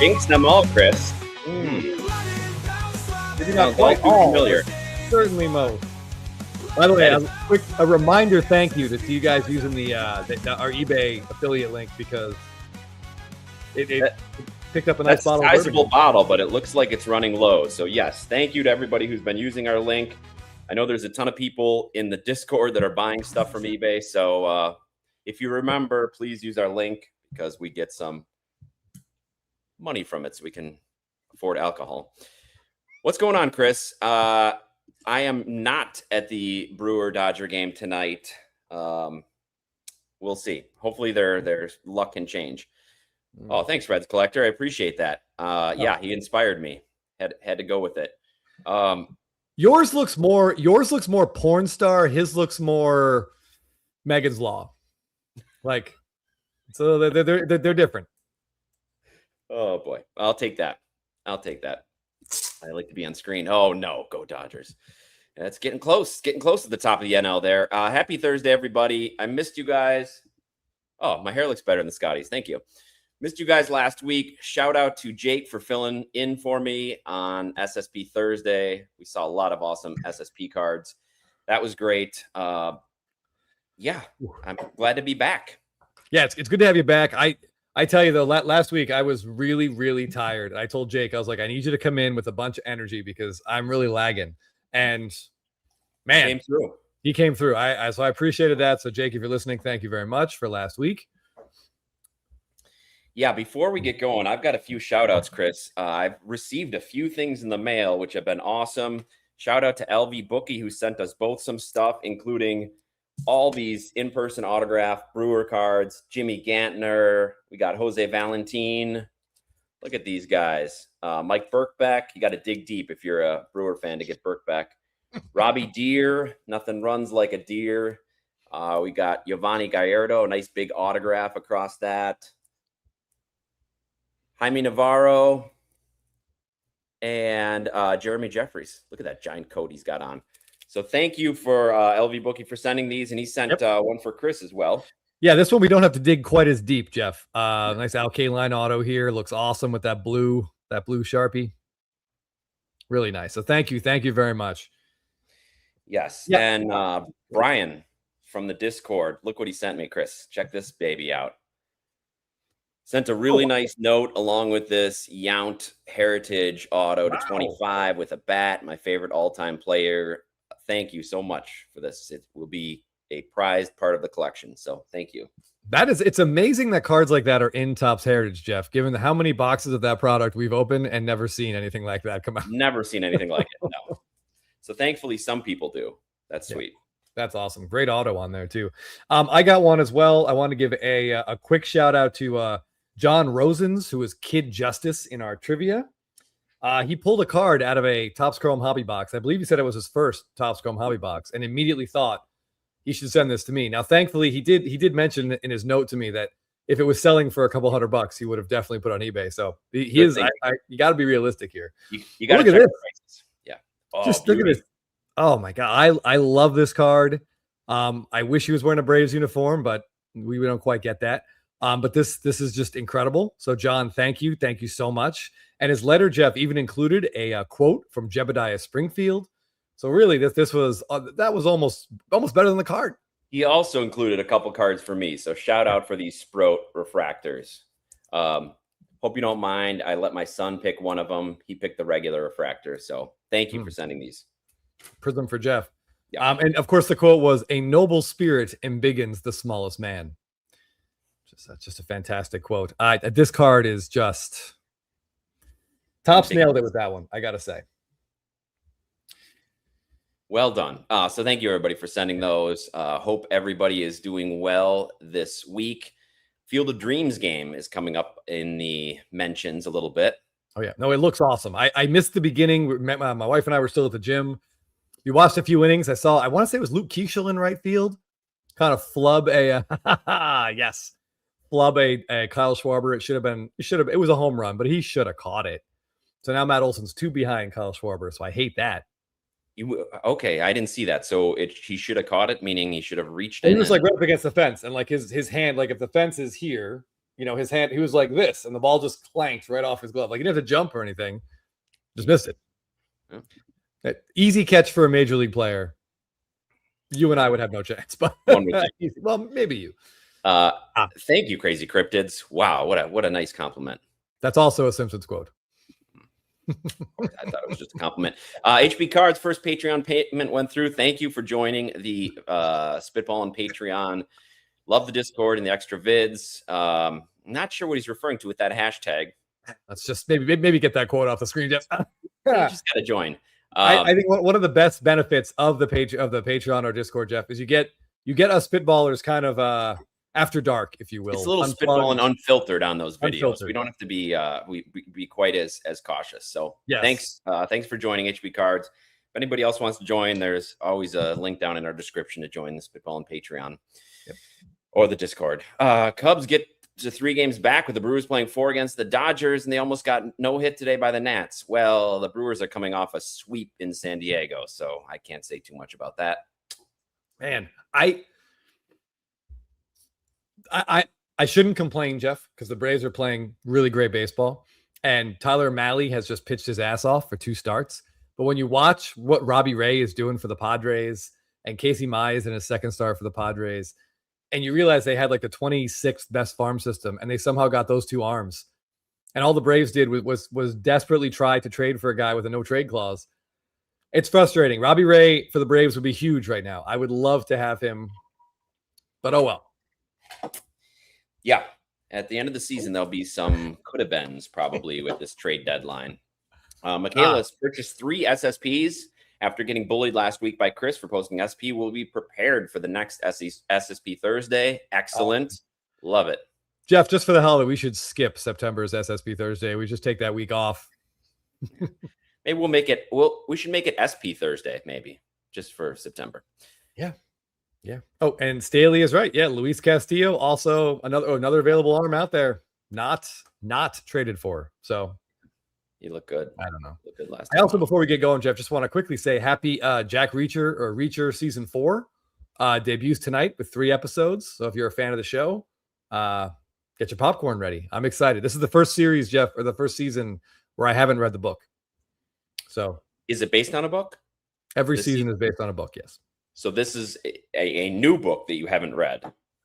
jinx them all, Chris. Maybe not quite familiar. Certainly most. By the way, a reminder, thank you to you guys using our eBay affiliate link because it picked up a nice bottle. That's a sizable bottle, but it looks like it's running low. So yes, thank you to everybody who's been using our link. I know there's a ton of people in the Discord that are buying stuff from eBay. So if you remember, please use our link because we get some money from it so we can afford alcohol. What's going on, Chris? I am not at the Brewer-Dodger game tonight. We'll see. Hopefully their luck can change. Oh, thanks, Reds Collector. I appreciate that. Yeah, he inspired me. Had to go with it. Yours looks more porn star. His looks more Megan's Law. Like, so they're different. Oh boy, I'll take that. I like to be on screen. Oh no, go Dodgers. It's getting close to the top of the NL there. Happy Thursday, everybody. I missed you guys. Oh, my hair looks better than Scotty's. Thank you. Missed you guys last week. Shout out to Jake for filling in for me on SSP Thursday. We saw a lot of awesome SSP cards. That was great. Yeah, I'm glad to be back. Yeah, it's good to have you back. I tell you though, last week I was really, really tired. I told Jake, I was like, I need you to come in with a bunch of energy because I'm really lagging. And man, he came through. So I appreciated that. So Jake, if you're listening, thank you very much for last week. Yeah, before we get going, I've got a few shout outs, Chris. I've received a few things in the mail, which have been awesome. Shout out to LV Bookie, who sent us both some stuff, including all these in-person autograph Brewer cards, Jimmy Gantner. We got Jose Valentin. Look at these guys. Mike Birkbeck. You got to dig deep if you're a Brewer fan to get Birkbeck. Robbie Deere. Nothing runs like a deer. We got Giovanni Gallardo. A nice big autograph across that. Jaime Navarro. And Jeremy Jeffries. Look at that giant coat he's got on. So thank you for LV Bookie for sending these, and he sent one for Chris as well. Yeah, this one we don't have to dig quite as deep, Jeff. Nice Alkaline auto here. Looks awesome with that blue Sharpie. Really nice. So thank you very much. Yes. Yeah. And Brian from the Discord, look what he sent me, Chris. Check this baby out. Sent a really nice note along with this Yount Heritage auto to 25 with a bat, my favorite all-time player. Thank you so much for this. It will be a prized part of the collection. So thank you. It's amazing that cards like that are in Topps Heritage, Jeff, given how many boxes of that product we've opened and never seen anything like that come out. Never seen anything like it. No. So thankfully some people do. That's sweet. That's awesome. Great auto on there too. I got one as well. I want to give a quick shout out to John Rosens, who is Kid Justice in our trivia. He pulled a card out of a Topps Chrome hobby box. I believe he said it was his first Topps Chrome hobby box, and immediately thought he should send this to me. Now, thankfully, he did mention in his note to me that if it was selling for a couple $100, he would have definitely put on eBay. So he is. You got to be realistic here. You got to look at this. Yeah. Oh, just look at this. Oh my God, I love this card. I wish he was wearing a Braves uniform, but we don't quite get that. But this is just incredible. So John, thank you so much. And his letter, Jeff, even included a quote from Jebediah Springfield. So really, that was almost better than the card. He also included a couple cards for me. So shout out for these Sprout refractors. Hope you don't mind. I let my son pick one of them. He picked the regular refractor. So thank you for sending these. Prism for Jeff. Yeah. And of course, the quote was, "A noble spirit embiggens the smallest man." Just a fantastic quote. This card is just Topps nailed it with that one, I gotta say. Well done. So thank you everybody for sending those. Hope everybody is doing well this week. Field of Dreams game is coming up in the mentions a little bit. Oh yeah, no, it looks awesome. I missed the beginning. My wife and I were still at the gym. We watched a few innings. I want to say it was Luke Keeschel in right field, kind of flub a Kyle Schwarber. It was a home run, but he should have caught it. So now Matt Olson's 2 behind Kyle Schwarber. So I hate that. Okay, I didn't see that. So he should have caught it, meaning he should have reached. He was like right up against the fence, and like his hand, like if the fence is here, his hand, he was like this, and the ball just clanked right off his glove. Like he didn't have to jump or anything, just missed it. Yeah. Easy catch for a major league player. You and I would have no chance, but well, maybe you. Thank you, Crazy Cryptids. Wow, what a nice compliment. That's also a Simpsons quote. I thought it was just a compliment. HB Cards first Patreon payment went through. Thank you for joining the Spitball and Patreon. Love the Discord and the extra vids. Not sure what he's referring to with that hashtag. Let's just maybe get that quote off the screen, Jeff. You just gotta join. I think one of the best benefits of the Patreon or Discord, Jeff, is you get us Spitballers kind of after dark, if you will. It's a little spitball and unfiltered on those videos. Unfiltered. We don't have to be we be quite as cautious. So yes. Thanks for joining HB Cards. If anybody else wants to join, there's always a link down in our description to join the Spitball and Patreon. Yep. Or the Discord. Cubs get to 3 games back with the Brewers playing 4 against the Dodgers, and they almost got no hit today by the Nats. Well, the Brewers are coming off a sweep in San Diego, so I can't say too much about that. Man, I shouldn't complain, Jeff, because the Braves are playing really great baseball, and Tyler Mahle has just pitched his ass off for 2 starts. But when you watch what Robbie Ray is doing for the Padres and Casey Mize in his 2nd start for the Padres, and you realize they had like the 26th best farm system, and they somehow got those 2 arms. And all the Braves did was desperately try to trade for a guy with a no trade clause. It's frustrating. Robbie Ray for the Braves would be huge right now. I would love to have him, but oh well. Yeah. At the end of the season, there'll be some could-have-beens probably with this trade deadline. Michaela has purchased 3 SSPs. After getting bullied last week by Chris for posting SP, will be prepared for the next SSP Thursday. Excellent. Love it. Jeff, just for the hell of it, we should skip September's SSP Thursday. We just take that week off. Maybe we'll make it. We should make it SP Thursday, maybe, just for September. Yeah. Oh, and Staley is right. Yeah, Luis Castillo, also another available arm out there, not traded for. So you look good. I don't know. Look good last I also, before we get going, Jeff, just want to quickly say happy Jack Reacher season 4 debuts tonight with 3 episodes. So if you're a fan of the show, get your popcorn ready. I'm excited. This is the first series, Jeff, or the first season where I haven't read the book. So is it based on a book? Every season is based on a book, yes. So this is a new book that you haven't read.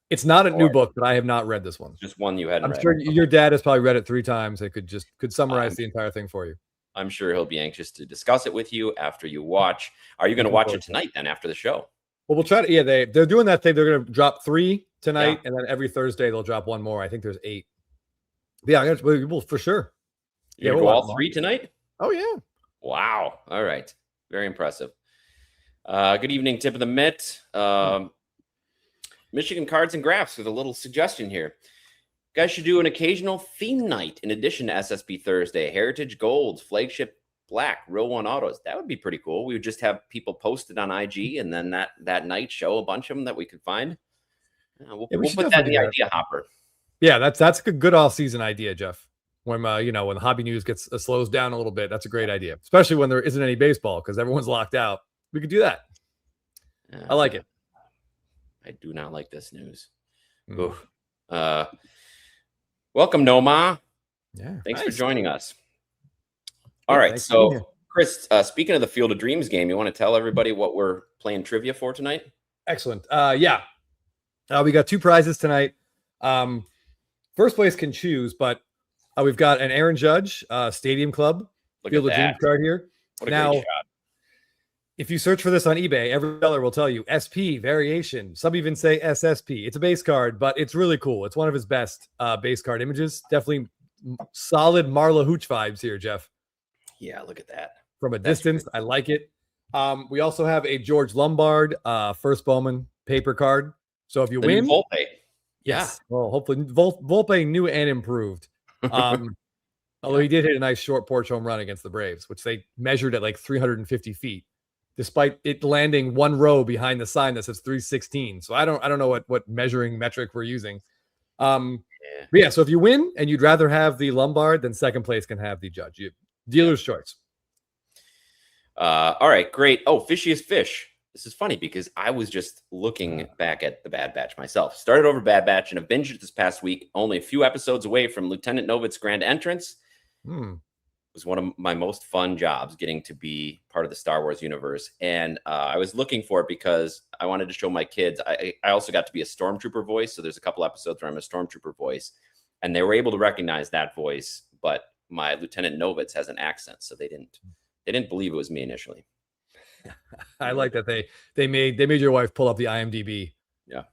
It's not a new book, but I have not read this one. Just one you hadn't read. I'm sure your dad has probably read it 3 times. It could summarize the entire thing for you. I'm sure he'll be anxious to discuss it with you after you watch. Are you going to watch it tonight then after the show? Well, we'll try to. Yeah, they're doing that thing. They're going to drop 3 tonight, and then every Thursday they'll drop 1 more. I think there's 8. Yeah, we'll for sure. Yeah, we'll all 3 tonight. Oh yeah. Wow. All right. Very impressive. Good evening, Tip of the Mitt. Michigan Cards and Graphs with a little suggestion here. You guys should do an occasional theme night in addition to SSP Thursday. Heritage Gold, Flagship Black, Real One Autos. That would be pretty cool. We would just have people posted on IG, and then that night show a bunch of them that we could find. We'll put that in the idea hopper. Yeah, that's a good off-season idea, Jeff. When when the hobby news slows down a little bit, that's a great idea, especially when there isn't any baseball because everyone's locked out. We could do that. I like it. I do not like this news. Welcome, Noma. Yeah. Thanks for joining us. All right. So, Chris, speaking of the Field of Dreams game, you want to tell everybody what we're playing trivia for tonight? Excellent. Yeah. We got 2 prizes tonight. First place can choose, but we've got an Aaron Judge Stadium Club Field of Dreams card here. What a great shot. If you search for this on eBay, every seller will tell you SP variation. Some even say SSP. It's a base card, but it's really cool. It's one of his best base card images. Definitely solid Marla Hooch vibes here, Jeff. Yeah, look at that. From a distance, I like it. We also have a George Lombard first Bowman paper card. So if you win, Volpe. Yes. Well, hopefully Volpe new and improved. Although he did hit a nice short porch home run against the Braves, which they measured at like 350 feet. Despite it landing 1 row behind the sign that says 316. So I don't know what measuring metric we're using. But yeah, so if you win and you'd rather have the Lombard, then second place can have the Judge. Dealer's choice. All right, great. Oh, Fishiest Fish. this is funny because I was just looking back at the Bad Batch myself. Started over Bad Batch and have binged it this past week. Only a few episodes away from Lieutenant Novit's grand entrance. Was one of my most fun jobs, getting to be part of the Star Wars universe. And I was looking for it because I wanted to show my kids. I also got to be a Stormtrooper voice. So there's a couple episodes where I'm a Stormtrooper voice. And they were able to recognize that voice. But my Lieutenant Novitz has an accent. So they didn't believe it was me initially. I like that they made your wife pull up the IMDb. Yeah.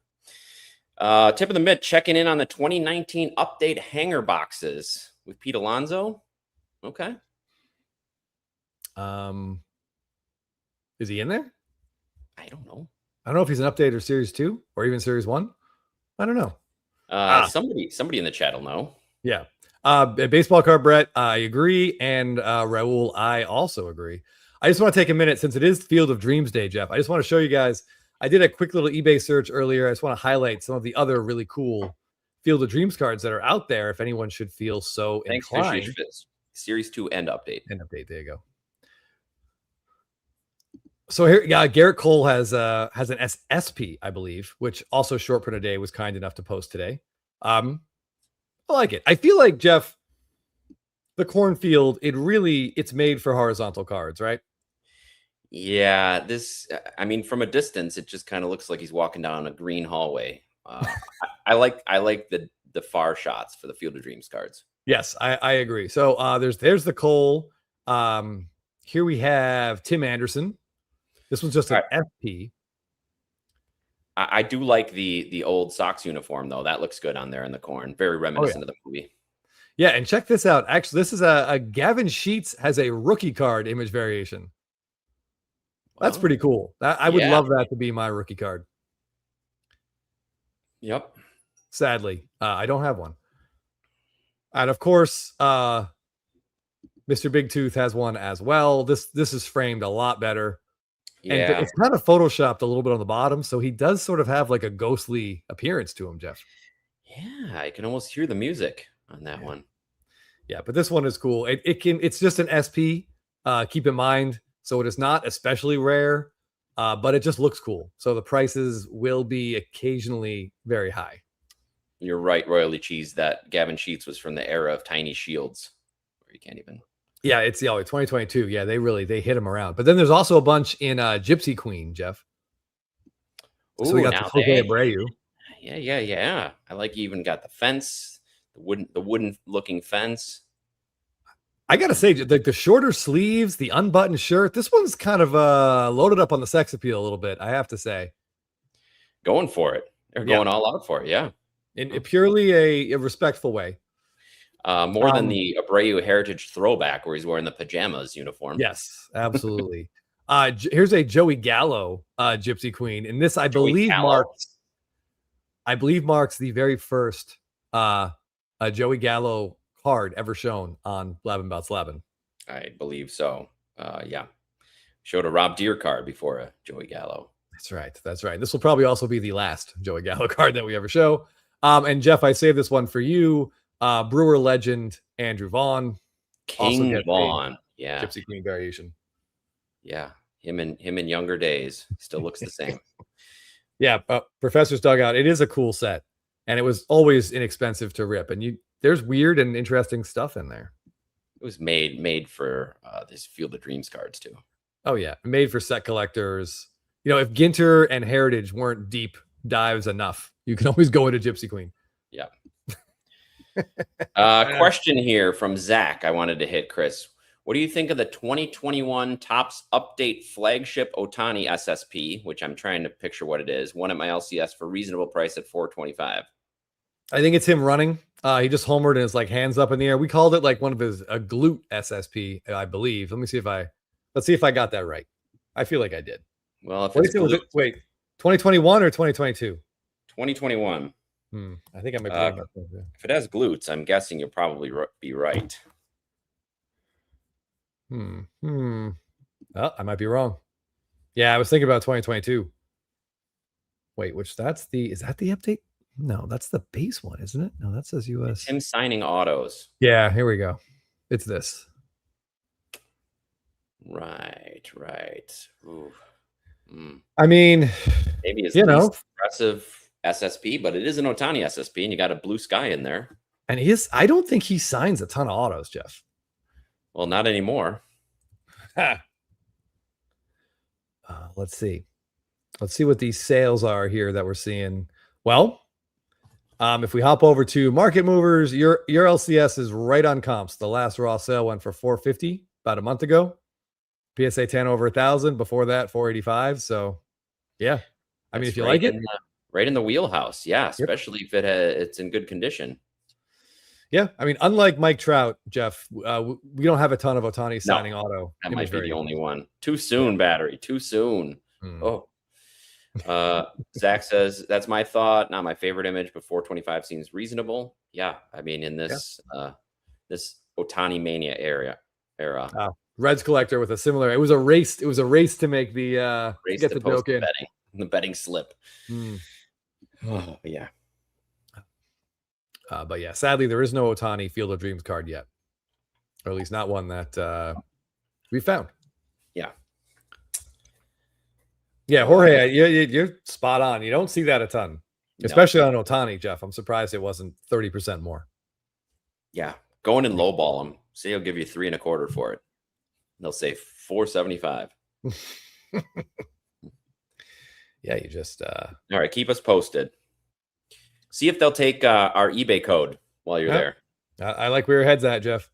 Tip of the Mitt, checking in on the 2019 update hanger boxes with Pete Alonso. Okay. Is he in there? I don't know. I don't know if he's an update or series 2 or even series 1. I don't know. Somebody in the chat will know. Yeah. Baseball card Brett, I agree. And Raul, I also agree. I just want to take a minute since it is Field of Dreams Day, Jeff. I just want to show you guys. I did a quick little eBay search earlier. I just want to highlight some of the other really cool Field of Dreams cards that are out there if anyone should feel so inclined. Thanks, Series 2 end update. There you go. So here, Garrett Cole has an SP, I believe, which also Short Print a Day was kind enough to post today. I like it. I feel like, Jeff, the cornfield, it's made for horizontal cards, right? Yeah, from a distance, it just kind of looks like he's walking down a green hallway. I like the far shots for the Field of Dreams cards. Yes, I agree. So there's the Cole. Here we have Tim Anderson. This one's just an FP. I do like the old Sox uniform, though. That looks good on there in the corn. Very reminiscent of the movie. Yeah, and check this out. Actually, this is a Gavin Sheets has a rookie card image variation. That's pretty cool. I would love that to be my rookie card. Yep. Sadly, I don't have one. And of course, Mr. Big Tooth has one as well. This is framed a lot better. Yeah. And it's kind of photoshopped a little bit on the bottom, so he does sort of have like a ghostly appearance to him, Jeff. Yeah, I can almost hear the music on that one. Yeah, but this one is cool. It's just an SP. Keep in mind, so it is not especially rare, but it just looks cool. So the prices will be occasionally very high. You're right, Royally Cheese. That Gavin Sheets was from the era of tiny shields, where you can't even. Yeah, it's 2022. Yeah, they hit him around. But then there's also a bunch in Gypsy Queen, Jeff. Ooh, so we got the Jose Abreu. Yeah. I like you even got the fence, the wooden looking fence. I gotta say, like the shorter sleeves, the unbuttoned shirt. This one's kind of loaded up on the sex appeal a little bit. I have to say, going for it. They're going all out for it. Yeah, in purely a respectful way. More than the Abreu Heritage throwback where he's wearing the pajamas uniform. Yes, absolutely. Here's a Joey Gallo Gypsy Queen, and this I believe marks the very first Joey Gallo card ever shown on Blabbin' About Slabbin'. I believe so. Yeah, showed a Rob Deere card before a Joey Gallo. That's right. This will probably also be the last Joey Gallo card that we ever show. And Jeff, I saved this one for you. Brewer legend Andrew Vaughn, King Vaughn, yeah, Gypsy Queen variation. Yeah, him in younger days still looks the same. Yeah, Professor's Dugout. It is a cool set, and it was always inexpensive to rip. And there's weird and interesting stuff in there. It was made for this Field of Dreams cards too. Oh yeah, made for set collectors. You know, if Ginter and Heritage weren't deep dives enough, you can always go into Gypsy Queen. Yeah. Question here from Zach. I wanted to hit Chris. What do you think of the 2021 Topps Update Flagship Otani SSP, which I'm trying to picture what it is? One at my LCS for reasonable price at $425. I think it's him running. He just homered and is like hands up in the air. We called it like one of a glute SSP, I believe. Let's see if I got that right. I feel like I did. Well, if wait, 2021 or 2022? 2021. I think I might be wrong about that. If it has glutes, I'm guessing you'll probably be right. Oh, I might be wrong. Yeah, I was thinking about 2022. Wait, is that the update? No, that's the base one, isn't it? No, that says US. It's him signing autos. Yeah, here we go. It's this. Right. Ooh. I mean, maybe his you least know, aggressive SSP, but it is an Otani SSP, and you got a blue sky in there. and I don't think he signs a ton of autos, Jeff. Well, not anymore. Let's see. Let's see what these sales are here that we're seeing. Well, if we hop over to Market Movers, your LCS is right on comps. The last raw sale went for 450 about a month ago. PSA 10 over 1,000. Before that, 485. So, yeah. I mean, if you like it, right in the wheelhouse. Yeah, Yep. especially if it's in good condition. Yeah, I mean, unlike Mike Trout, Jeff, we don't have a ton of Otani signing auto. That might be the only one. Too soon, battery. Too soon. Oh. Zach says, that's my thought. Not my favorite image, but 425 seems reasonable. Yeah, I mean, in this this Otani mania era. Reds collector with a similar. It was a race. It was a race to make the race get to the joke in the betting slip. Oh yeah. But yeah, sadly, there is no Otani Field of Dreams card yet, or at least not one that we found. Yeah. Yeah, Jorge, you're spot on. You don't see that a ton, especially on Otani, Jeff. I'm surprised it wasn't 30% more. Yeah, going and lowball them. Say he'll give you 3 1/4 for it. They'll say 475. Yeah, you just all right. Keep us posted. See if they'll take our eBay code while you're there. I like where your head's at, Jeff.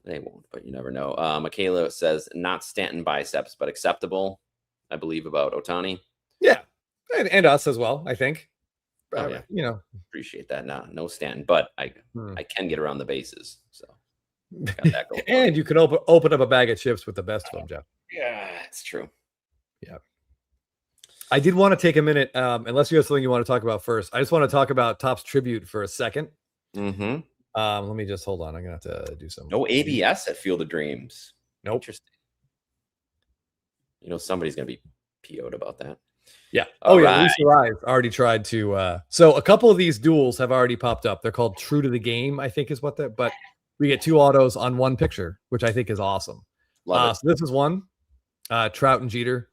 They won't, but you never know. Michaela says not Stanton biceps, but acceptable. I believe about Otani. Yeah, and us as well. I think. Yeah. You know, appreciate that. No Stanton, but I can get around the bases. So got that going. And you can open up a bag of chips with the best of them, Jeff. Yeah, it's true. Yeah. I did want to take a minute, unless you have something you want to talk about first. I just want to talk about Topps Tribute for a second. Mm-hmm. Let me just hold on. I'm gonna have to do some. No ABS at Field of Dreams. Nope. Interesting. You know, somebody's gonna be PO'd about that. Yeah. Yeah. Lisa Rise already tried to. So a couple of these duels have already popped up. They're called True to the Game, I think is what they're. But we get 2 autos on one picture, which I think is awesome. Love it. So this is one, Trout and Jeter.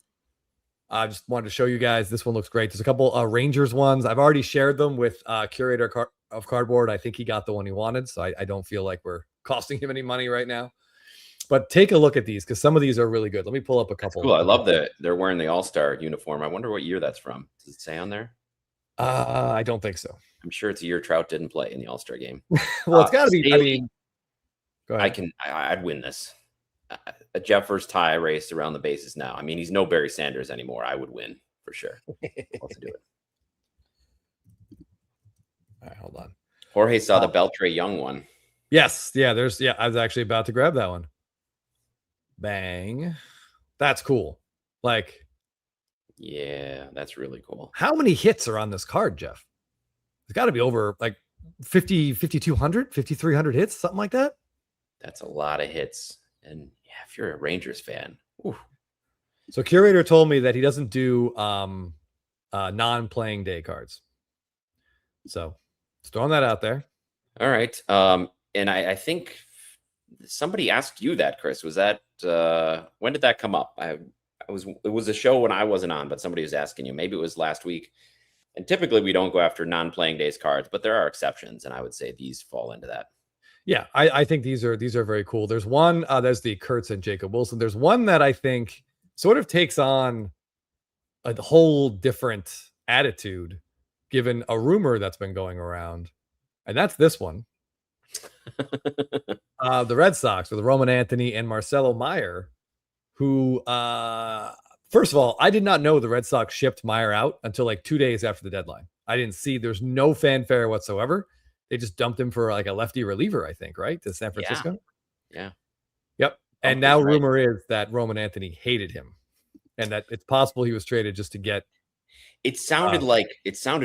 I just wanted to show you guys. This one looks great. There's a couple Rangers ones. I've already shared them with Curator of Cardboard. I think he got the one he wanted, so I don't feel like we're costing him any money right now. But take a look at these because some of these are really good. Let me pull up a couple. That's cool. I love that they're wearing the All-Star uniform. I wonder what year that's from. Does it say on there? I don't think so. I'm sure it's a year Trout didn't play in the All-Star game. Well, it's got to be. I mean, go ahead. I'd win this. A Jeffers tie race around the bases now. I mean, he's no Barry Sanders anymore. I would win for sure. Let's do it. All right, hold on. Jorge saw the Beltre Young one. Yes. Yeah, I was actually about to grab that one. Bang. That's cool. Like, yeah, that's really cool. How many hits are on this card, Jeff? It's got to be over like 5,200, 5,300 hits, something like that. That's a lot of hits. And yeah, if you're a Rangers fan. Ooh. So Curator told me that he doesn't do non-playing day cards. So just throwing that out there. All right. And I think somebody asked you that, Chris. Was that when did that come up? It was a show when I wasn't on, but somebody was asking you. Maybe it was last week. And typically we don't go after non-playing days cards, but there are exceptions, and I would say these fall into that. Yeah, I think these are very cool. There's one, there's the Kurtz and Jacob Wilson. There's one that I think sort of takes on a whole different attitude, given a rumor that's been going around, and that's this one. The Red Sox with Roman Anthony and Marcelo Meyer, who, first of all, I did not know the Red Sox shipped Meyer out until like 2 days after the deadline. I didn't see. There's no fanfare whatsoever. They just dumped him for like a lefty reliever, I think, right? To San Francisco. Yeah. Yep. And now rumor is that Roman Anthony hated him and that it's possible he was traded just to get. It sounded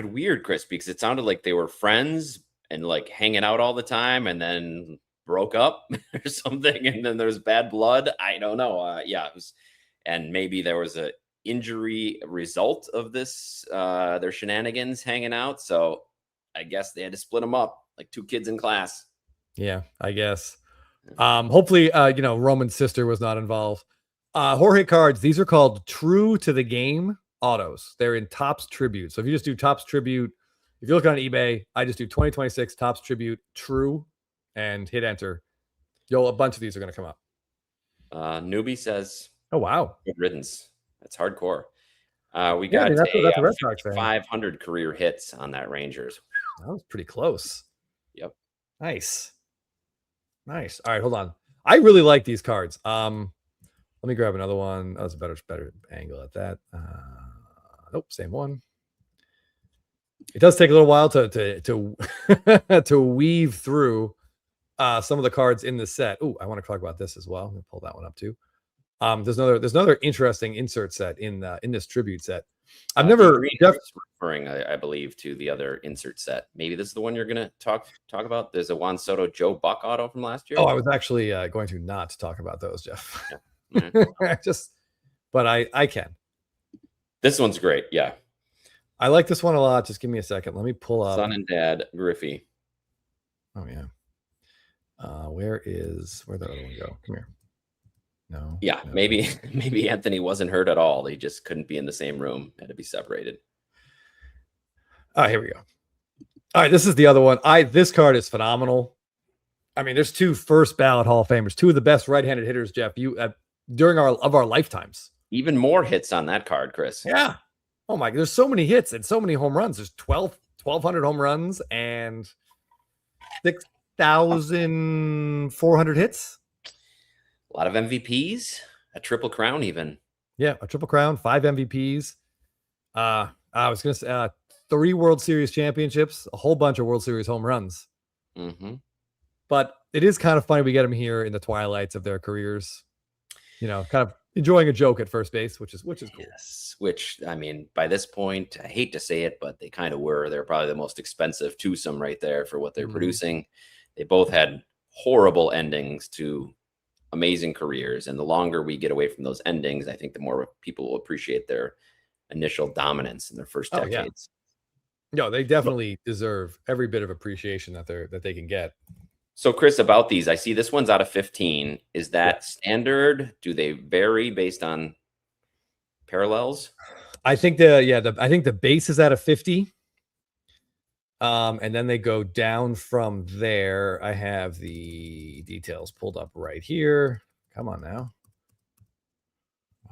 weird, Chris, because it sounded like they were friends and like hanging out all the time and then broke up or something. And then there's bad blood. I don't know. Yeah. And maybe there was a injury result of this, their shenanigans hanging out. So I guess they had to split them up like 2 kids in class. Yeah, I guess. Hopefully, Roman's sister was not involved. Jorge cards, these are called True to the Game autos. They're in Topps Tribute. So if you just do Topps Tribute, if you look on eBay, I just do 2026 Topps Tribute True and hit enter. A bunch of these are going to come up. Newbie says, oh, wow. Good riddance. That's hardcore. We got that's a Red Sox fan. 500 career hits on that Rangers. That was pretty close. Yep. Nice. All right, hold on. I really like these cards. Let me grab another one. That was a better angle at that. Nope, same one. It does take a little while to to weave through some of the cards in the set. Oh, I want to talk about this as well. Let me pull that one up too. There's another interesting insert set in this tribute set. I've never referring, I believe, to the other insert set. Maybe this is the one you're going to talk about. There's a Juan Soto Joe Buck auto from last year. Oh, I was actually going to not talk about those, Jeff. Yeah. But I can. This one's great. Yeah. I like this one a lot. Just give me a second. Let me pull up Son and Dad Griffey. Oh yeah. Where'd the other one go? Come here. No. Yeah, no. Maybe Anthony wasn't hurt at all. They just couldn't be in the same room. Had to be separated. Here we go. All right, this is the other one. This card is phenomenal. I mean, there's two first ballot Hall of Famers, two of the best right-handed hitters, Jeff. During our lifetimes. Even more hits on that card, Chris. Yeah. Oh my, there's so many hits and so many home runs. There's 1,200 home runs and 6,400 hits. A lot of MVPs, a triple crown even. Yeah, a triple crown, 5 MVPs. I was going to say 3 World Series championships, a whole bunch of World Series home runs. Mm-hmm. But it is kind of funny we get them here in the twilights of their careers. Kind of enjoying a joke at first base, which is cool. Yes, which, I mean, by this point, I hate to say it, but they kind of were. They're probably the most expensive twosome right there for what they're producing. They both had horrible endings to amazing careers, and the longer we get away from those endings, I think the more people will appreciate their initial dominance in their first decades. No, they definitely deserve every bit of appreciation that they can get. So, Chris, about these, I see this one's out of 15. Is that standard? Do they vary based on parallels? I think the base is out of 50. And then they go down from there. I have the details pulled up right here. Come on now.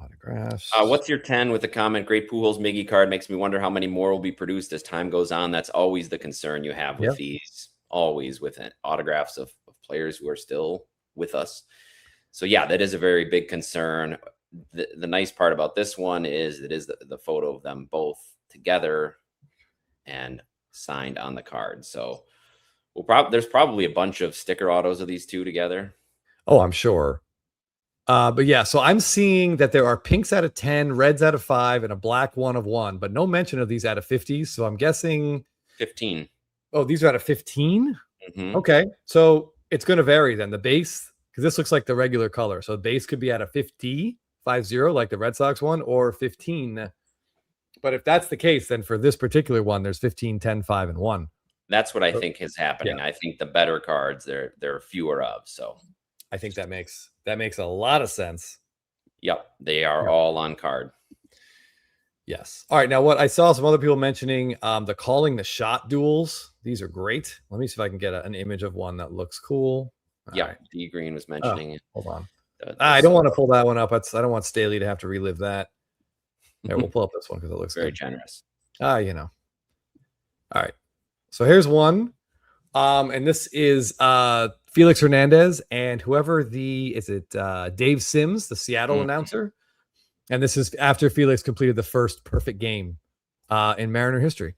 Autographs. What's your 10 with the comment? Great Pujols Miggy card. Makes me wonder how many more will be produced as time goes on. That's always the concern you have with these. Always with autographs of players who are still with us. So yeah, that is a very big concern. The nice part about this one is it is the photo of them both together and signed on the card. So there's probably a bunch of sticker autos of these two together. Oh, I'm sure. But yeah, so I'm seeing that there are pinks out of 10, reds out of 5, and a black 1 of 1, but no mention of these out of 50s. So I'm guessing 15. Oh, these are out of 15? Mm-hmm. Okay. So it's going to vary then. The base, because this looks like the regular color. So the base could be out of 50, like the Red Sox one, or 15. But if that's the case, then for this particular one, there's 15, 10, 5, and 1. That's what I think is happening. Yeah. I think the better cards, there are fewer of. So I think that makes a lot of sense. Yep. They are all on card. Yes. All right. Now, what I saw some other people mentioning, the calling the shot duels. These are great. Let me see if I can get an image of one that looks cool. All right. D Green was mentioning it. Hold on. I don't want to pull that one up. I don't want Staley to have to relive that. There, we'll pull up this one because it looks very good. Generous. All right. So here's one. And this is Felix Hernandez and whoever Dave Sims, the Seattle announcer. And this is after Felix completed the first perfect game in Mariner history.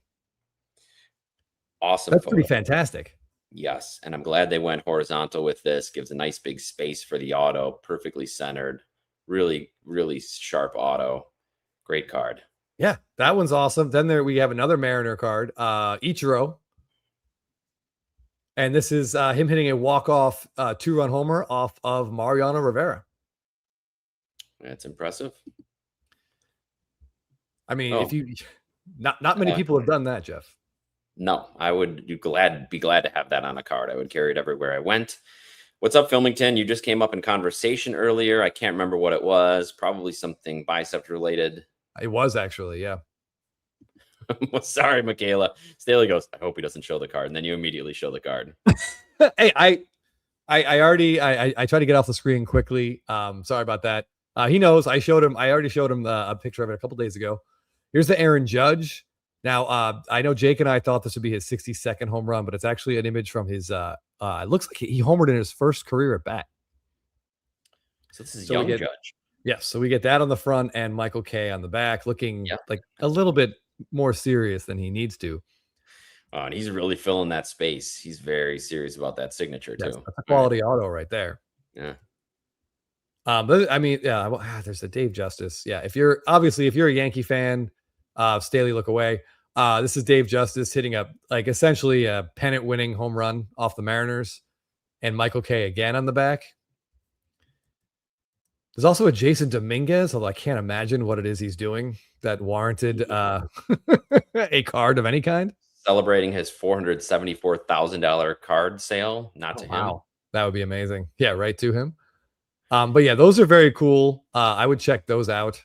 Awesome. That's pretty fantastic. Yes. And I'm glad they went horizontal with this. Gives a nice big space for the auto. Perfectly centered. Really, really sharp auto. Great card. Yeah, that one's awesome. Then we have another Mariner card, Ichiro. And this is him hitting a walk-off 2-run homer off of Mariano Rivera. That's impressive. I mean, if you not many people have done that, Jeff. No, I would be glad to have that on a card. I would carry it everywhere I went. What's up, Filmington? You just came up in conversation earlier. I can't remember what it was. Probably something bicep related. It was actually, yeah. Well, sorry, Michaela. Staley goes, I hope he doesn't show the card. And then you immediately show the card. Hey, I already I tried to get off the screen quickly. Sorry about that. He knows. I already showed him a picture of it a couple days ago. Here's the Aaron Judge. Now, I know Jake and I thought this would be his 62nd home run, but it's actually an image from his. It looks like he homered in his first career at bat. So this is young Judge. Yes, so we get that on the front and Michael K on the back, looking like a little bit more serious than he needs to. And he's really filling that space. He's very serious about that signature too. That's a quality auto right there. Yeah. But I mean, there's the Dave Justice. Yeah, if you're a Yankee fan, Staley, look away. This is Dave Justice hitting essentially a pennant-winning home run off the Mariners, and Michael K again on the back. There's also a Jason Dominguez, although I can't imagine what it is he's doing that warranted a card of any kind. Celebrating his $474,000 card sale, not to him. That would be amazing. Yeah, right to him. But yeah, those are very cool. I would check those out.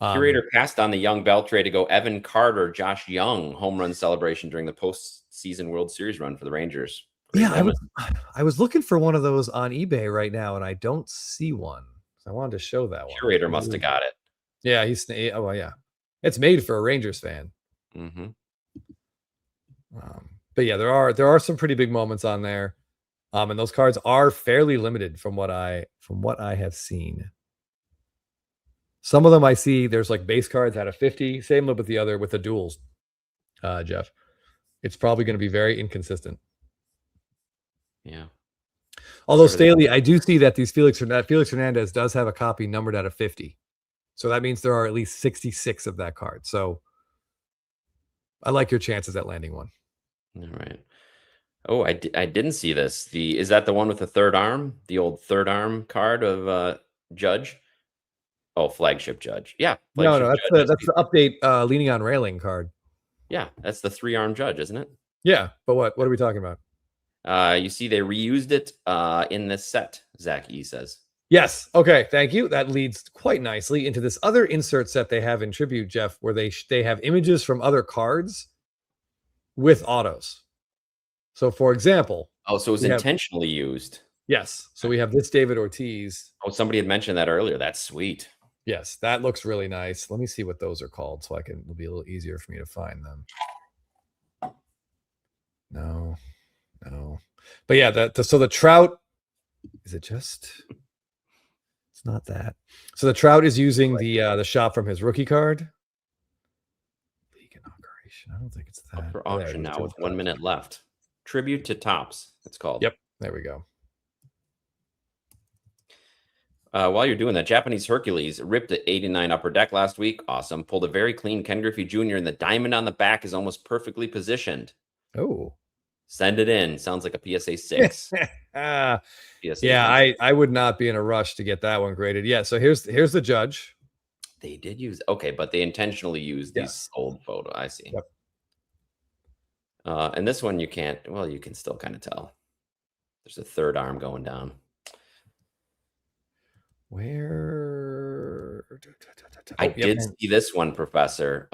Curator passed on the Young Beltre to go Evan Carter, Josh Young home run celebration during the postseason World Series run for the Rangers. I was looking for one of those on eBay right now, and I don't see one. I wanted to show that one. Curator must have got it. Yeah, it's made for a Rangers fan. Mm-hmm. But yeah, there are some pretty big moments on there, and those cards are fairly limited from what I have seen. Some of them I see there's like base cards out of 50. Same with the other with the duels, Jeff. It's probably going to be very inconsistent. Yeah. Although Staley, I do see that Felix Hernandez does have a copy numbered out of 50. So that means there are at least 66 of that card. So I like your chances at landing one. All right. Oh, I didn't see this. Is that the one with the third arm? The old third arm card of Judge? Oh, flagship Judge. Yeah. No, that's the update leaning on railing card. Yeah, that's the 3-arm Judge, isn't it? Yeah, but what are we talking about? You see, they reused it in this set, Zach E says. Yes. Okay. Thank you. That leads quite nicely into this other insert set they have in Tribute, Jeff, where they have images from other cards with autos. So, for example. Oh, so it was intentionally used. Yes. So we have this David Ortiz. Oh, somebody had mentioned that earlier. That's sweet. Yes, that looks really nice. Let me see what those are called so it'll be a little easier for me to find them. No. But yeah, so the Trout, is it just? It's not that. So the Trout is using the shop from his rookie card. League inauguration. I don't think it's that. Up for auction now with 1 minute left. Tribute to Topps, it's called. Yep, there we go. While you're doing that, Japanese Hercules ripped at 89 upper deck last week. Awesome. Pulled a very clean Ken Griffey Jr. and the diamond on the back is almost perfectly positioned. Oh. Send it in. Sounds like a PSA 6. PSA 6. I would not be in a rush to get that one graded. Yeah, so here's the Judge. They did use, okay, but they intentionally used these old photo. I see. Yep. And this one you can still kind of tell. There's a third arm going down. Where? I did see this one, Professor.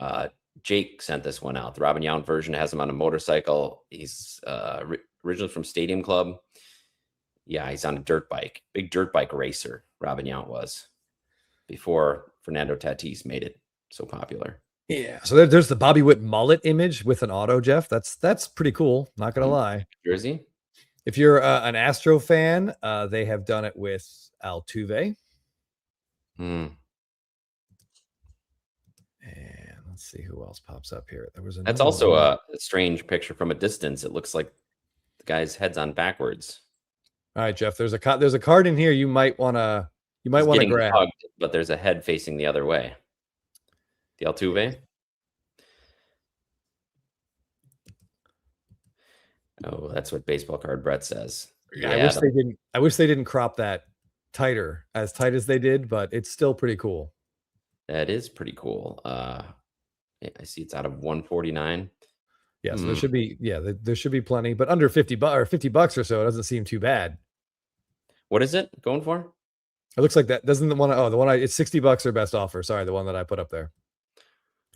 Jake sent this one out. The Robin Yount version has him on a motorcycle. He's originally from Stadium Club. Yeah, he's on a dirt bike. Big dirt bike racer, Robin Yount was, before Fernando Tatis made it so popular. Yeah, so there's the Bobby Witt mullet image with an auto, Jeff. That's pretty cool. Not going to lie. Jersey? If you're an Astro fan, they have done it with Altuve. And let's see who else pops up here. That's also a strange picture from a distance. It looks like the guy's head's on backwards. All right, Jeff. There's a card in here you might want to grab. Hugged, but there's a head facing the other way. The Altuve. Oh, that's what baseball card Brett says. Yeah, I wish they didn't crop that as tight as they did, but it's still pretty cool. That is pretty cool. I see it's out of 149. Yeah, so there should be plenty, but under $50 or $50 or so, it doesn't seem too bad. What is it going for? It looks like that. Doesn't the one? Oh, the one it's $60 or best offer. Sorry, the one that I put up there.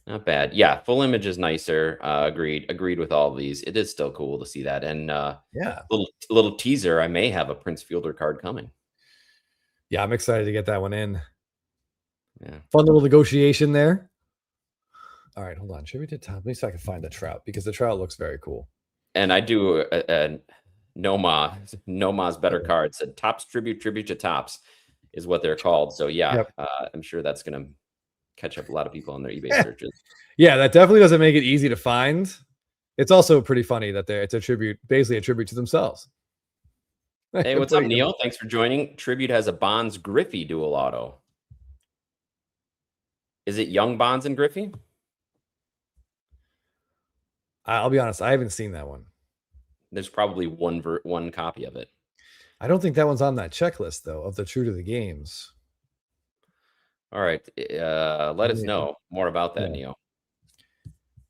Not bad. Yeah, full image is nicer. Agreed with all of these. It is still cool to see that. And Yeah. little teaser, I may have a Prince Fielder card coming. Yeah, I'm excited to get that one in. Yeah. Fun little negotiation there. All right, hold on. Should we do top? At least I can find the trout because the trout looks very cool. And I do a Noma's better cards. And Topps tribute to Topps is what they're called. So yeah, Yep. I'm sure that's gonna catch up a lot of people on their eBay searches. Yeah, that definitely doesn't make it easy to find. It's also pretty funny that it's basically a tribute to themselves. Hey, what's up, Neil? Thanks for joining. Tribute has a Bonds Griffey dual auto. Is it Young Bonds and Griffey? I'll be honest, I haven't seen that one. There's probably one copy of it. I don't think that one's on that checklist though of the True to the Games. All right, let us know more about that, Neo.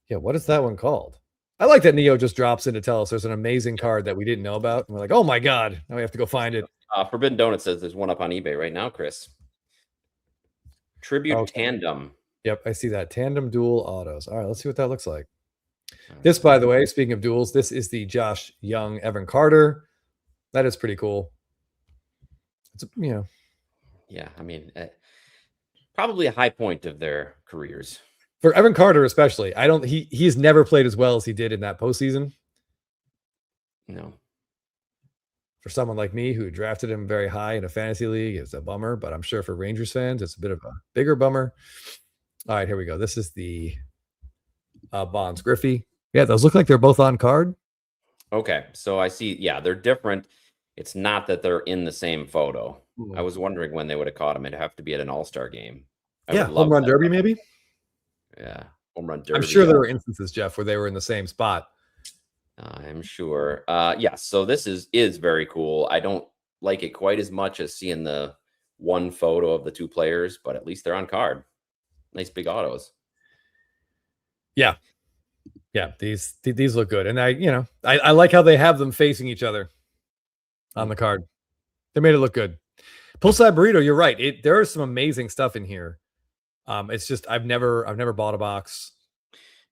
Yeah, what is that one called? I like that Neo just drops in to tell us there's an amazing card that we didn't know about, and we're like, oh my god, now we have to go find it. Forbidden Donut says there's one up on eBay right now, Chris. Tribute Tandem. Yep, I see that. Tandem dual autos. All right, let's see what that looks like. This, by the way, speaking of duels, this is the Josh Young, Evan Carter. That is pretty cool. It's, yeah, I mean, probably a high point of their careers. For Evan Carter, especially. He's never played as well as he did in that postseason. No. For someone like me who drafted him very high in a fantasy league, it's a bummer, but I'm sure for Rangers fans, it's a bit of a bigger bummer. All right, here we go. This is the Bonds Griffey. Yeah, those look like they're both on card. Okay, so I see. Yeah, they're different. It's not that they're in the same photo. I was wondering when they would have caught him. It'd have to be at an all-star game. Home run derby, maybe? Yeah, home run derby. I'm sure there were instances, Jeff, where they were in the same spot. I'm sure. Yeah, so this is very cool. I don't like it quite as much as seeing the one photo of the two players, but at least they're on card. Nice big autos. Yeah. Yeah, these look good. And I like how they have them facing each other on the card. They made it look good. Poolside Burrito, you're right. There is some amazing stuff in here. It's just I've never bought a box.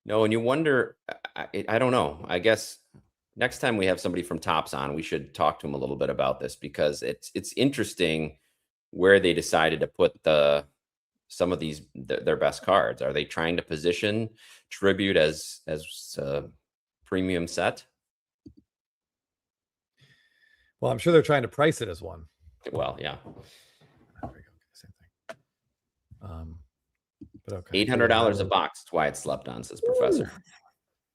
No, and you wonder, I don't know. I guess next time we have somebody from Topps on, we should talk to them a little bit about this because it's interesting where they decided to put some of these their best cards. Are they trying to position Tribute as a premium set? Well, I'm sure they're trying to price it as one. Well, yeah. There we go. Same thing. But okay. $800 a box. That's why it slept on, says Professor.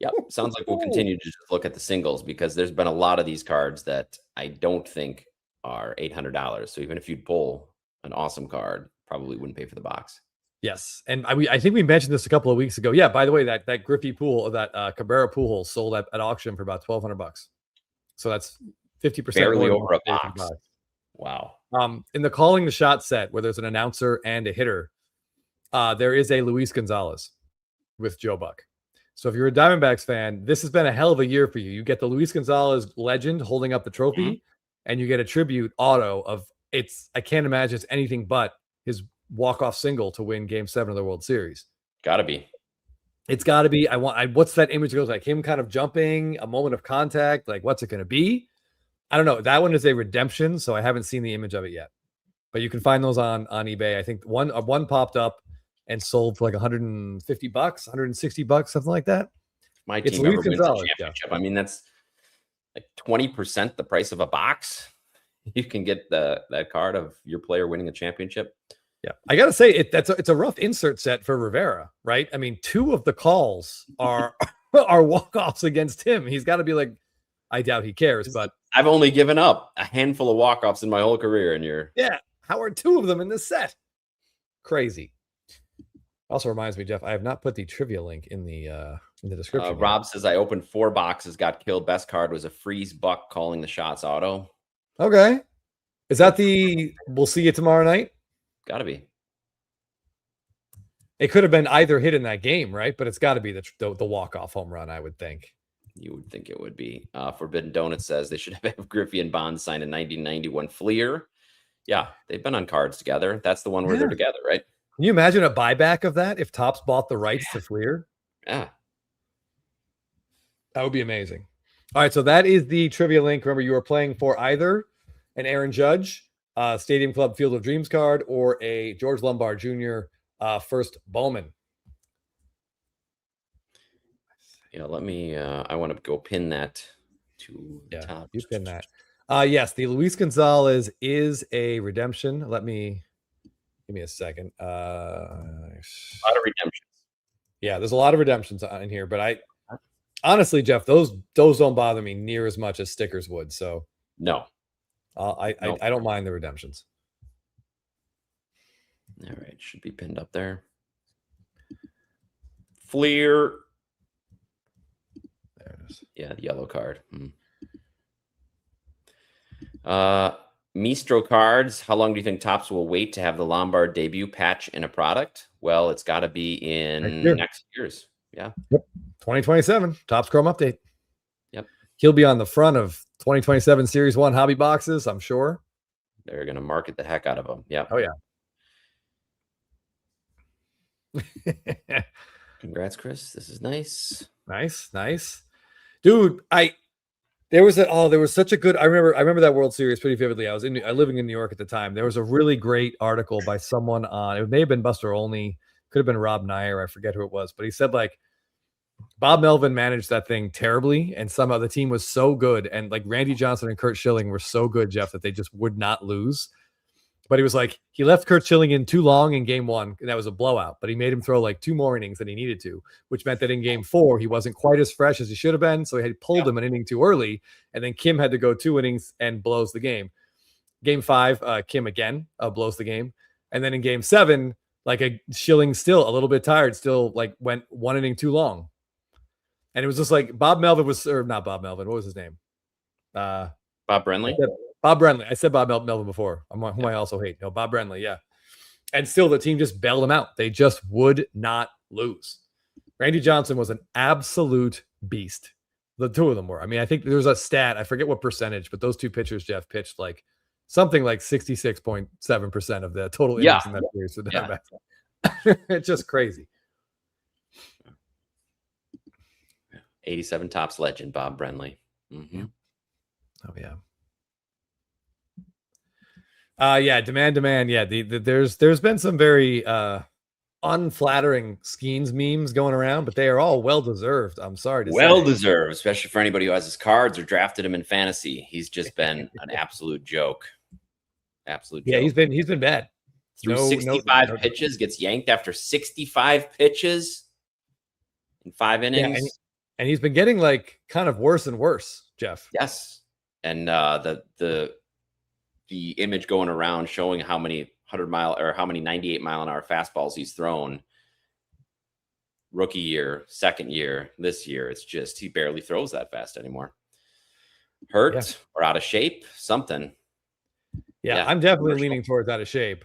Yep. Sounds like we'll continue to just look at the singles because there's been a lot of these cards that I don't think are $800. So even if you'd pull an awesome card, probably wouldn't pay for the box. Yes, and I think we mentioned this a couple of weeks ago. Yeah, by the way, that Griffey pool, that Cabrera pool sold at auction for about $1,200. So that's 50% barely over a box. Wow. In the calling the shot set where there's an announcer and a hitter, there is a Luis Gonzalez with Joe Buck. So if you're a Diamondbacks fan, this has been a hell of a year for you. You get the Luis Gonzalez legend holding up the trophy, and you get a tribute auto of I can't imagine it's anything but his walk-off single to win Game 7 of the World Series. Gotta be. It's gotta be. What's that image goes like? Him kind of jumping, a moment of contact. Like, what's it going to be? I don't know. That one is a redemption, so I haven't seen the image of it yet. But you can find those on eBay. I think one popped up and sold for like $150, $160, something like that. My team ever wins a championship. Yeah. I mean, that's like 20% the price of a box. You can get that card of your player winning a championship. Yeah, I gotta say it's a rough insert set for Rivera, right? I mean, 2 of the calls are walk-offs against him. He's got to be like, I doubt he cares, but I've only given up a handful of walk-offs in my whole career, and how are 2 of them in this set? Crazy. Also reminds me, Jeff, I have not put the trivia link in the description. Rob says I opened 4 boxes, got killed. Best card was a Freeze Buck calling the shots auto. Okay, is that we'll see you tomorrow night? Gotta be. It could have been either hit in that game, right? But it's got to be the walk-off home run, I would think. You would think it would be. Forbidden Donut says they should have Griffey and Bond signed a 1991 Fleer. Yeah, they've been on cards together. That's the one where they're together, right? Can you imagine a buyback of that if Topps bought the rights to Fleer? Yeah. That would be amazing. All right, so that is the trivia link. Remember, you are playing for either an Aaron Judge Stadium Club Field of Dreams card or a George Lombard Jr. First Bowman. Let me. I want to go pin that to the top. You pin that. Yes, the Luis Gonzalez is a redemption. Give me a second. A lot of redemptions. Yeah, there's a lot of redemptions in here, but honestly, Jeff, those don't bother me near as much as stickers would. So no, I don't mind the redemptions. All right, should be pinned up there. Fleer. There it is. Yeah, the yellow card. Mistro cards. How long do you think Topps will wait to have the Lombard debut patch in a product? Well, it's got to be in next year's. Yeah. Yep. 2027 Topps Chrome update. Yep. He'll be on the front of 2027 Series 1 hobby boxes, I'm sure. They're going to market the heck out of them. Yeah. Oh, yeah. Congrats, Chris. This is nice. Nice. Dude, there was such a good I remember that World Series pretty vividly. I was living in New York at the time. There was a really great article by someone on, it may have been Buster Olney, could have been Rob Nair, I forget who it was, but he said like Bob Melvin managed that thing terribly, and somehow the team was so good, and like Randy Johnson and Kurt Schilling were so good, Jeff, that they just would not lose. But he was like, he left Kurt Schilling in too long in game 1, and that was a blowout. But he made him throw like 2 more innings than he needed to, which meant that in game 4, he wasn't quite as fresh as he should have been. So he had pulled him an inning too early, and then Kim had to go 2 innings and blows the game. Game 5, Kim again blows the game. And then in game 7, like Schilling still a little bit tired, still like went 1 inning too long. And it was just like Bob Melvin was, or not Bob Melvin, what was his name? Bob Brenly? Bob Brenly. I said Bob Melvin before. Whom I also hate. No, Bob Brenly, yeah. And still the team just bailed him out. They just would not lose. Randy Johnson was an absolute beast. The two of them were. I mean, I think there's a stat, I forget what percentage, but those two pitchers, Jeff, pitched like something like 66.7% of the total innings in that series. So it's just crazy. 87 Topps legend, Bob Brenly. Mm-hmm. Oh, yeah. Demand. Yeah. There's been some very unflattering Skeens memes going around, but they are all well-deserved. I'm sorry to say. Well-deserved, especially for anybody who has his cards or drafted him in fantasy. He's just been an absolute joke. Absolute joke. Yeah, he's been bad. Through 65 pitches, gets yanked after 65 pitches in 5 innings. Yeah, and he's been getting like kind of worse and worse, Jeff. Yes. And the image going around showing how many 98-mile-an-hour fastballs he's thrown rookie year, second year, this year, it's just he barely throws that fast anymore. Hurt or out of shape, something. Yeah, I'm definitely leaning towards out of shape.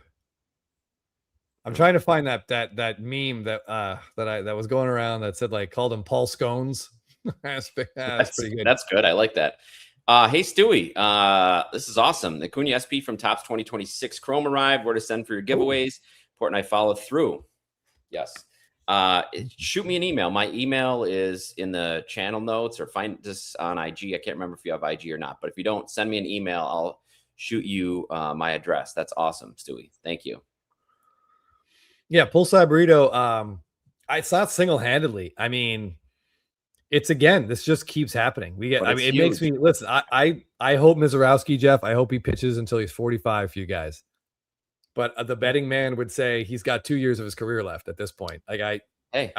I'm trying to find that meme that was going around that said like called him Paul Scones. That's pretty good. That's good. I like that. Hey Stewie, this is awesome. The Acuna SP from Topps 2026 Chrome arrived. Where to send for your giveaways? Port and I follow through. Yes. Shoot me an email. My email is in the channel notes, or find this on IG. I can't remember if you have IG or not, but if you don't, send me an email. I'll shoot you my address. That's awesome, Stewie. Thank you. Yeah, Poolside Burrito. It's not single-handedly. I mean, it's again, this just keeps happening. It makes me listen. I hope Mizorowski, Jeff, I hope he pitches until he's 45 for you guys. But the betting man would say he's got 2 years of his career left at this point. Like I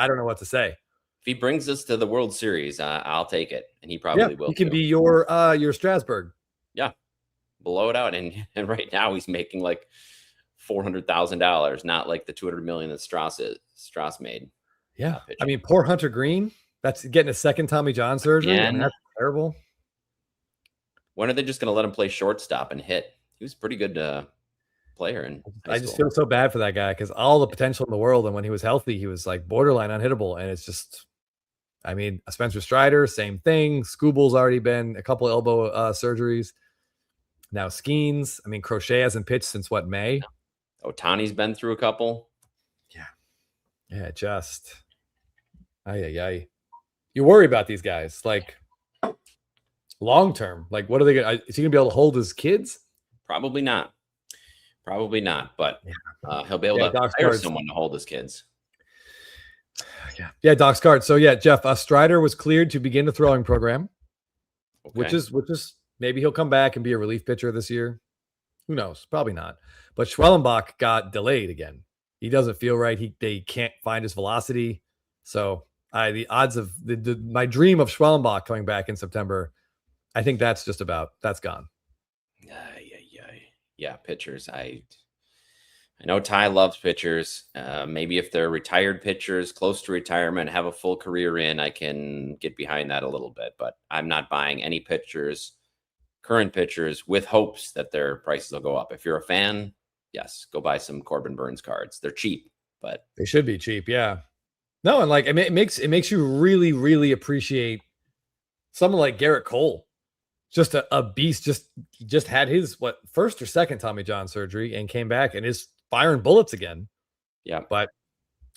don't know what to say. If he brings us to the World Series, I'll take it, and he probably will. He can be your Strasburg. Yeah, blow it out. And right now he's making like $400,000, not like the $200 million that Strauss made. Yeah, I mean, poor Hunter Green. That's getting a second Tommy John surgery. And that's terrible. When are they just going to let him play shortstop and hit? He was a pretty good player. And I just feel so bad for that guy because all the potential in the world. And when he was healthy, he was like borderline unhittable. And it's just, I mean, Spencer Strider, same thing. Scooble's already been a couple elbow surgeries. Now Skeens. I mean, Crochet hasn't pitched since what, May? Otani's been through a couple. Yeah, just you worry about these guys like long term. Like, what are they gonna? Is he gonna be able to hold his kids? Probably not. But he'll be able to Doc's hire cards. someone to hold his kids. Yeah, Doc's card. So yeah, Jeff, Strider was cleared to begin the throwing program, which is maybe he'll come back and be a relief pitcher this year. Who knows? Probably not. But Schwellenbach got delayed again. He doesn't feel right. They can't find his velocity. So the odds of my dream of Schwellenbach coming back in September, I think that's gone. Yeah, pitchers. I know Ty loves pitchers. Maybe if they're retired pitchers, close to retirement, have a full career in, I can get behind that a little bit. But I'm not buying any current pitchers, with hopes that their prices will go up. If you're a fan, yes, go buy some Corbin Burns cards. They're cheap, but they should be cheap. Yeah. No, and like it makes you really, really appreciate someone like Garrett Cole. Just a beast. Just had his first or second Tommy John surgery and came back and is firing bullets again. Yeah, but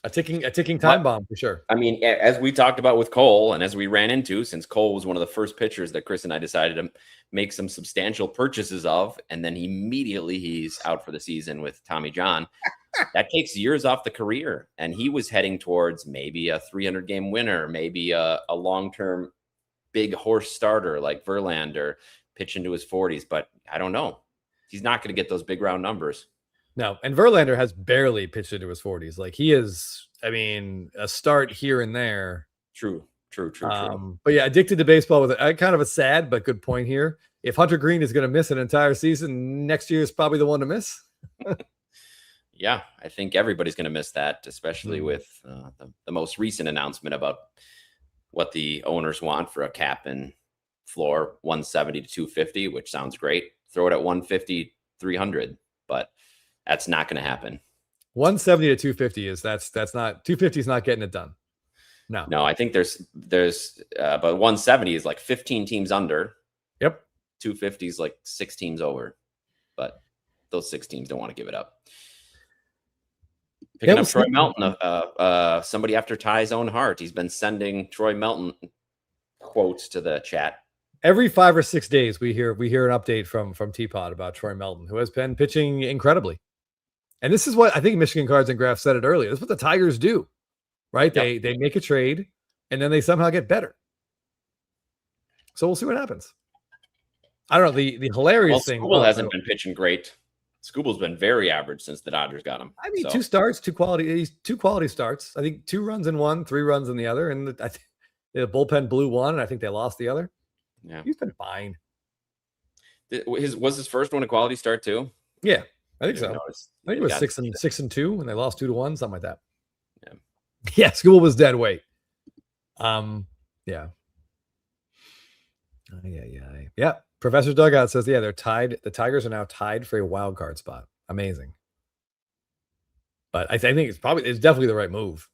a ticking time bomb for sure. I mean, as we talked about with Cole, and as we ran into, since Cole was one of the first pitchers that Chris and I decided to make some substantial purchases of, and then immediately he's out for the season with Tommy John. That takes years off the career, and he was heading towards maybe a 300-game winner, maybe a long-term big horse starter like Verlander, pitch into his 40s. But I don't know. He's not going to get those big round numbers. No, and Verlander has barely pitched into his 40s. Like he is, I mean, a start here and there. True. But yeah, addicted to baseball with kind of a sad but good point here. If Hunter Green is going to miss an entire season, next year is probably the one to miss. Yeah, I think everybody's going to miss that, especially with the most recent announcement about what the owners want for a cap and floor, 170 to 250, which sounds great. Throw it at 150, 300, but that's not going to happen. 170 to 250 that's not 250 is not getting it done. No, I think there's but 170 is like 15 teams under. Yep. 250 is like 6 teams over, but those 6 teams don't want to give it up. Picking up Troy Melton, somebody after Ty's own heart. He's been sending Troy Melton quotes to the chat. Every 5 or 6 days, we hear an update from Teapot about Troy Melton, who has been pitching incredibly. And this is what I think Michigan Cards and Graphs said it earlier. This is what the Tigers do, right? Yep. They make a trade, and then they somehow get better. So we'll see what happens. I don't know. The hilarious thing. Scooble hasn't been pitching great. Scooble's been very average since the Dodgers got him. I mean, 2 starts, 2 quality starts. I think 2 runs in one, 3 runs in the other, and I think the bullpen blew one, and I think they lost the other. Yeah, he's been fine. Was his first one a quality start too? Yeah, I think so. I think it was 6-2 when they lost 2-1, something like that. Yeah, Scooble was dead weight. Yeah. Yeah. Professor Dugout says, they're tied. The Tigers are now tied for a wild card spot. Amazing. But I think it's definitely the right move,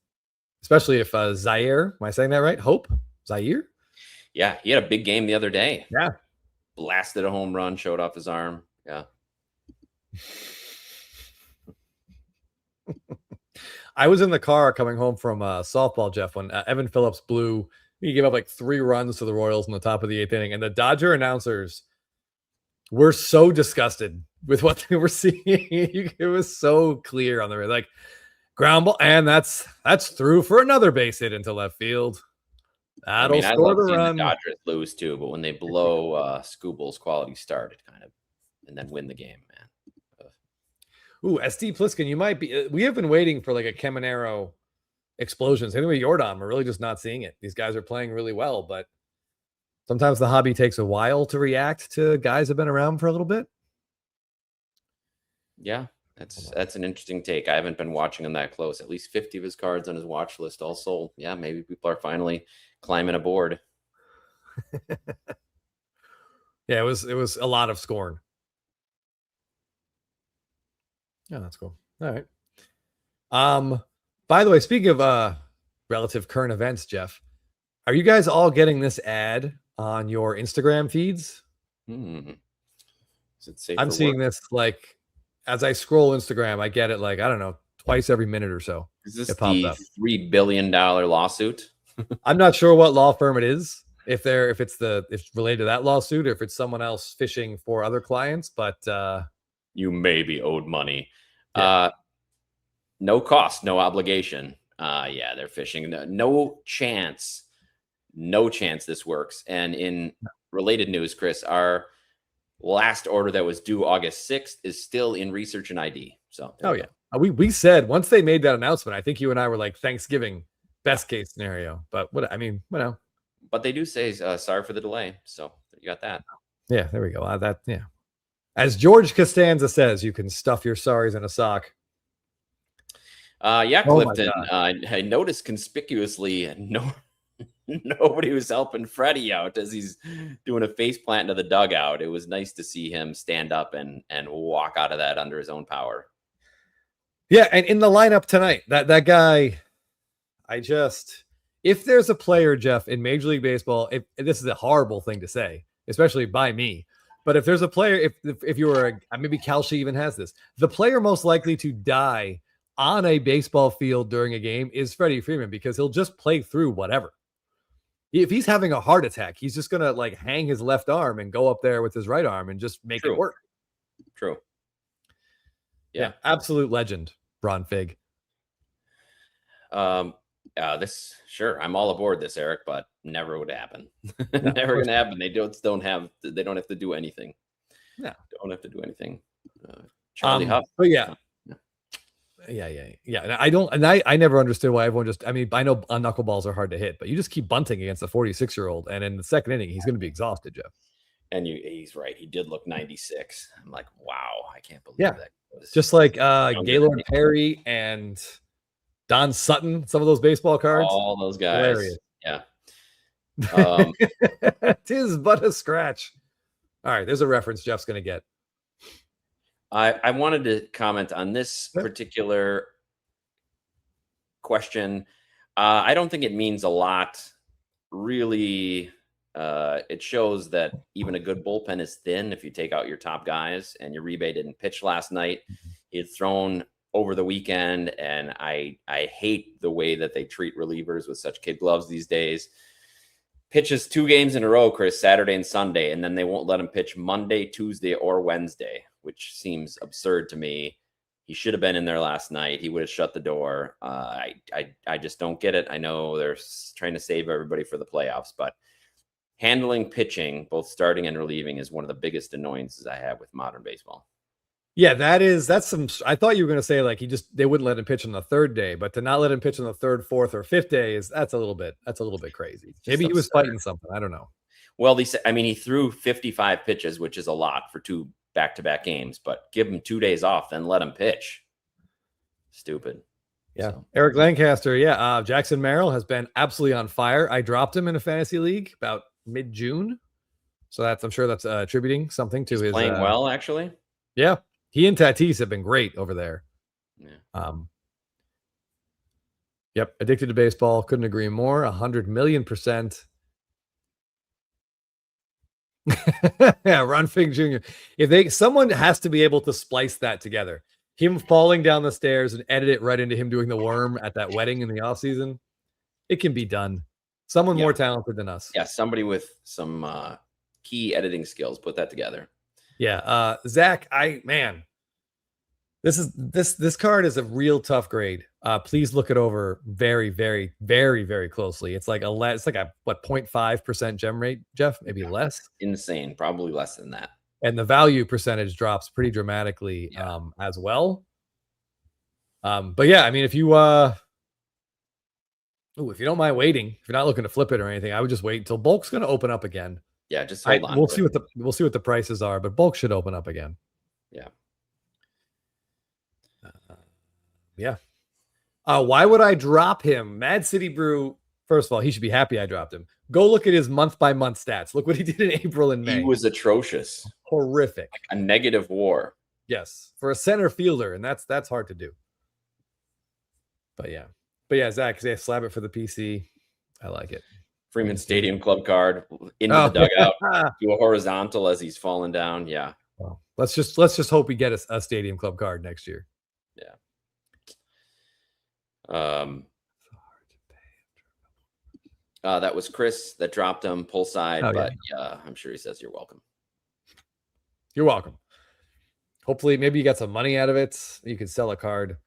especially if Zaire, am I saying that right? Zaire? Yeah, he had a big game the other day. Yeah. Blasted a home run, showed off his arm. Yeah. I was in the car coming home from softball, Jeff, when Evan Phillips blew. He gave up like 3 runs to the Royals in the top of the 8th inning, and the Dodger announcers were so disgusted with what they were seeing. It was so clear on the like ground ball, and that's through for another base hit into left field. That'll score the run. The Dodgers lose too, but when they blow Scooble's quality start, it kind of and then win the game, man. Ooh, SD Pliskin, you might be. We have been waiting for like a Caminero explosions. Anyway, Jordan, we're really just not seeing it. These guys are playing really well, but sometimes the hobby takes a while to react to guys that have been around for a little bit. Yeah, that's an interesting take. I haven't been watching him that close. At least 50 of his cards on his watch list all sold. Yeah, maybe people are finally climbing aboard. Yeah, it was a lot of scorn. Yeah, that's cool. All right. By the way, speaking of relative current events, Jeff, Are you guys all getting this ad on your Instagram feeds? Is it safe I'm for seeing work? this like as I scroll Instagram, I get it like, I don't know, twice every minute or so. Is this It pops the up. $3 billion lawsuit? I'm not sure what law firm it is, if it's related to that lawsuit or if it's someone else fishing for other clients, but You may be owed money. yeah. No cost, no obligation. Yeah, they're fishing. No chance. No chance this works. And in related news, Chris, our last order that was due August 6th is still in research and ID. So Oh yeah. We said once they made that announcement, I think you and I were like Thanksgiving best case scenario. But what I mean, But they do say sorry for the delay. So you got that. yeah, there we go. Yeah. As George Costanza says, you can stuff your sorries in a sock. Yeah, Oh my Clifton. I noticed conspicuously nobody was helping Freddie out as he's doing a face plant into the dugout. It was nice to see him stand up and walk out of that under his own power. Yeah, and in the lineup tonight, that guy, if there's a player, Jeff, in Major League Baseball, if this is a horrible thing to say, especially by me, but if there's a player, if you were maybe Kalshi even has this, the player most likely to die on a baseball field during a game is Freddie Freeman, because he'll just play through whatever. If he's having a heart attack, he's just gonna like hang his left arm and go up there with his right arm and just make it work. True. Yeah, absolute legend, Ron Fig. Sure, I'm all aboard this, Eric, but never would happen. Never gonna happen. They don't have to do anything. Yeah, don't have to do anything. Charlie Huff. But yeah. And I never understood why everyone I know knuckleballs are hard to hit, but you just keep bunting against a 46-year-old, and in the second inning, he's going to be exhausted, Jeff. And he's right. He did look 96. I'm like, wow, I can't believe that. Just like Gaylord Perry and Don Sutton, some of those baseball cards. All those guys. Hilarious. Yeah. Tis but a scratch. All right, there's a reference Jeff's going to get. I wanted to comment on this particular question. I don't think it means a lot. Really, it shows that even a good bullpen is thin if you take out your top guys, and Uribe didn't pitch last night. He had thrown over the weekend, and I hate the way that they treat relievers with such kid gloves these days. Pitches 2 games in a row, Chris, Saturday and Sunday, and then they won't let him pitch Monday, Tuesday, or Wednesday, which seems absurd to me. He should have been in there last night. He would have shut the door. I just don't get it. I know they're trying to save everybody for the playoffs, but handling pitching, both starting and relieving, is one of the biggest annoyances I have with modern baseball. Yeah, that's some. I thought you were going to say like they wouldn't let him pitch on the 3rd day, but to not let him pitch on the 3rd, 4th, or 5th day that's a little bit crazy. Maybe he was fighting something. I don't know. Well, he threw 55 pitches, which is a lot for 2 back-to-back games, but give him 2 days off, then let him pitch. Stupid. Yeah. So. Eric Lancaster. Yeah. Jackson Merrill has been absolutely on fire. I dropped him in a fantasy league about mid-June. So I'm sure that's attributing something to his playing well, actually. Yeah. He and Tatis have been great over there. Yeah. Yep. Addicted to baseball. Couldn't agree more. 100,000,000%. Yeah. Ron Fig Jr. Someone has to be able to splice that together. Him falling down the stairs and edit it right into him doing the worm at that wedding in the offseason. It can be done. Someone more talented than us. Yeah. Somebody with some key editing skills. Put that together. Yeah. Zach, this card is a real tough grade. Please look it over very, very, very, very closely. It's like a 0.5% gem rate, Jeff, maybe less. Insane, probably less than that. And the value percentage drops pretty dramatically as well. But yeah, I mean, if you don't mind waiting, if you're not looking to flip it or anything, I would just wait until bulk's going to open up again. Yeah, just hold on. We'll see what the prices are, but bulk should open up again. Yeah. Why would I drop him? Mad City Brew. First of all, he should be happy I dropped him. Go look at his month-by-month stats. Look what he did in April and May. He was atrocious. Horrific. Like a negative WAR. Yes, for a center fielder, and that's hard to do. But yeah, Zach, slab it for the PC. I like it. Freeman Stadium Club card into the dugout to a horizontal as he's falling down. Yeah. Well, let's just hope we get a Stadium Club card next year. Yeah. That was Chris that dropped him pull side, but yeah, I'm sure he says you're welcome. You're welcome. Hopefully, maybe you got some money out of it. You can sell a card.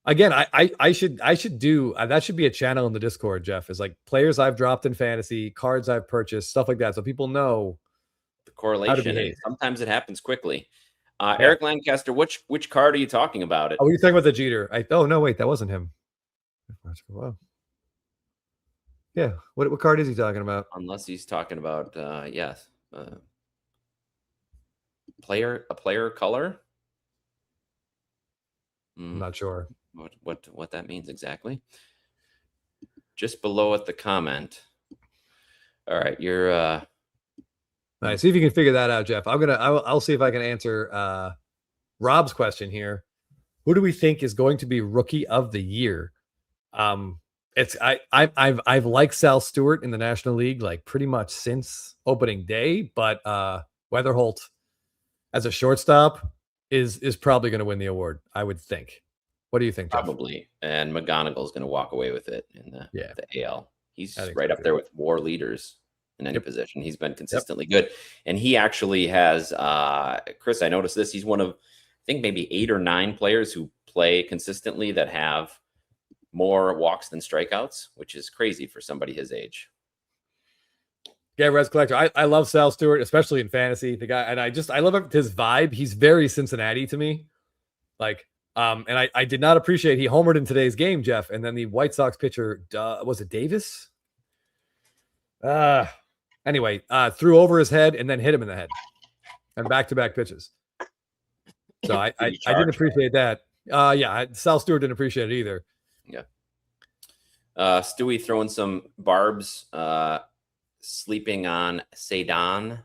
Again, I should do that. Should be a channel in the Discord, Jeff. Is like players I've dropped in fantasy, cards I've purchased, stuff like that, so people know the correlation. And sometimes it happens quickly. Eric Lancaster, which card are you talking about? Oh, you're talking about the Jeter. Oh no, wait, that wasn't him. Wow. Yeah, what card is he talking about? Unless he's talking about yes, player color. I'm not sure what that means exactly. Just below it, the comment. All right, you're all right, see if you can figure that out, Jeff. I'll see if I can answer Rob's question here. Who do we think is going to be Rookie of the Year? I've liked Sal Stewart in the National League like pretty much since opening day, but Weatherholt as a shortstop is probably going to win the award, I would think. What do you think, Jeff? Probably. And McGonagall's going to walk away with it in the AL. He's right up there with WAR leaders in any position. He's been consistently good. And he actually has, Chris, I noticed this. He's one of, I think, maybe 8 or 9 players who play consistently that have more walks than strikeouts, which is crazy for somebody his age. Yeah, Res Collector. I love Sal Stewart, especially in fantasy. The guy, and I love his vibe. He's very Cincinnati to me. Like, and I did not appreciate he homered in today's game, Jeff. And then the White Sox pitcher, was it Davis? Anyway, threw over his head and then hit him in the head, and back-to-back pitches. So I didn't appreciate that. Sal Stewart didn't appreciate it either. Yeah. Stewie throwing some barbs, sleeping on Sedan.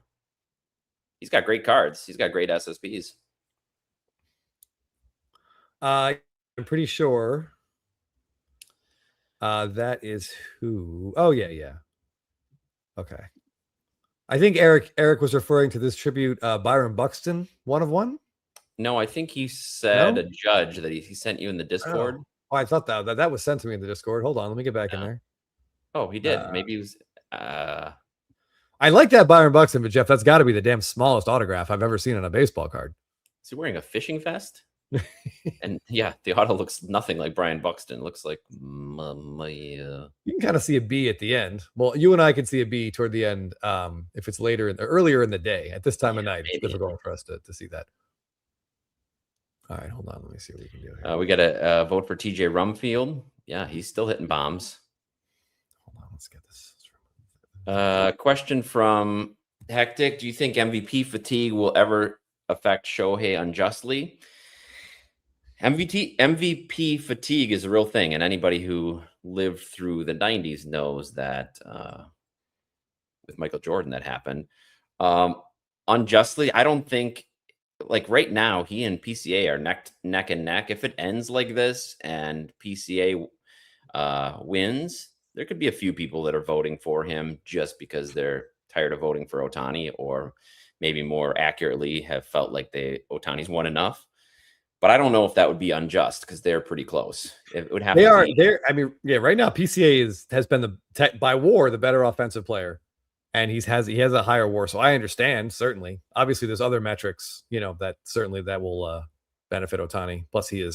He's got great cards. He's got great SSPs. I'm pretty sure that is who. Oh, yeah. Okay. I think Eric was referring to this tribute, Byron Buxton, 1 of 1. No, I think he said a judge that he sent you in the Discord. Oh, I thought that was sent to me in the Discord. Hold on, let me get back in there. Oh, he did. Maybe he was. I like that Byron Buxton, but Jeff, that's got to be the damn smallest autograph I've ever seen on a baseball card. Is he wearing a fishing vest? And yeah, the auto looks nothing like Brian Buxton. It looks like you can kind of see a B at the end. Well, you and I can see a B toward the end. If it's earlier in the day, at this time of night, it's difficult for us to see that. All right, hold on. Let me see what we can do here. We got to vote for TJ Rumfield. Yeah, he's still hitting bombs. Hold on, let's get this. Question from Hectic. Do you think MVP fatigue will ever affect Shohei unjustly? MVP fatigue is a real thing, and anybody who lived through the 90s knows that with Michael Jordan that happened. Unjustly, I don't think, like right now, he and PCA are neck and neck. If it ends like this and PCA wins, there could be a few people that are voting for him just because they're tired of voting for Ohtani, or maybe more accurately have felt like Ohtani's won enough. But I don't know if that would be unjust because they're pretty close. It would have. I mean, yeah. Right now, PCA has been by WAR the better offensive player, and he has a higher WAR. So I understand, certainly. Obviously, there's other metrics, that will benefit Ohtani. Plus, it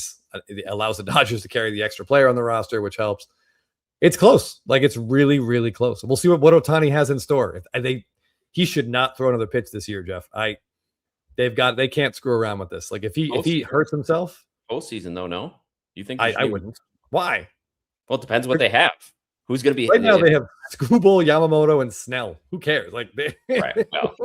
allows the Dodgers to carry the extra player on the roster, which helps. It's close. Like, it's really, really close. We'll see what Ohtani has in store. He should not throw another pitch this year, Jeff. They can't screw around with this. Like, if he hurts himself postseason, though, no, you think I wouldn't. Why? Well, it depends what they have. Who's going to be right now? They have Scooble, Yamamoto, and Snell. Who cares? Like, right. Well,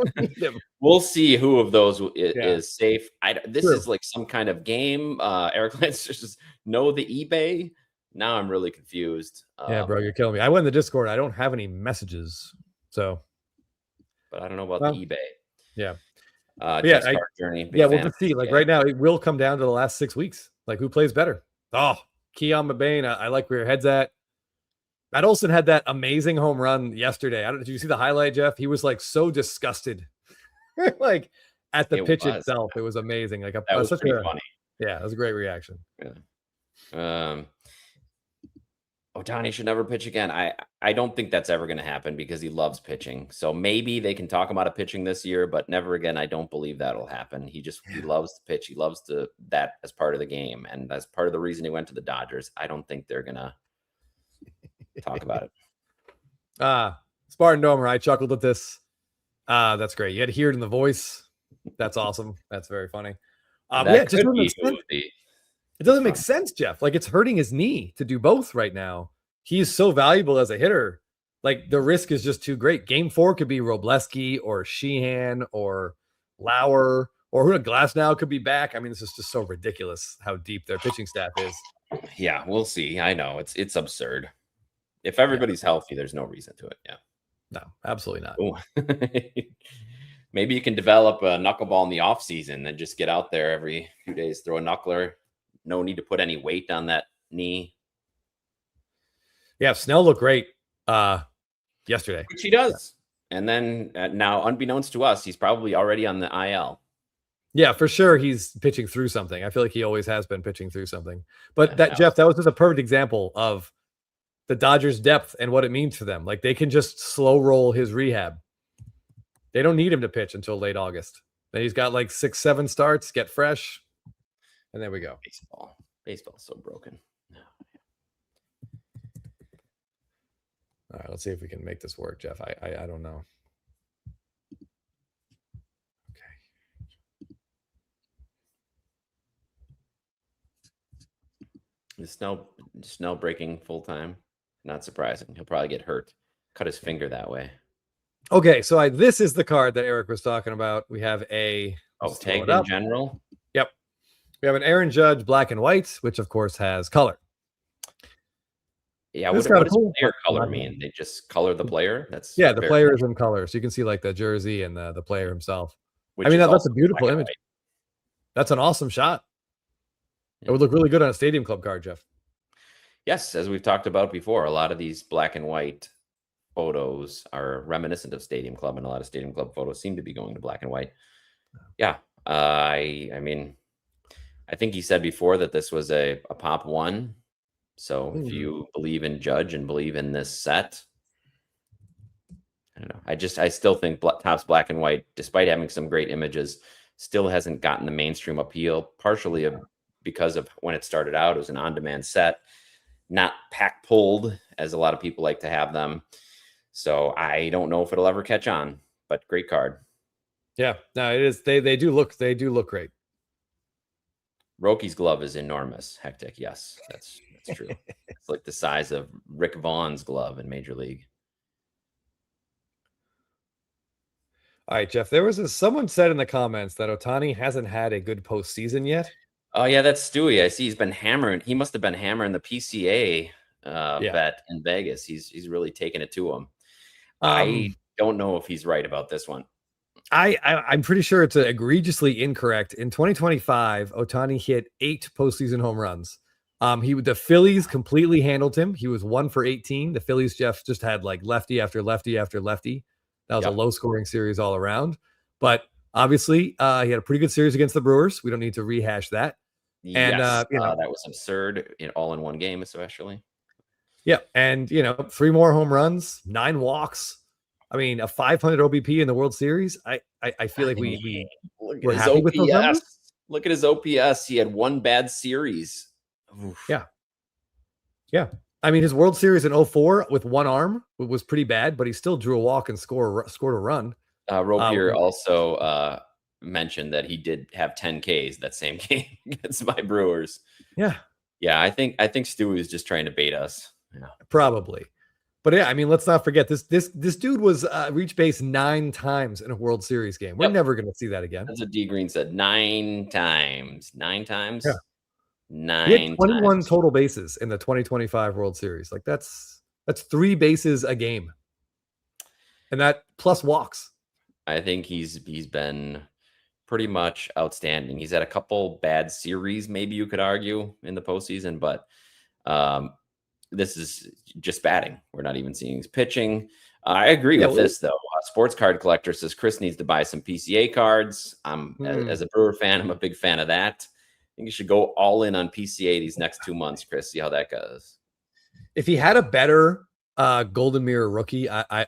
we'll see who of those is safe. This is like some kind of game. Eric Lance just know the eBay. Now I'm really confused. Yeah, bro, you're killing me. I went in the Discord. I don't have any messages, so. But I don't know about the eBay. Yeah. Journey. We'll see. Like right now, it will come down to the last 6 weeks. Like, who plays better? Oh, Keon McBain. I like where your head's at. Matt Olson had that amazing home run yesterday. Did you see the highlight, Jeff? He was like so disgusted, like at the It pitch was. itself. It was amazing. Like That was such pretty a funny. yeah, it was a great reaction. Yeah. Ohtani should never pitch again. I don't think that's ever going to happen because he loves pitching. So maybe they can talk him out of pitching this year, but never again. I don't believe that'll happen. He loves to pitch. He loves that as part of the game, and that's part of the reason he went to the Dodgers. I don't think they're gonna talk about it. Spartan Domer, I chuckled at this. That's great. You had to hear it in the voice. That's awesome. That's very funny. Yeah, just it doesn't make sense, Jeff. Like, it's hurting his knee to do both right now. He is so valuable as a hitter. Like, the risk is just too great. Game 4 could be Robleski or Sheehan or Lauer or who Glasnow could be back. I mean, this is just so ridiculous how deep their pitching staff is. Yeah, we'll see. I know it's absurd. If everybody's healthy, there's no reason to it. Yeah. No, absolutely not. Maybe you can develop a knuckleball in the off season and just get out there every few days, throw a knuckler. No need to put any weight on that knee. Yeah, Snell looked great yesterday. Which he does. Yeah. And then now, unbeknownst to us, he's probably already on the IL. Yeah, for sure. He's pitching through something. I feel like he always has been pitching through something. But Jeff, that was just a perfect example of the Dodgers' depth and what it means for them. Like, they can just slow roll his rehab. They don't need him to pitch until late August. Then he's got like 6-7 starts, get fresh. And there we go. Baseball is so broken. All right, let's see if we can make this work, Jeff. I don't know. Okay. Is Snell breaking full time? Not surprising. He'll probably get hurt. Cut his finger that way. Okay, so this is the card that Eric was talking about. We have tagged in general. Yep. We have an Aaron Judge black and white, which of course has color. Yeah, what does player color mean? They just color the player? The player is in color. So you can see like the jersey and the player himself. I mean, that's a beautiful image. That's an awesome shot. Yeah. It would look really good on a Stadium Club card, Jeff. Yes, as we've talked about before, a lot of these black and white photos are reminiscent of Stadium Club, and a lot of Stadium Club photos seem to be going to black and white. Yeah. I mean, I think he said before that this was a pop one. So if you believe in Judge and believe in this set, I don't know. I still think Topps black and white, despite having some great images, still hasn't gotten the mainstream appeal, partially because of when it started out. It was an on-demand set, not pack pulled as a lot of people like to have them. So I don't know if it'll ever catch on, but great card. Yeah, no, it is. They do look great. Rocky's glove is enormous. Hectic. Yes, that's true. It's like the size of Rick Vaughn's glove in Major League. All right, Jeff, someone said in the comments that Ohtani hasn't had a good postseason yet. Oh yeah, that's Stewie. I see he's been hammering. He must have been hammering the PCA bet in Vegas. He's really taking it to him. I don't know if he's right about this one. I'm pretty sure it's egregiously incorrect. In 2025, Ohtani hit 8 postseason home runs. The Phillies completely handled him. He was 1 for 18. The Phillies, Jeff, just had like lefty after lefty after lefty. That was a low scoring series all around. But obviously, he had a pretty good series against the Brewers. We don't need to rehash that. And that was absurd all in one game, especially. Yeah, and 3 more home runs, 9 walks. I mean, a 500 OBP in the World Series. I feel like we're happy with those numbers. Look at his OPS. He had 1 bad series. Oof. Yeah. I mean, his World Series in 2004 with 1 arm was pretty bad, but he still drew a walk and scored a run. Ropier also mentioned that he did have 10 Ks that same game against my Brewers. Yeah. I think Stewie was just trying to bait us. Yeah. Probably. But yeah, I mean, let's not forget this dude was reach base 9 times in a World Series game. We're never going to see that again. That's what D Green said. 9 times. 9 times? Yeah. 9 he had 21 times. Total bases in the 2025 World Series. Like that's 3 bases a game. And that plus walks. I think he's been pretty much outstanding. He's had a couple bad series, maybe you could argue, in the postseason, but this is just batting. We're not even seeing his pitching. I agree with this, though. Sports card collector says Chris needs to buy some PCA cards. As a Brewer fan, I'm a big fan of that. I think you should go all in on PCA these next 2 months, Chris. See how that goes. If he had a better Golden Mirror rookie, I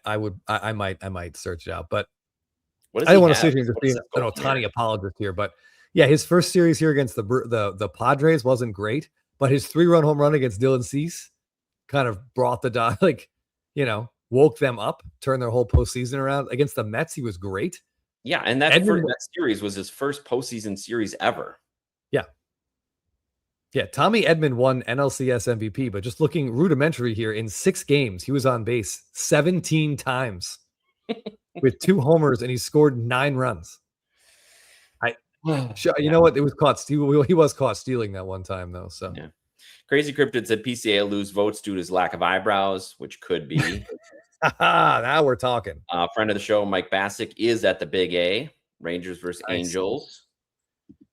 might search it out. But I don't want to sit here and just be an Ohtani apologist here. But yeah, his first series here against the Padres wasn't great, but his 3-run home run against Dylan Cease kind of brought the woke them up, turned their whole postseason around. Against the Mets, he was great. Yeah, and that series was his first postseason series ever. Yeah, Tommy Edman won NLCS MVP, but just looking rudimentary here, in 6 games, he was on base 17 times with 2 homers, and he scored 9 runs. You know what? It was caught. He was caught stealing that one time, though. So yeah. Crazy Cryptid said PCA will lose votes due to his lack of eyebrows, which could be. Now we're talking. Friend of the show, Mike Bassick, is at the Big A. Rangers versus Angels.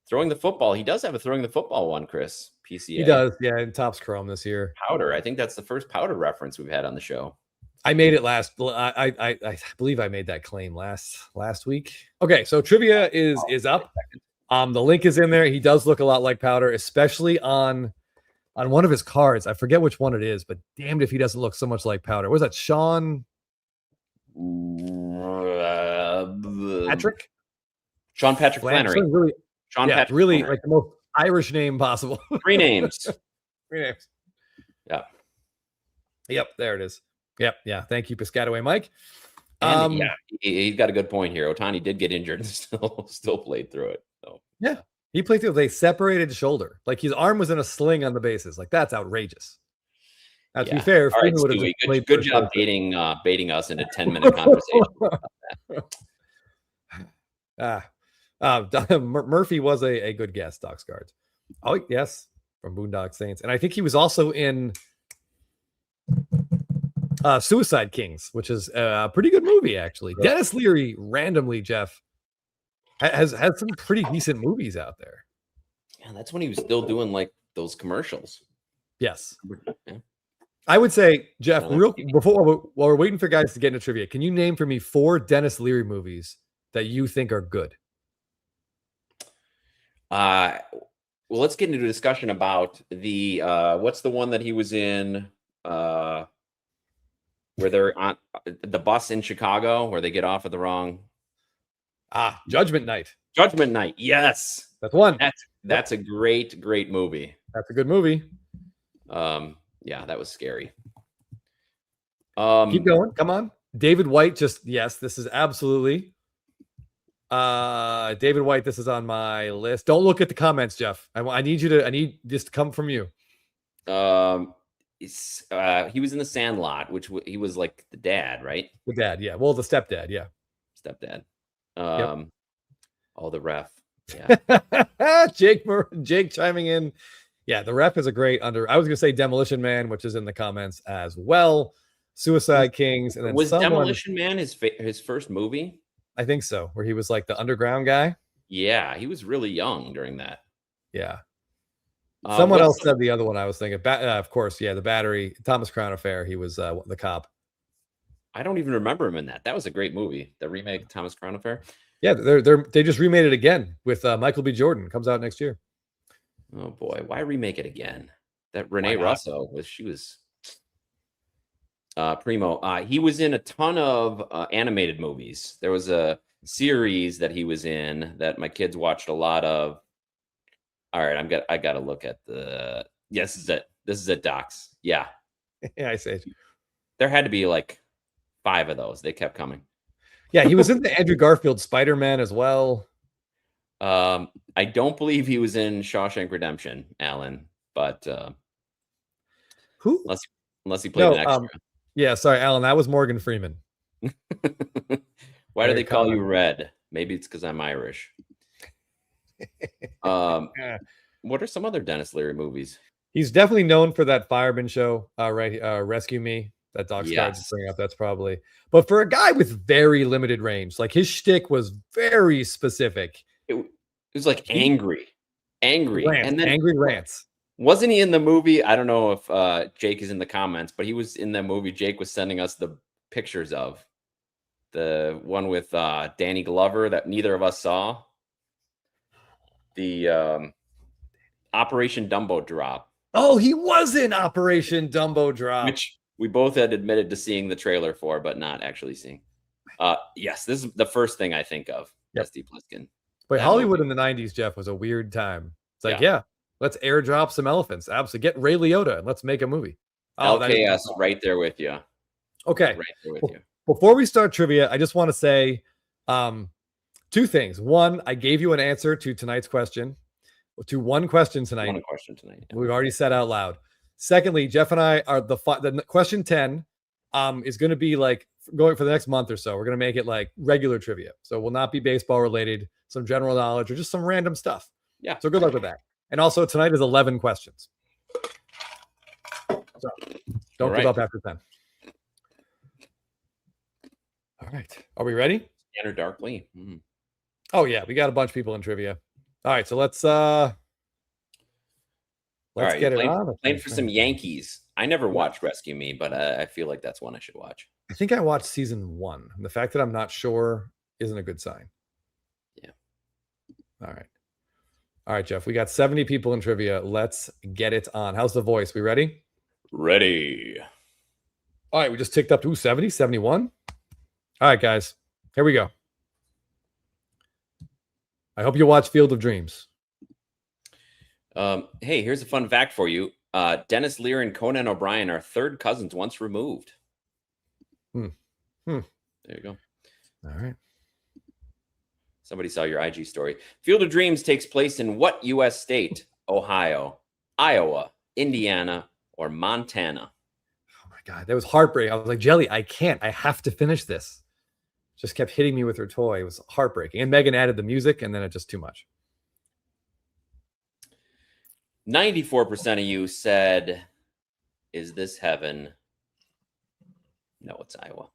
Throwing the football. He does have a throwing the football one, Chris. PCA. He does, yeah, in Topps Chrome this year. Powder. I think that's the first Powder reference we've had on the show. I made it last. I believe I made that claim last week. Okay, so trivia is up. The link is in there. He does look a lot like Powder, especially on one of his cards. I forget which one it is, but damned if he doesn't look so much like Powder. Was that Sean Patrick? Sean Patrick Flannery. Really, Patrick really Flannery. like the most Irish name possible. 3 names. 3 names. Yeah. Yep, there it is. Yep, yeah. Thank you, Piscataway Mike. And he's got a good point here. Ohtani did get injured and still played through it. So yeah, he played through. They separated shoulder, like his arm was in a sling on the bases. Like that's outrageous. Now, to be fair, right, Stewie, good job baiting us into 10-minute conversation. Murphy was a good guest. Docs Cards. Oh yes, from Boondock Saints, and I think he was also in Suicide Kings, which is a pretty good movie actually. Right. Dennis Leary randomly, Jeff, has some pretty decent movies out there. Yeah, that's when he was still doing like those commercials. Yes. Yeah. I would say, Jeff, while we're waiting for guys to get into trivia, can you name for me 4 Dennis Leary movies that you think are good? Well, let's get into a discussion about the what's the one that he was in where they're on the bus in Chicago where they get off at the wrong Judgment Night. Judgment Night. Yes. That's one. That's a great movie. That's a good movie. Yeah, that was scary. Keep going. Come on. David White, this is absolutely David White. This is on my list. Don't look at the comments, Jeff. I need this to come from you. He was in The Sandlot, which he was like the dad, right? The dad, yeah. Well, the stepdad, yeah. Stepdad. Yep. Oh, the ref. Yeah. Jake chiming in. Yeah, the ref is a great I was gonna say Demolition Man, which is in the comments as well. Suicide Kings, and then Demolition Man his first movie? I think so, where he was like the underground guy. Yeah, he was really young during that. Yeah. Someone else said the other one I was thinking. Of course, yeah, the Battery, Thomas Crown Affair. He was the cop. I don't even remember him in that. That was a great movie. The remake, Thomas Crown Affair. Yeah, they just remade it again with Michael B. Jordan. Comes out next year. Oh boy, why remake it again? That Renee Russo was primo. He was in a ton of animated movies. There was a series that he was in that my kids watched a lot of. All right, I got to look at the. Yes, this is it, Docs. Yeah. Yeah, I say. There had to be like 5 of those. They kept coming. Yeah, he was in the Andrew Garfield Spider-Man as well. I don't believe he was in Shawshank Redemption, Alan, but who? Unless he played an extra. Yeah, sorry, Alan, that was Morgan Freeman. Why do they call you Red? Maybe it's because I'm Irish. What are some other Dennis Leary movies? He's definitely known for that Fireman show, Rescue Me. That Doc's Cards is bringing up. That's probably. But for a guy with very limited range, like his shtick was very specific. It was like angry, rants, and then angry rants. Wasn't he in the movie? I don't know if Jake is in the comments, but he was in that movie. Jake was sending us the pictures of the one with Danny Glover that neither of us saw. The Operation Dumbo Drop. Oh, he was in Operation Dumbo Drop, which we both had admitted to seeing the trailer for, but not actually seeing. Yes, this is the first thing I think of. Yep. Dusty Pliskin. But Hollywood in the 90s, Jeff, was a weird time. It's like, yeah, let's airdrop some elephants. Absolutely. Get Ray Liotta and let's make a movie. LKS right there with you. Okay. Right there with you. Before we start trivia, I just want to say two things. One, I gave you an answer to tonight's question, to one question tonight. One question tonight. Yeah. We've already said out loud. Secondly, Jeff and I are the question 10 is going to be like going for the next month or so. We're going to make it like regular trivia. So it will not be baseball related, some general knowledge or just some random stuff. Yeah. So good luck with that. And also tonight is 11 questions. So don't give up after 10. All right. Are we ready? Scanner darkly. Mm-hmm. Oh yeah, we got a bunch of people in trivia. All right, so let's get it on. Playing for some Yankees. I never watched Rescue Me, but I feel like that's one I should watch. I think I watched season 1. And the fact that I'm not sure isn't a good sign. Yeah. All right, Jeff. We got 70 people in trivia. Let's get it on. How's the voice? We ready? Ready. All right, we just ticked up to 70, 71. All right, guys. Here we go. I hope you watch Field of Dreams. Hey, here's a fun fact for you. Dennis Lear and Conan O'Brien are third cousins once removed. There you go. All right. Somebody saw your IG story. Field of Dreams takes place in what U.S. state? Ohio, Iowa, Indiana, or Montana? Oh, my God. That was heartbreaking. I was like, Jelly, I can't. I have to finish this. Just kept hitting me with her toy. It was heartbreaking. And Megan added the music, and then it just too much. 94% of you said, is this heaven? No, it's Iowa.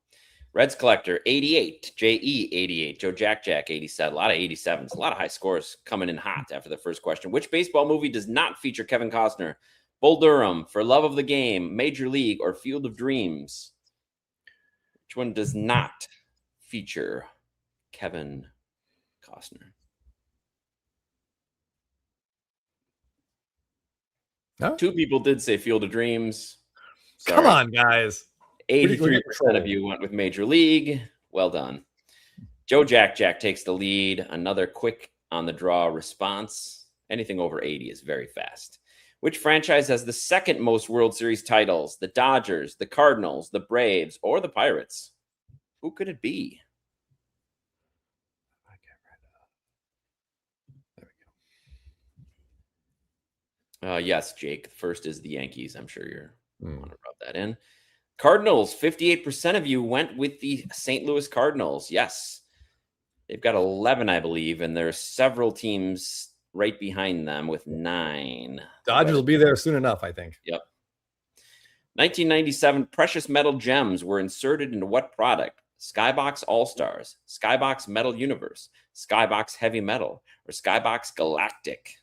Reds Collector, 88. J.E., 88. Joe Jack, 87. A lot of 87s. A lot of high scores coming in hot after the first question. Which baseball movie does not feature Kevin Costner? Bull Durham, For Love of the Game, Major League, or Field of Dreams? Which one does not feature Kevin Costner? No? 2 people did say Field of Dreams. Sorry. Come on, guys. 83% of you went with Major League. Well done. Joe Jack takes the lead. Another quick on the draw response. Anything over 80 is very fast. Which franchise has the second most World Series titles? The Dodgers, the Cardinals, the Braves, or the Pirates? Who could it be? There we go. Yes, Jake. First is the Yankees. I'm sure you're want to rub that in. Cardinals, 58% of you went with the St. Louis Cardinals. Yes. They've got 11, I believe, and there's several teams right behind them with 9. Dodgers will be there soon enough, I think. Yep. 1997, precious metal gems were inserted into what product? Skybox All-Stars, Skybox Metal Universe, Skybox Heavy Metal, or Skybox Galactic?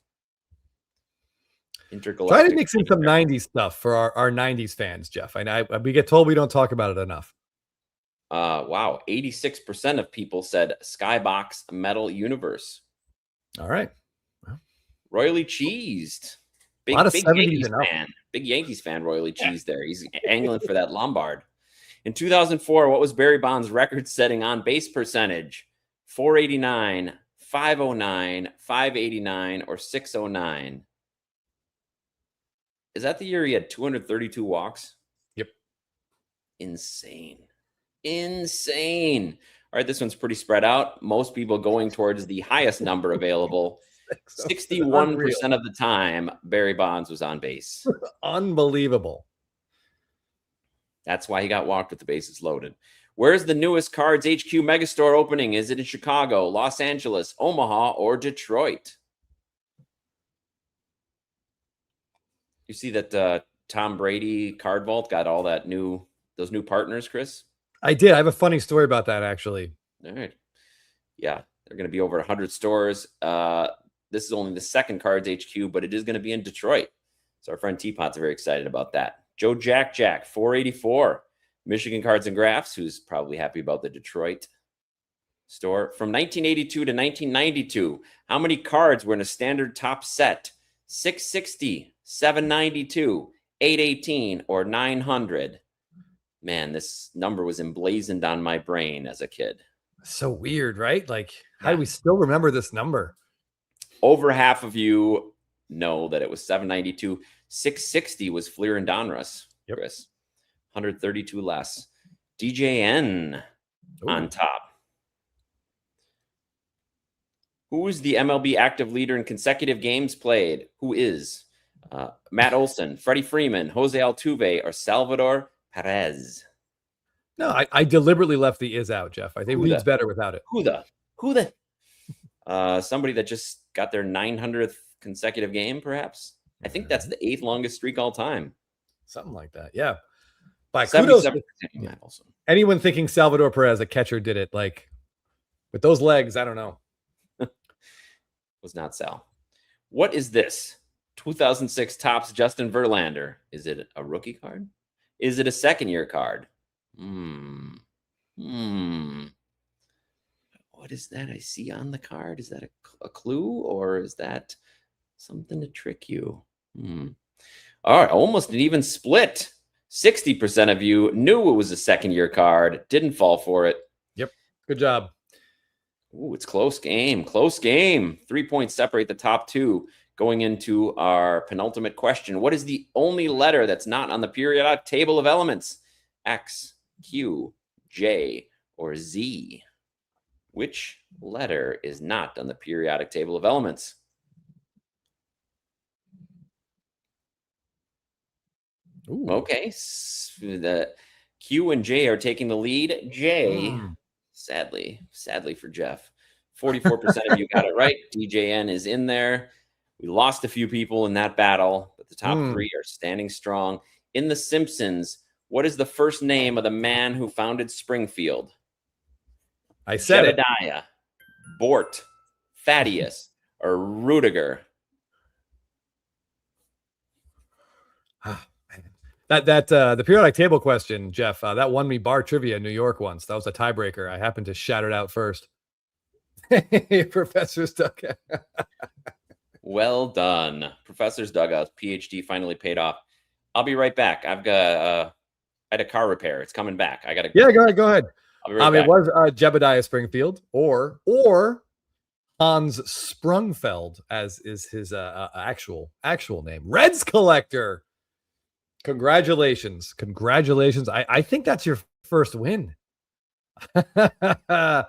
Try to mix in some 90s stuff for our 90s fans, Jeff. We get told we don't talk about it enough. Wow. 86% of people said Skybox Metal Universe. All right. Royally cheesed. Big Yankees fan. Big Yankees fan, royally cheesed there. He's angling for that Lombard. In 2004, what was Barry Bonds' record-setting on-base percentage? 489, 509, 589, or 609? Is that the year he had 232 walks? Yep. Insane. All right, this one's pretty spread out. Most people going towards the highest number available. 61% of the time, Barry Bonds was on base. Unbelievable. That's why he got walked with the bases loaded. Where's the newest Cards HQ megastore opening? Is it in Chicago, Los Angeles, Omaha, or Detroit? You see that Tom Brady card vault got all those new partners, Chris? I did. I have a funny story about that, actually. All right. Yeah, they're going to be over 100 stores. This is only the second Cards HQ, but it is going to be in Detroit. So our friend Teapot's very excited about that. Joe Jack 484. Michigan Cards and Graphs, who's probably happy about the Detroit store. From 1982 to 1992, how many cards were in a standard top set? 660, 792, 818, or 900? Man, this number was emblazoned on my brain as a kid. So weird, right? Like, how do we still remember this number? Over half of you know that it was 792. 660 was Fleer and Donruss, Chris. 132 less. DJN on top. Who is the MLB active leader in consecutive games played? Who is? Matt Olson, Freddie Freeman, Jose Altuve, or Salvador Perez? No, I deliberately left the is out, Jeff. I think reads better without it. Who the? Somebody that just got their 900th consecutive game, perhaps. I think that's the 8th longest streak all time. Something like that. Yeah. By kudos. Anyone thinking Salvador Perez, a catcher, did it like with those legs? I don't know. Was not Sal. What is this? 2006 Topps Justin Verlander. Is it a rookie card? Is it a second-year card? What is that I see on the card? Is that a clue, or is that something to trick you? All right, almost an even split. 60% of you knew it was a second-year card, didn't fall for it. Yep, good job. Ooh, it's close game. 3 points separate the top two. Going into our penultimate question, what is the only letter that's not on the periodic table of elements? X, Q, J, or Z? Which letter is not on the periodic table of elements? Ooh. Okay, the Q and J are taking the lead. J, sadly for Jeff, 44% of you got it right. DJN is in there. We lost a few people in that battle, but the top three are standing strong. In The Simpsons, what is the first name of the man who founded Springfield? I said Jebediah, Bort, Thaddeus, or Rudiger? The periodic table question, Jeff, that won me bar trivia in New York once. That was a tiebreaker. I happened to shout it out first. Professor's Dugout. Well done. Professor's Dugout, PhD finally paid off. I'll be right back. I've got I had a car repair. It's coming back. I got to. Yeah, go ahead. I'll be right back. It was Jebediah Springfield or Hans Sprungfeld, as is his actual name. Reds collector. Congratulations. I think that's your first win. I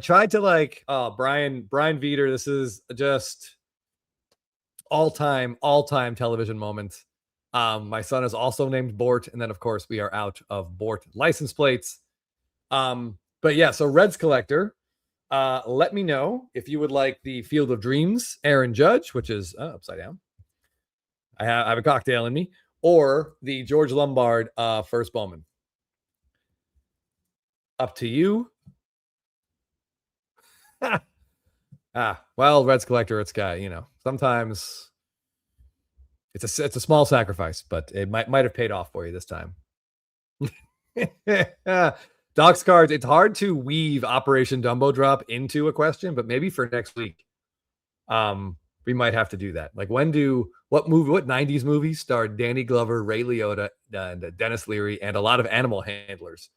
tried to Brian Veeder. This is just all-time television moment. My son is also named Bort, and then of course we are out of Bort license plates. But yeah, so Reds collector, let me know if you would like the Field of Dreams Aaron Judge, which is upside down. I have a cocktail in me, or the George Lombard first Bowman. Up to you. Well, Reds collector, it's got, sometimes it's a small sacrifice, but it might have paid off for you this time. Docs cards, it's hard to weave Operation Dumbo Drop into a question, but maybe for next week, we might have to do that. Like, what 90s movies starred Danny Glover, Ray Liotta, and Dennis Leary, and a lot of animal handlers?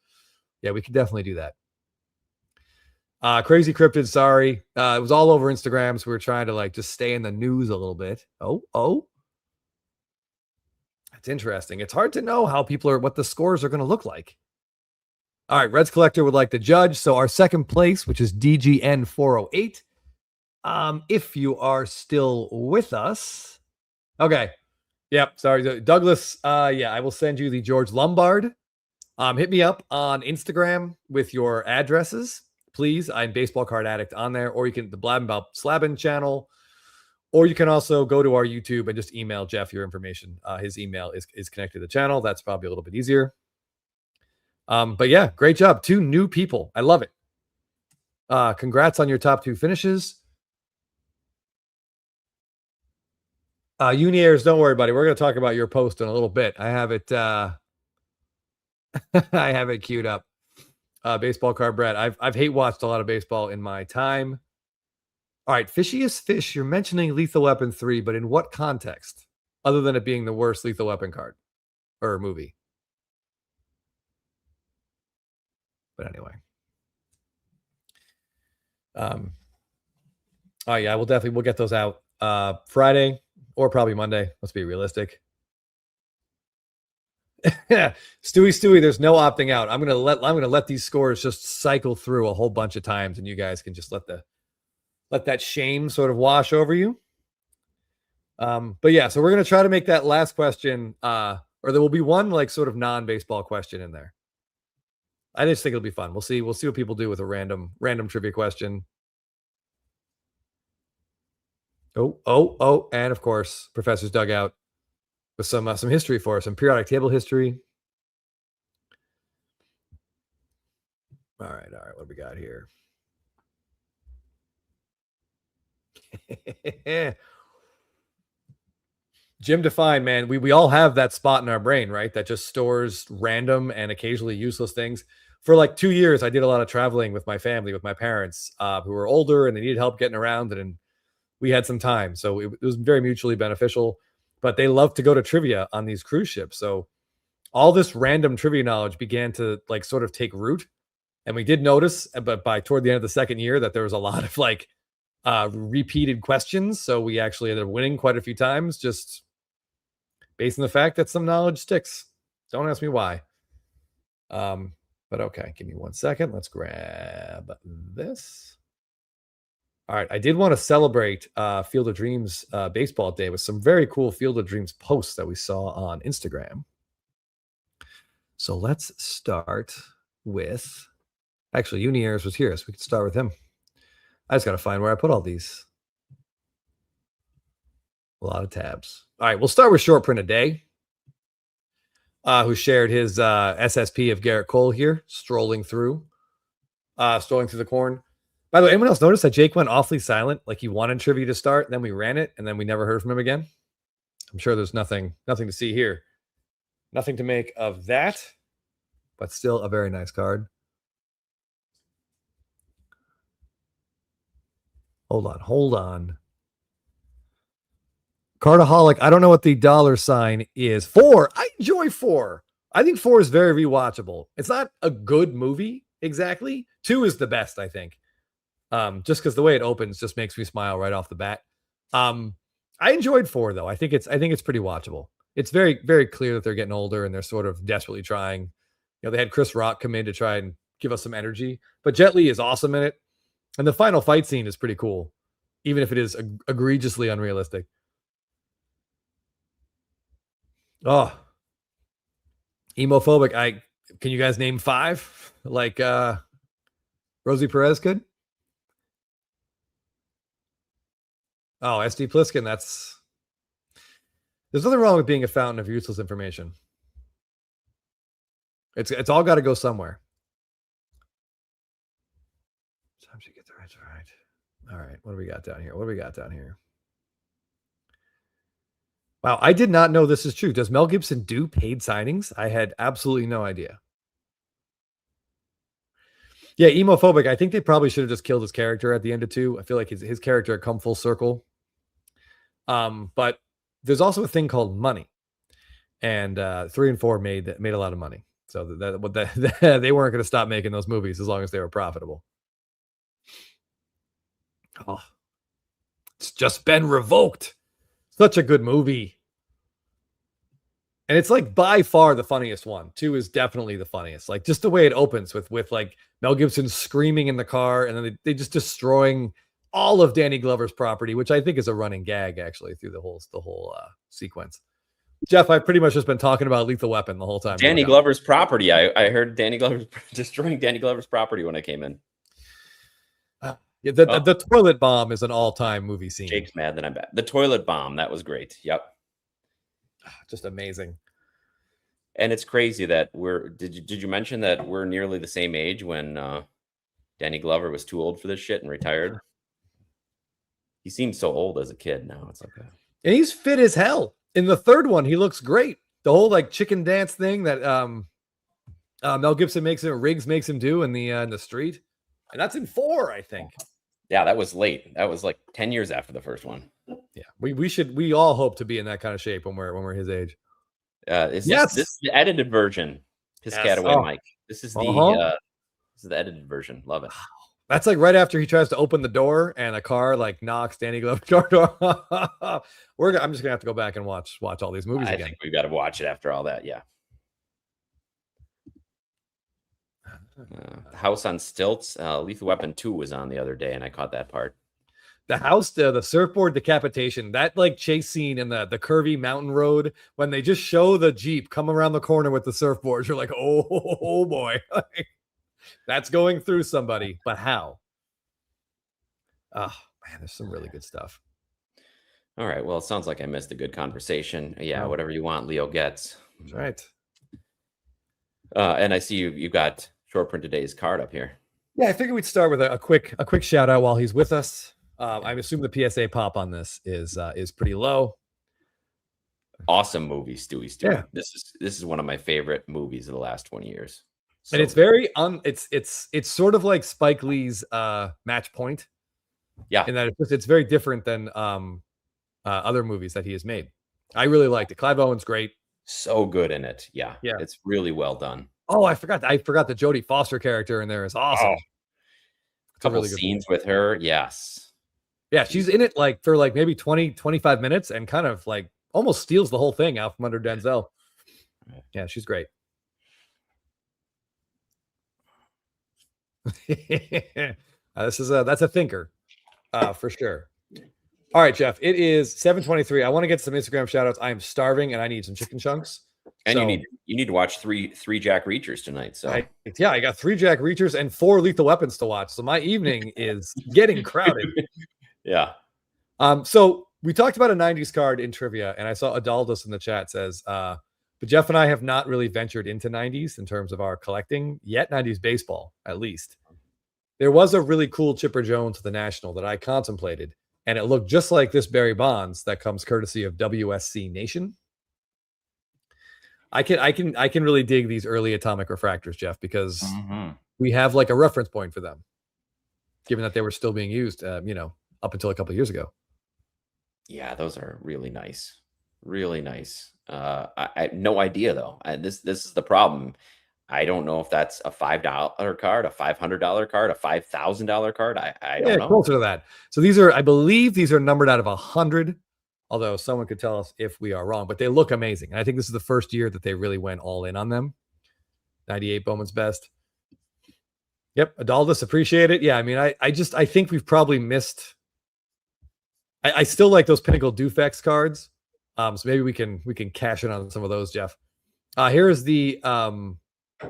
Yeah, we could definitely do that. Crazy Cryptid, sorry. It was all over Instagram, so we were trying to just stay in the news a little bit. Oh. That's interesting. It's hard to know what the scores are going to look like. All right, Reds collector would like to judge. So our second place, which is DGN 408. If you are still with us. Okay. Yep. Sorry, Douglas. I will send you the George Lombard. Hit me up on Instagram with your addresses, please. I'm Baseball Card Addict on there, or you can the Blabbin About Slabbin channel, or you can also go to our YouTube and just email Jeff your information. His email is connected to the channel. That's probably a little bit easier. But yeah, great job. 2 new people. I love it. Congrats on your top 2 finishes. Uniers, don't worry, buddy. We're going to talk about your post in a little bit. I have it. I have it queued up. Baseball card Brett. I've hate watched a lot of baseball in my time. All right, Fishiest Fish. You're mentioning Lethal Weapon 3, but in what context? Other than it being the worst Lethal Weapon card or movie. But anyway. Oh yeah, we'll get those out Friday or probably Monday. Let's be realistic. Stewie, there's no opting out. I'm gonna let these scores just cycle through a whole bunch of times, and you guys can just let that shame sort of wash over you. But yeah, so we're gonna try to make that last question, or there will be one like sort of non-baseball question in there. I just think it'll be fun. We'll see what people do with a random trivia question. Oh, and of course, Professor's Dugout with some history for us, some periodic table history. All right, what do we got here? Jim Define, man, we all have that spot in our brain, right? That just stores random and occasionally useless things. For like 2 years, I did a lot of traveling with my family, with my parents, who were older and they needed help getting around, and we had some time. So it was very mutually beneficial, but they love to go to trivia on these cruise ships. So all this random trivia knowledge began to like sort of take root. And we did notice, but by toward the end of the second year, that there was a lot of like repeated questions. So we actually ended up winning quite a few times, just based on the fact that some knowledge sticks. Don't ask me why. But okay, give me 1 second. Let's grab this. All right, I did want to celebrate Field of Dreams Baseball Day with some very cool Field of Dreams posts that we saw on Instagram. So let's start with, actually, Uniers was here, so we can start with him. I just got to find where I put all these. A lot of tabs. All right, we'll start with Short Print a Day, who shared his SSP of Garrett Cole here, strolling through the corn. By the way, anyone else notice that Jake went awfully silent? Like he wanted trivia to start, then we ran it, and then we never heard from him again. I'm sure there's nothing to see here. Nothing to make of that, but still a very nice card. Hold on. Cardaholic, I don't know what the $ is. 4. I enjoy 4. I think 4 is very rewatchable. It's not a good movie exactly. 2 is the best, I think. Just because the way it opens just makes me smile right off the bat. I enjoyed 4 though. I think it's pretty watchable. It's very, very clear that they're getting older and they're sort of desperately trying. You know, they had Chris Rock come in to try and give us some energy, but Jet Li is awesome in it. And the final fight scene is pretty cool, even if it is egregiously unrealistic. Oh, emophobic. Can you guys name 5? Like Rosie Perez could? Oh, SD Pliskin, there's nothing wrong with being a fountain of useless information. It's all got to go somewhere. Sometimes you get the right. All right, what do we got down here? Wow, I did not know this is true. Does Mel Gibson do paid signings? I had absolutely no idea. Yeah, emophobic. I think they probably should have just killed his character at the end of 2. I feel like his character had come full circle. But there's also a thing called money, and 3 and 4 made a lot of money. So that they weren't going to stop making those movies as long as they were profitable. Oh, it's just been revoked. Such a good movie. And it's like by far the funniest one. 2 is definitely the funniest. Like just the way it opens with like Mel Gibson screaming in the car and then they just destroying all of Danny Glover's property, which I think is a running gag actually through the whole sequence. Jeff, I've pretty much just been talking about Lethal Weapon the whole time. Danny Glover's property. I heard Danny Glover's destroying Danny Glover's property when I came in. The toilet bomb is an all-time movie scene. Jake's mad that I'm bad. The toilet bomb, that was great. Yep. Just amazing. And it's crazy that did you mention that we're nearly the same age when Danny Glover was too old for this shit and retired? He seemed so old as a kid. Now it's okay. And he's fit as hell. In the third one, he looks great. The whole like chicken dance thing that Mel Gibson Riggs makes him do in the street, and that's in 4, I think. Yeah, that was late. That was like 10 years after the first one. Yeah, we all hope to be in that kind of shape when we're his age. This is the edited version? Piscataway Mike. This is the edited version. Love it. That's like right after he tries to open the door and a car like knocks Danny Glover's car door. I'm just gonna have to go back and watch all these movies again. I think we got to watch it after all that. Yeah. House on Stilts. Lethal Weapon 2 was on the other day, and I caught that part. The house, the surfboard decapitation, that like chase scene in the curvy mountain road when they just show the Jeep come around the corner with the surfboards. You're like, oh boy, that's going through somebody. But how? Oh man, there's some really good stuff. All right. Well, it sounds like I missed a good conversation. Yeah, whatever you want, Leo gets. That's right. And I see you got Short Print Today's card up here. Yeah, I figured we'd start with a quick shout out while he's with us. I assume the PSA pop on this is pretty low. Awesome movie, Stewie. Yeah. This is one of my favorite movies of the last 20 years. So and it's very it's sort of like Spike Lee's Match Point. Yeah. In that it's very different than other movies that he has made. I really liked it. Clive Owen's great. So good in it. Yeah. It's really well done. Oh, I forgot the Jodie Foster character in there is awesome. Oh. Couple really scenes with her. Yes. Yeah, she's in it like for like maybe 20-25 minutes and kind of like almost steals the whole thing out from under Denzel. Yeah, she's great. That's a thinker for sure. All right, Jeff, it is 7:23. I want to get some Instagram shout outs. I am starving and I need some chicken chunks. And you need to watch three Jack Reachers tonight. So I got 3 Jack Reachers and 4 Lethal Weapons to watch. So my evening is getting crowded. Yeah. So we talked about a 90s card in trivia, and I saw Adaldus in the chat says, but Jeff and I have not really ventured into 90s in terms of our collecting yet. 90s baseball, at least. There was a really cool Chipper Jones to the National that I contemplated, and it looked just like this Barry Bonds that comes courtesy of WSC Nation. I can really dig these early atomic refractors, Jeff, because we have like a reference point for them, given that they were still being used, up until a couple of years ago. Yeah, those are really nice. Really nice. I have no idea though. This is the problem. I don't know if that's a $5 card, a $500 card, a $5,000 card. I don't know. Closer to that. So I believe these are numbered out of 100. Although someone could tell us if we are wrong, but they look amazing. And I think this is the first year that they really went all in on them. 98 Bowman's best. Yep. Adaldus, appreciate it. Yeah. I mean, I think we've probably missed. I still like those Pinnacle Dufex cards. So maybe we can cash in on some of those, Jeff. Here is the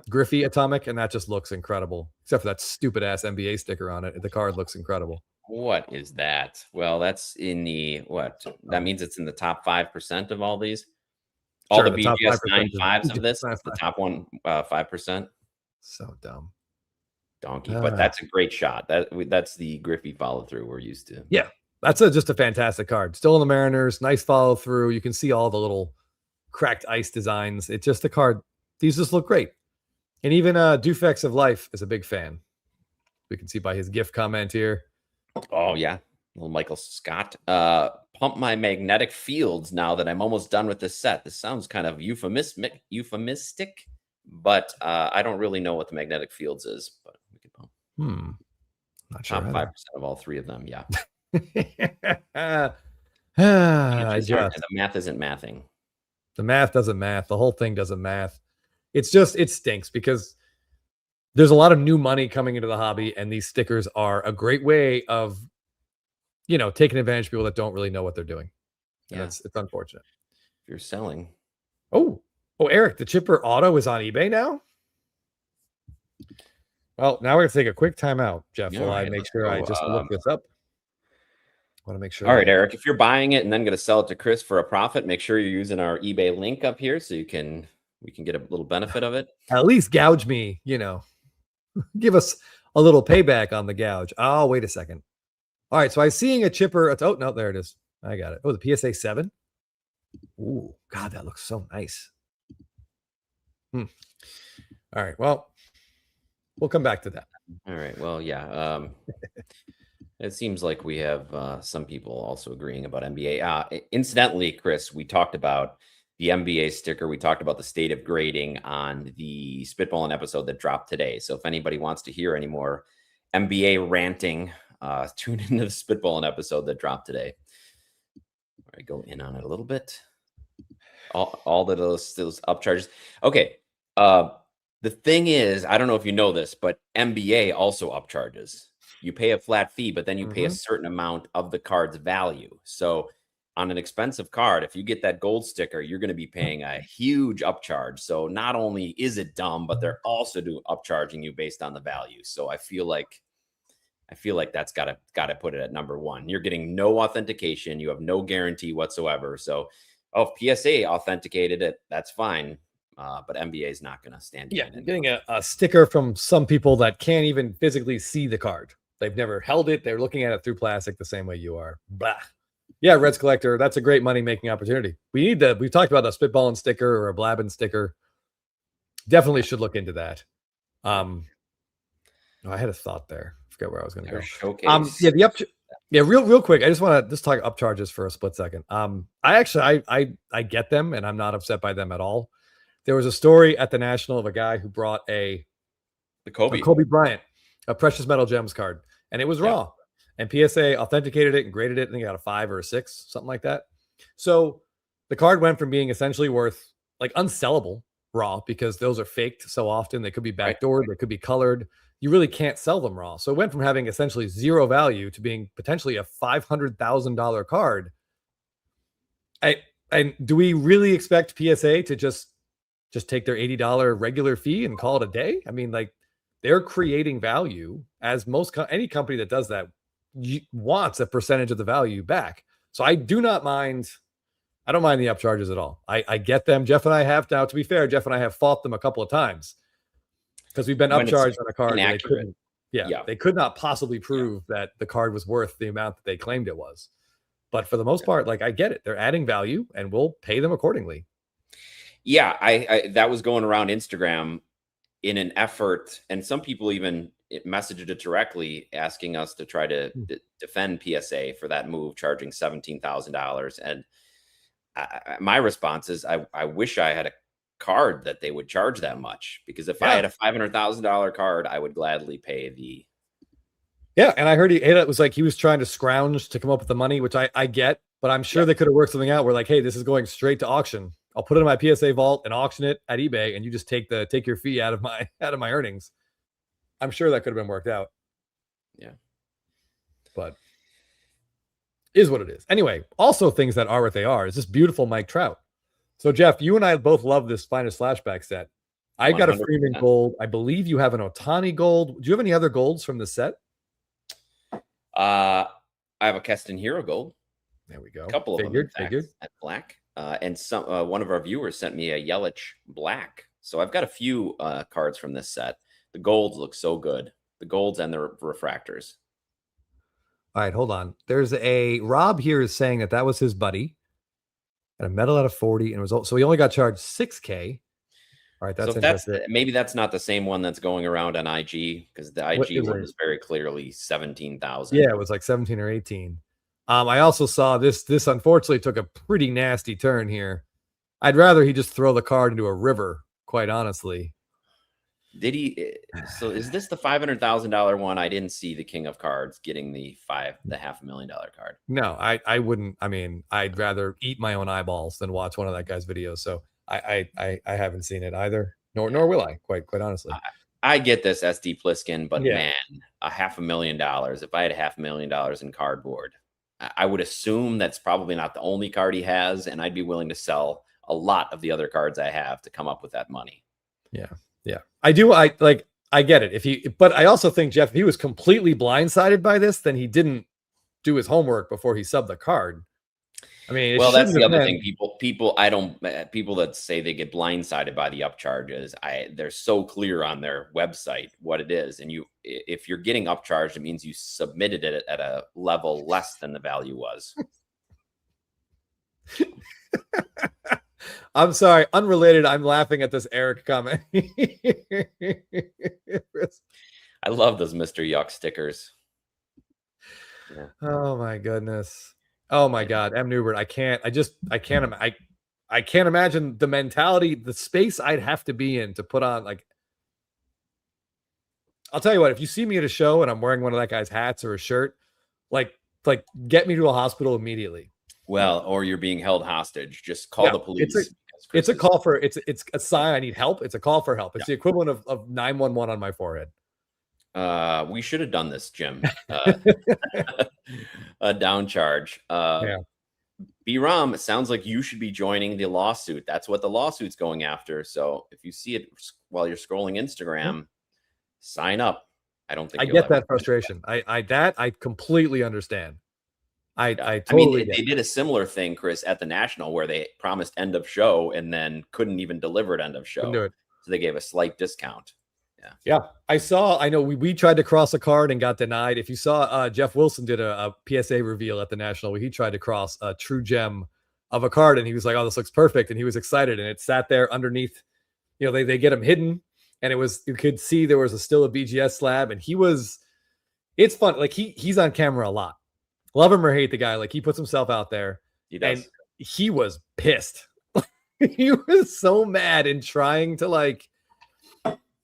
Griffey Atomic, and that just looks incredible. Except for that stupid ass NBA sticker on it. The card looks incredible. What is that? Well, that's in that means it's in the top 5% of all these. All the BGS 9.5s of this, the top 5%. So dumb. Donkey, but that's a great shot. That's the Griffey follow through we're used to. Yeah, that's just a fantastic card. Still in the Mariners, nice follow through. You can see all the little cracked ice designs. It's just a card. These just look great. And even Dufex of Life is a big fan. We can see by his GIF comment here. Oh yeah, little Michael Scott. Pump my magnetic fields now that I'm almost done with this set. This sounds kind of euphemistic, but I don't really know what the magnetic fields is. But we could pump. Not sure. Top 5% of all 3 of them. Yeah. The math isn't mathing. The math doesn't math. The whole thing doesn't math. It stinks because there's a lot of new money coming into the hobby, and these stickers are a great way of, taking advantage of people that don't really know what they're doing. And it's unfortunate. If you're selling. Oh, Eric, the Chipper Auto is on eBay now. Well, now we're going to take a quick timeout, Jeff, while I make sure I just look this up. I want to make sure. All right, Eric, if you're buying it and then going to sell it to Chris for a profit, make sure you're using our eBay link up here so we can get a little benefit of it. At least gouge me, give us a little payback on the gouge. Oh, wait a second. All right, so I'm seeing a Chipper. Oh, no, there it is. I got it. Oh, the PSA 7. Ooh, God, that looks so nice. All right. Well, we'll come back to that. All right. Well, yeah. It seems like we have some people also agreeing about NBA. Incidentally, Chris, we talked about the NBA sticker. We talked about the state of grading on the Spitballing episode that dropped today. So if anybody wants to hear any more NBA ranting, tune into the Spitballing episode that dropped today. All right, go in on it a little bit. All of those upcharges. Okay. The thing is, I don't know if you know this, but NBA also upcharges. You pay a flat fee, but then you pay a certain amount of the card's value. So on an expensive card, if you get that gold sticker, you're going to be paying a huge upcharge. So not only is it dumb, but they're also upcharging you based on the value. So I feel like that's gotta put it at number one. You're getting no authentication. You have no guarantee whatsoever. So, if PSA authenticated it, that's fine. But NBA is not going to stand. Yeah, getting a sticker from some people that can't even physically see the card. They've never held it. They're looking at it through plastic the same way you are. Blah. Yeah, Reds Collector, that's a great money-making opportunity. We've talked about a Spitballing sticker or a Blabbin sticker. Definitely should look into that. I had a thought there. I forget where I was going to go. Showcase. Real quick. I just want to talk upcharges for a split second. I get them, and I'm not upset by them at all. There was a story at the National of a guy who brought the Kobe Bryant, a precious metal gems card, and it was raw. And PSA authenticated it and graded it, and they got a 5 or a 6, something like that. So the card went from being essentially worth like unsellable raw, because those are faked so often. They could be backdoored, they could be colored. You really can't sell them raw. So it went from having essentially zero value to being potentially a $500,000 card. And do we really expect PSA to just take their $80 regular fee and call it a day? I mean, like, they're creating value, as any company that does that wants a percentage of the value back. So I don't mind the upcharges at all. I get them. Jeff and I have now, to be fair, Jeff and I have fought them a couple of times because we've been upcharged on a card. They could not possibly prove that the card was worth the amount that they claimed it was. But for the most part, like, I get it. They're adding value, and we'll pay them accordingly. Yeah, I that was going around Instagram in an effort, and some people even messaged it directly asking us to try to defend PSA for that move, charging $17,000. And my response is, I wish I had a card that they would charge that much, because if I had a $500,000 card, I would gladly pay the. Yeah, and I heard it was like he was trying to scrounge to come up with the money, which I get, but I'm sure they could have worked something out where, like, hey, this is going straight to auction. I'll put it in my PSA vault and auction it at eBay, and you just take your fee out of my earnings. I'm sure that could have been worked out. Yeah. But is what it is. Anyway, also things that are what they are is this beautiful Mike Trout. So Jeff, you and I both love this Finest Flashback set. I got a Freeman gold. I believe you have an Ohtani gold. Do you have any other golds from the set? I have a Keston Hero gold. There we go. A couple of them figured at black. And some one of our viewers sent me a Yelich black. So I've got a few cards from this set. The golds look so good. The golds and the refractors. All right, hold on. There's a Rob here is saying that was his buddy. And a medal out of 40, and it was so he only got charged $6K. All right, that's interesting. Maybe that's not the same one that's going around on IG, because the IG one was very clearly 17,000. Yeah, it was like 17 or 18. I also saw this unfortunately took a pretty nasty turn here. I'd rather he just throw the card into a river, quite honestly. Did he? So is this the $500,000 one? I didn't see the King of Cards getting the $500,000 card. No, I wouldn't. I mean, I'd rather eat my own eyeballs than watch one of that guy's videos. So I haven't seen it either, nor will I, quite honestly. I get this, SD Pliskin, but man, $500,000. If I had $500,000 in cardboard, I would assume that's probably not the only card he has, and I'd be willing to sell a lot of the other cards I have to come up with that money. Yeah. I do. I get it. But I also think, Jeff, if he was completely blindsided by this, then he didn't do his homework before he subbed the card. I mean, that's the other thing. People that say they get blindsided by the upcharges, they're so clear on their website what it is. And if you're getting upcharged, it means you submitted it at a level less than the value was. I'm sorry, unrelated. I'm laughing at this Eric comment. I love those Mr. Yuck stickers. Yeah. Oh my goodness. Oh my God. M. Newbert. I can't imagine the mentality, the space I'd have to be in to put on, like, I'll tell you what, if you see me at a show and I'm wearing one of that guy's hats or a shirt, like get me to a hospital immediately. Well, or you're being held hostage. Just call the police. It's a call for, it's a sign I need help. It's a call for help. It's the equivalent of 911 on my forehead. We should have done this, Jim. A down charge. B-Rom, it sounds like you should be joining the lawsuit. That's what the lawsuit's going after. So if you see it while you're scrolling Instagram, sign up. I don't think I get that frustration. I completely understand. I totally they did a similar thing, Chris, at the National where they promised end of show and then couldn't even deliver at end of show. So they gave a slight discount. Yeah. I know we tried to cross a card and got denied. If you saw, Jeff Wilson did a PSA reveal at the National where he tried to cross a true gem of a card and he was like, oh, this looks perfect. And he was excited. And it sat there underneath, they get him hidden. And you could see there was still a BGS slab. And it's fun. Like he's on camera a lot. Love him or hate the guy. Like he puts himself out there. He does. And he was pissed. He was so mad and trying to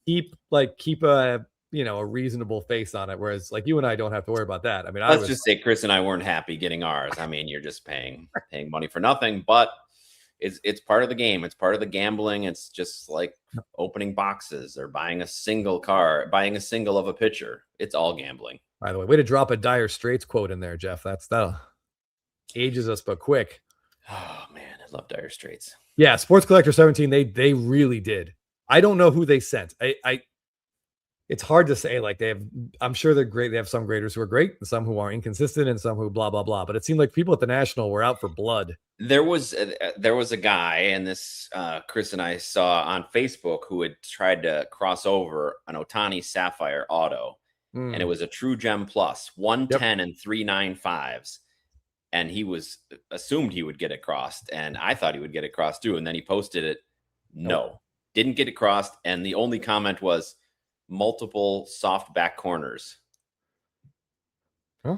keep a a reasonable face on it, whereas you and I don't have to worry about that. I mean, let's just say Chris and I weren't happy getting ours. I mean, you're just paying money for nothing, but it's part of the game. It's part of the gambling. It's just like opening boxes or buying a single of a pitcher. It's all gambling. By the way to drop a Dire Straits quote in there, Jeff. That ages us, but quick. Oh man, I love Dire Straits. Yeah, Sports Collector 17. They really did. I don't know who they sent. It's hard to say. I'm sure they're great. They have some graders who are great, and some who are inconsistent, and some who blah blah blah. But it seemed like people at the National were out for blood. There was a guy, and this Chris and I saw on Facebook, who had tried to cross over an Ohtani Sapphire auto, and it was a True Gem Plus 110 and 395s, and he was assumed he would get it crossed, and I thought he would get it crossed too, and then he posted it. No. Didn't get it crossed, and the only comment was multiple soft back corners. Huh?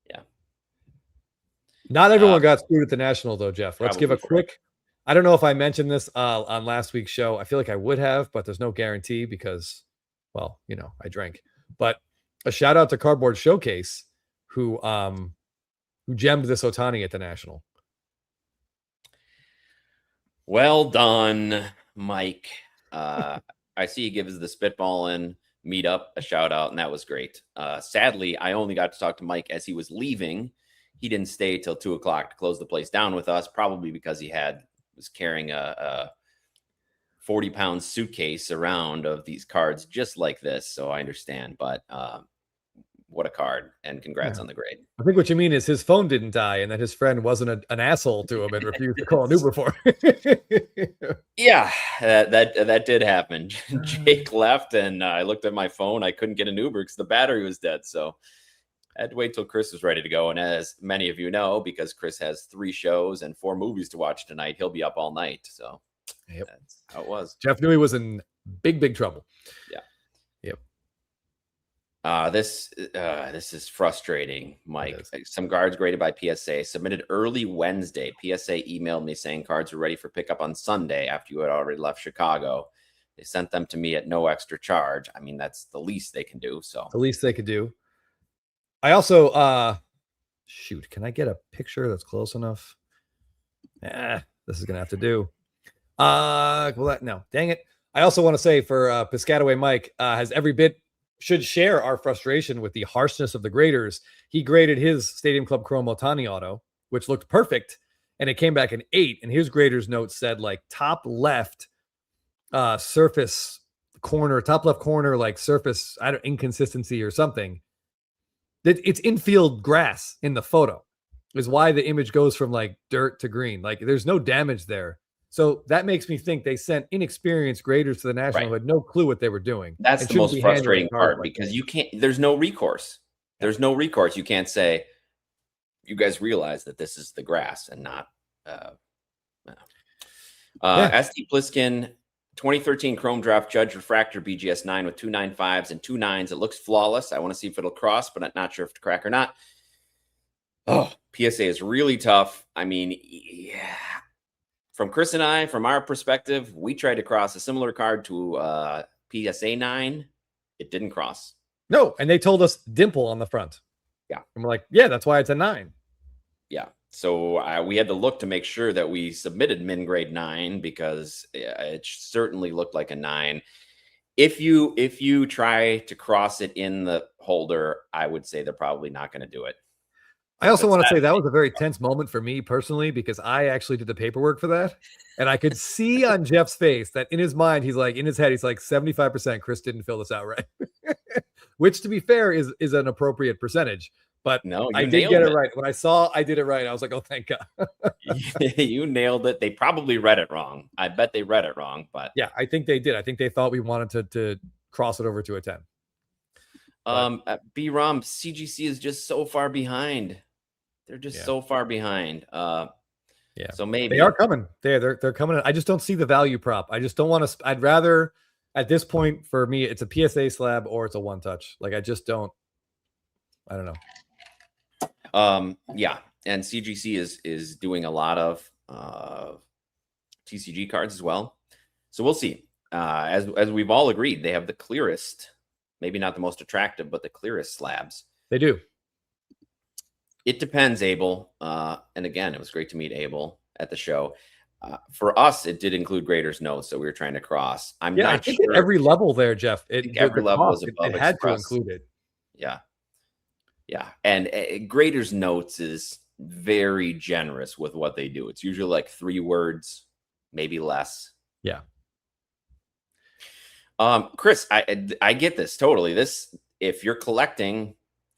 Yeah. Not everyone got screwed at the National, though, Jeff. Let's give a quick. I don't know if I mentioned this on last week's show. I feel like I would have, but there's no guarantee because, well, I drank. But a shout out to Cardboard Showcase, who gemmed this Ohtani at the National. Well done, Mike. I see he gives the Spitballin' meetup a shout out, and that was great. Sadly, I only got to talk to Mike as he was leaving. He didn't stay till 2:00 to close the place down with us, probably because he was carrying a 40-pound suitcase around of these cards just like this. So I understand, but what a card, and congrats on the grade. I think what you mean is his phone didn't die and that his friend wasn't an asshole to him and refused to call an Uber for him. Yeah, that did happen. Jake left and I looked at my phone. I couldn't get an Uber because the battery was dead. So I had to wait till Chris was ready to go. And as many of you know, because Chris has 3 shows and 4 movies to watch tonight, he'll be up all night. So that's how it was. Jeff knew he was in big trouble. Yeah. Yep. This is frustrating, Mike. Some cards graded by PSA submitted early Wednesday. PSA emailed me saying cards were ready for pickup on Sunday after you had already left Chicago. They sent them to me at no extra charge. I mean, that's the least they can do. So the least they could do. I also shoot, can I get a picture that's close enough? This is gonna have to do. No, dang it. I also want to say for Piscataway Mike has every bit should share our frustration with the harshness of the graders. He graded his Stadium Club Chrome Ohtani auto, which looked perfect, and it came back an 8. And his grader's note said top left surface corner, top left corner, surface inconsistency or something. It's infield grass in the photo is why the image goes from dirt to green. There's no damage there. So that makes me think they sent inexperienced graders to the National who had no clue what they were doing. That's the most frustrating part because you can't, there's no recourse. There's no recourse. You can't say, you guys realize that this is the grass and not ST Pliskin 2013 Chrome Draft Judge Refractor BGS 9 with 2 9.5s and 2 9s. It looks flawless. I want to see if it'll cross, but I'm not sure if to crack or not. Oh, PSA is really tough. I mean, yeah. From Chris and I, from our perspective, we tried to cross a similar card to PSA 9. It didn't cross. No, and they told us dimple on the front. Yeah. And we're like, yeah, that's why it's a 9. Yeah. So we had to look to make sure that we submitted min grade 9 because it certainly looked like a 9. If you try to cross it in the holder, I would say they're probably not going to do it. I also want to say that was a very tense moment for me personally, because I actually did the paperwork for that. And I could see on Jeff's face that in his mind, he's like, in his head, he's like 75% Chris didn't fill this out right. Which, to be fair, is an appropriate percentage. But no, I did get it right. When I saw I did it right, I was like, oh, thank God. You nailed it. They probably read it wrong. I bet they read it wrong. But yeah, I think they did. I think they thought we wanted to cross it over to a 10. B-ROM, CGC is just so far behind. They're just so far behind. Yeah. So maybe they are coming. They're coming. I just don't see the value prop. I just don't want to. I'd rather, at this point, for me, it's a PSA slab or it's a one touch. Like, I just don't. I don't know. Yeah, and CGC is doing a lot of TCG cards as well. So we'll see. As we've all agreed, they have the clearest, maybe not the most attractive, but the clearest slabs. They do. It depends, Abel. And again, it was great to meet Abel at the show. For us, it did include Grader's notes, so we were trying to cross. I'm not I think sure. At every level there, Jeff. Every level was above it had to include it. Yeah. Yeah. And Grader's notes is very generous with what they do. It's usually like 3 words, maybe less. Yeah. Chris, I get this totally. This, if you're collecting,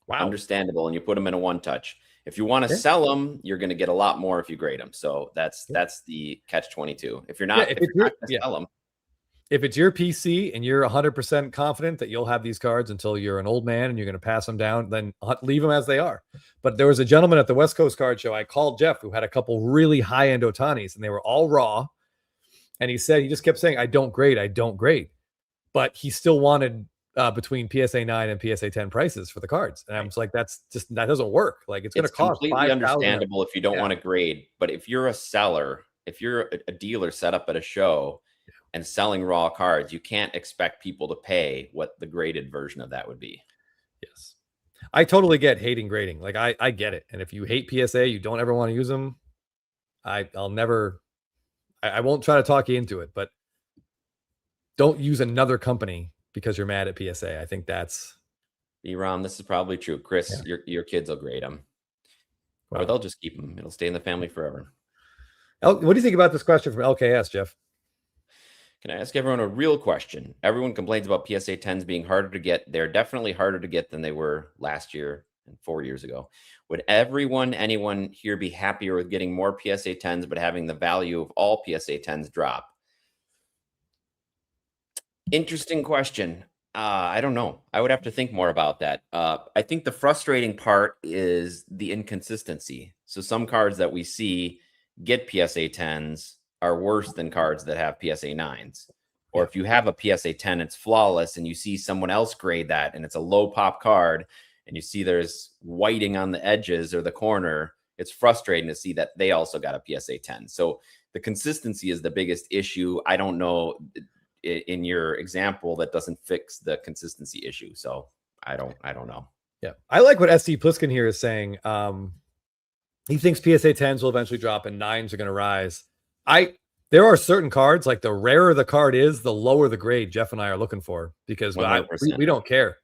understandable, and you put them in a one touch. If you want to sell them, you're going to get a lot more if you grade them. So that's the catch-22. If you're not, if you're not going to sell them. If it's your PC and you're 100% confident that you'll have these cards until you're an old man and you're going to pass them down, then leave them as they are. But there was a gentleman at the West Coast Card Show, I called Jeff, who had a couple really high-end Otanis, and they were all raw. And he said, he just kept saying, I don't grade. But he still wanted between PSA 9 and PSA 10 prices for the cards. And I was like, that doesn't work. Like, it's going to cost completely understandable if you don't want to grade. But if you're a seller, if you're a dealer set up at a show and selling raw cards, you can't expect people to pay what the graded version of that would be. Yes. I totally get hating grading. Like, I get it. And if you hate PSA, you don't ever want to use them. I won't try to talk you into it, but don't use another company because you're mad at PSA. I think that's B-ROM. This is probably true. Chris, your kids will grade them. Or they'll just keep them. It'll stay in the family forever. What do you think about this question from LKS, Jeff? Can I ask everyone a real question? Everyone complains about PSA 10s being harder to get. They're definitely harder to get than they were last year and 4 years ago. Would anyone here be happier with getting more PSA 10s, but having the value of all PSA 10s drop? Interesting question. I don't know. I would have to think more about that. I think the frustrating part is the inconsistency. So some cards that we see get PSA 10s are worse than cards that have PSA 9s. Or if you have a PSA 10, it's flawless, and you see someone else grade that, and it's a low pop card, and you see there's whiting on the edges or the corner, it's frustrating to see that they also got a PSA 10. So the consistency is the biggest issue. I don't know. In your example, that doesn't fix the consistency issue. So I don't know. Yeah. I like what SC Pliskin here is saying. He thinks PSA 10s will eventually drop and 9s are going to rise. There are certain cards, like the rarer the card is, the lower the grade Jeff and I are looking for, because we don't care.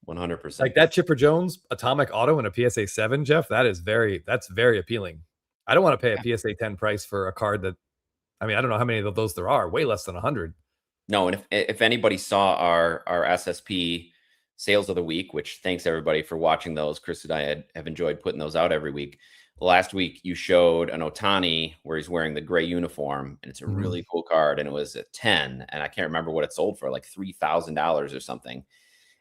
100%. Like that Chipper Jones Atomic Auto in a PSA 7, Jeff, that's very appealing. I don't want to pay a PSA 10 price for a card that, I don't know how many of those there are, way less than 100. No, and if anybody saw our SSP sales of the week, which thanks everybody for watching those. Chris and I have enjoyed putting those out every week. Last week, you showed an Otani where he's wearing the gray uniform, and it's a really cool card, and it was a 10, and I can't remember what it sold for, like $3,000 or something.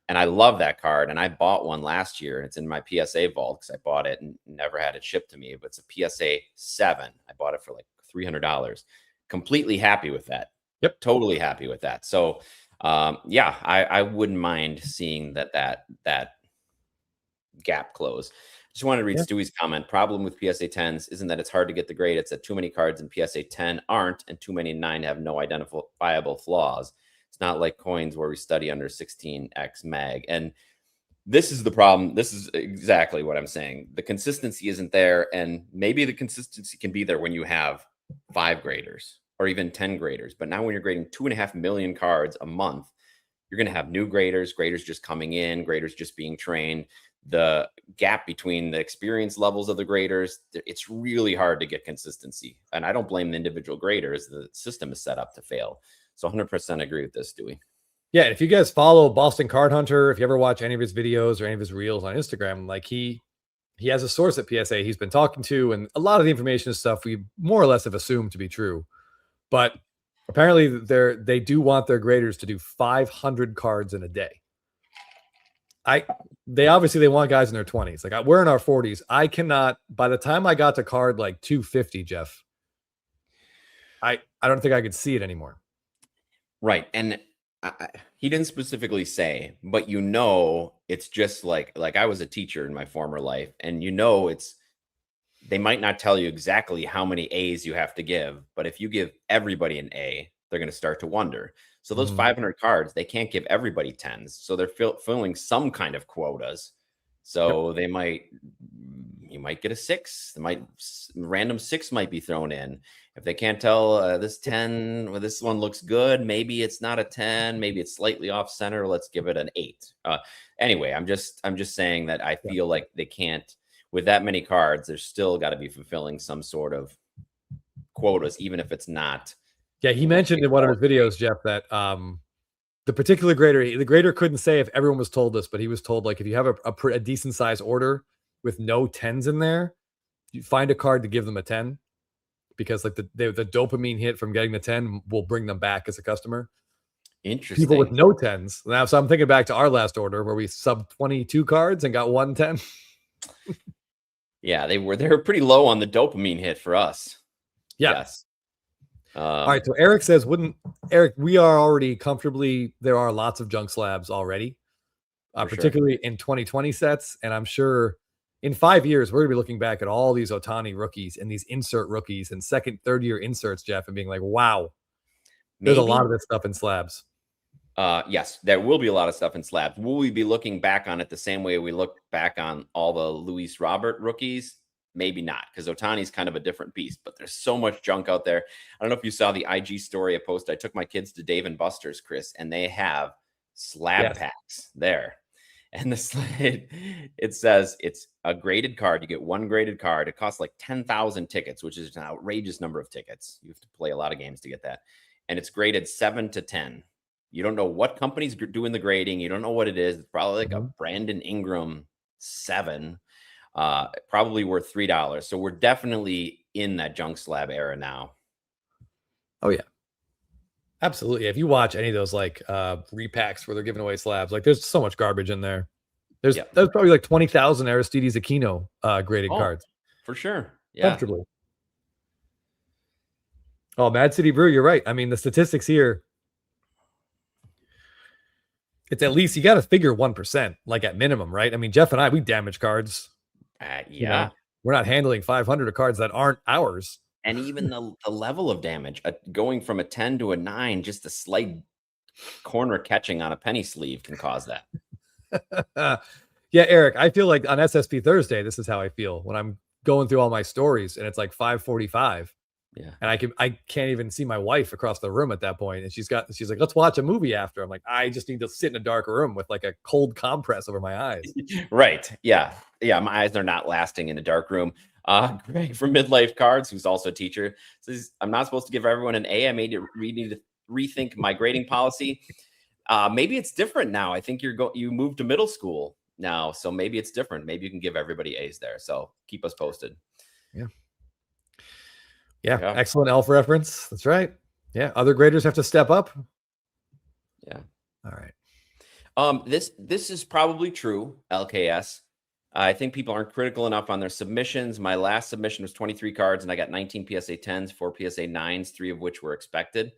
And I love that card. And I bought one last year. And it's in my PSA vault because I bought it and never had it shipped to me. But it's a PSA 7. I bought it for like $300. Completely happy with that. Yep. Totally happy with that. So yeah, I wouldn't mind seeing that gap close. Just wanted to read Stewie's comment. Problem with PSA 10s isn't that it's hard to get the grade. It's that too many cards in PSA 10 aren't, and too many 9 have no identifiable flaws. It's not like coins where we study under 16x mag. And this is the problem. This is exactly what I'm saying. The consistency isn't there. And maybe the consistency can be there when you have 5 graders or even 10 graders. But now when you're grading 2.5 million cards a month, you're going to have new graders just coming in, graders just being trained. The gap between the experience levels of the graders, it's really hard to get consistency. And I don't blame the individual graders. The system is set up to fail. So 100% agree with this, Dewey. Yeah, if you guys follow Boston Card Hunter, if you ever watch any of his videos or any of his reels on Instagram, like he has a source at PSA he's been talking to, and a lot of the information is stuff we more or less have assumed to be true. But apparently they do want their graders to do 500 cards in a day. They want guys in their 20s. Like we're in our 40s. I cannot, by the time I got to card like 250, Jeff, I don't think I could see it anymore. Right. And he didn't specifically say, but it's just like I was a teacher in my former life, and they might not tell you exactly how many A's you have to give, but if you give everybody an A, they're going to start to wonder. So those 500 cards, they can't give everybody 10s. So they're filling some kind of quotas. So you might get a 6. Random 6 might be thrown in. If they can't tell this 10, well, this one looks good, maybe it's not a 10, maybe it's slightly off center. Let's give it an 8. Anyway, I'm just saying that I feel like they can't, with that many cards, there's still got to be fulfilling some sort of quotas, even if it's not. Yeah, he mentioned in one of his videos, Jeff, that the particular the grader couldn't say if everyone was told this, but he was told, like, if you have a decent size order with no 10s in there, you find a card to give them a 10, because like the dopamine hit from getting the 10 will bring them back as a customer. Interesting. People with no 10s. Now, so I'm thinking back to our last order where we sub 22 cards and got 1 10. Yeah, they were pretty low on the dopamine hit for us. Yeah. Yes. All right. So Eric says, Eric, we are already comfortably, there are lots of junk slabs already, particularly in 2020 sets. And I'm sure in 5 years, we're going to be looking back at all these Ohtani rookies and these insert rookies and second, third year inserts, Jeff, and being like, wow, there's a lot of this stuff in slabs. Yes, there will be a lot of stuff in slabs. Will we be looking back on it the same way we look back on all the Luis Robert rookies? Maybe not, because Ohtani's kind of a different beast, but there's so much junk out there. I don't know if you saw the IG story I posted. I took my kids to Dave & Buster's, Chris, and they have slab packs there. And it says it's a graded card. You get 1 graded card. It costs like 10,000 tickets, which is an outrageous number of tickets. You have to play a lot of games to get that. And it's graded 7 to 10. You don't know what company's doing the grading. You don't know what it is. It's probably like a Brandon Ingram 7. Probably worth $3. So we're definitely in that junk slab era now. Oh yeah, absolutely. If you watch any of those like repacks where they're giving away slabs, like there's so much garbage in there. There's probably like 20,000 Aristides Aquino graded cards for sure. Yeah, comfortably. Oh, Mad City Brew, you're right. I mean, the statistics here, it's at least, you got to figure 1%, like at minimum, right? I mean, Jeff and I, we damage cards. You know, we're not handling 500 of cards that aren't ours. And even the level of damage, going from a 10 to a 9, just a slight corner catching on a penny sleeve can cause that. Yeah, Eric, I feel like on SSP Thursday, this is how I feel when I'm going through all my stories and it's like 5:45. Yeah. And I can't even see my wife across the room at that point. And she's like, let's watch a movie after. I'm like, I just need to sit in a dark room with like a cold compress over my eyes. Right. Yeah. Yeah. My eyes are not lasting in a dark room. Greg from Midlife Cards, who's also a teacher, says, I'm not supposed to give everyone an A. I need to rethink my grading policy. Maybe it's different now. I think you moved to middle school now. So maybe it's different. Maybe you can give everybody A's there. So keep us posted. Yeah. Excellent elf reference. That's right. Yeah. Other graders have to step up. Yeah. All right. This is probably true, LKS. I think people aren't critical enough on their submissions. My last submission was 23 cards, and I got 19 PSA 10s, 4 PSA 9s, 3 of which were expected.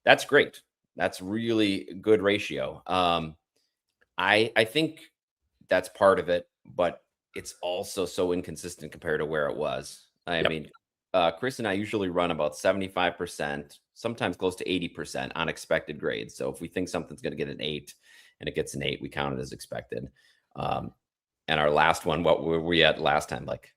That's great. That's really good ratio. I think that's part of it, but it's also so inconsistent compared to where it was. I mean, Chris and I usually run about 75%, sometimes close to 80% on expected grades. So if we think something's going to get an 8 and it gets an 8, we count it as expected. And our last one, what were we at last time? Like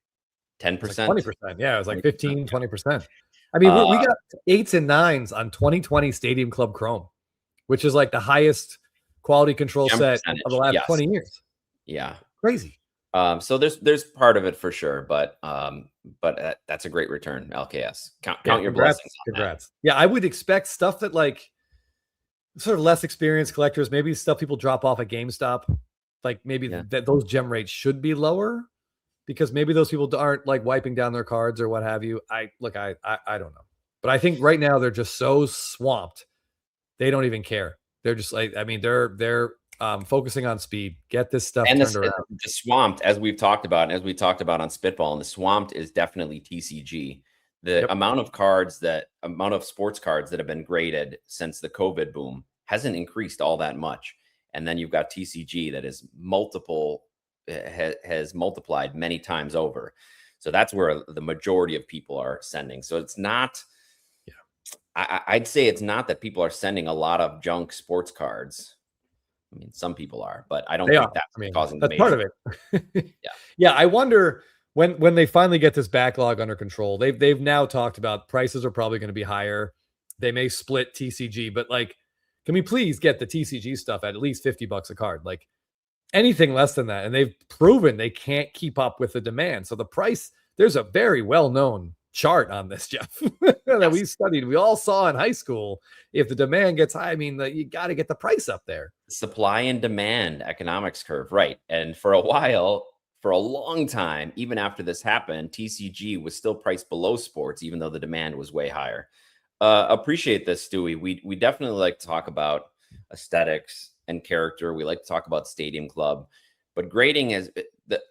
10%? 20%. Yeah, it was like 15, 20%. I mean, we got 8s and 9s on 2020 Stadium Club Chrome, which is like the highest quality control set of the last 20 years. Yeah. Crazy. So there's part of it for sure, but that's a great return, LKS. Count your blessings. Congrats. Yeah, I would expect stuff that like sort of less experienced collectors, maybe stuff people drop off at GameStop, like maybe that those gem rates should be lower because maybe those people aren't like wiping down their cards or what have you. I don't know, but I think right now they're just so swamped. They don't even care. They're just like, I mean, they're focusing on speed. Get this stuff and turned around. The swamped, as we've talked about, and as we talked about on Spitball, and the swamped is definitely TCG. The amount of sports cards that have been graded since the COVID boom hasn't increased all that much. And then you've got TCG that is has multiplied many times over. So that's where the majority of people are sending. So it's not, I'd say it's not that people are sending a lot of junk sports cards. I mean, some people are, but I don't think that's causing that's part of it. Yeah. I wonder when they finally get this backlog under control. They've now talked about prices are probably going to be higher. They may split TCG, but like, can we please get the TCG stuff at least $50 a card? Like anything less than that, and they've proven they can't keep up with the demand. So the price, there's a very well-known chart on this, Jeff, that we studied. We all saw in high school. If the demand gets high, I mean, you got to get the price up there. Supply and demand economics curve, right? And for a while, for a long time, even after this happened, TCG was still priced below sports, even though the demand was way higher. Appreciate this, Stewie. We definitely like to talk about aesthetics and character. We like to talk about Stadium Club, but grading is the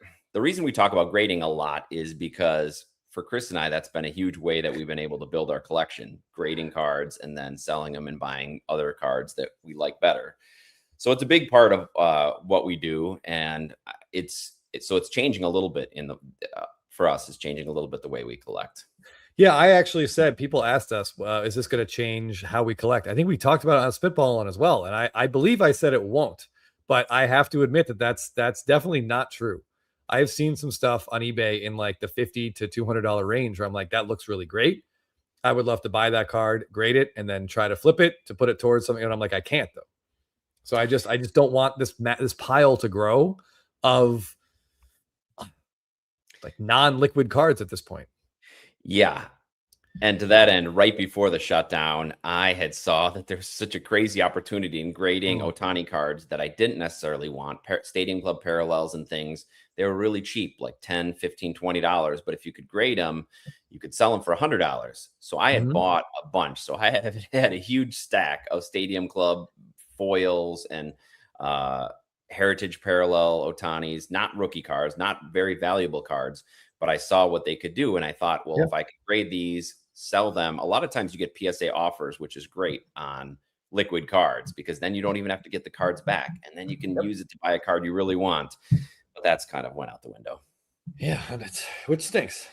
reason we talk about grading a lot is because for Chris and I, that's been a huge way that we've been able to build our collection, grading cards and then selling them and buying other cards that we like better. So it's a big part of what we do, and it's changing a little bit for us. It's changing a little bit the way we collect. Yeah, I actually said, people asked us, is this going to change how we collect? I think we talked about it on Spitball as well. And I believe I said it won't, but I have to admit that's definitely not true. I've seen some stuff on eBay in like the $50 to $200 range where I'm like, that looks really great. I would love to buy that card, grade it, and then try to flip it to put it towards something. And I'm like, I can't though. So I just don't want this pile to grow of like non-liquid cards at this point. Yeah. And to that end, right before the shutdown, I had saw that there's such a crazy opportunity in grading Ohtani cards that I didn't necessarily want. Stadium Club parallels and things, they were really cheap, like $10, $15, $20. But if you could grade them, you could sell them for $100. So I had bought a bunch. So I had a huge stack of Stadium Club foils and heritage parallel Ohtanis, not rookie cards, not very valuable cards. But I saw what they could do. And I thought, well, if I could grade these, sell them, a lot of times you get PSA offers, which is great on liquid cards, because then you don't even have to get the cards back. And then you can use it to buy a card you really want. But that's kind of went out the window. Yeah, which stinks.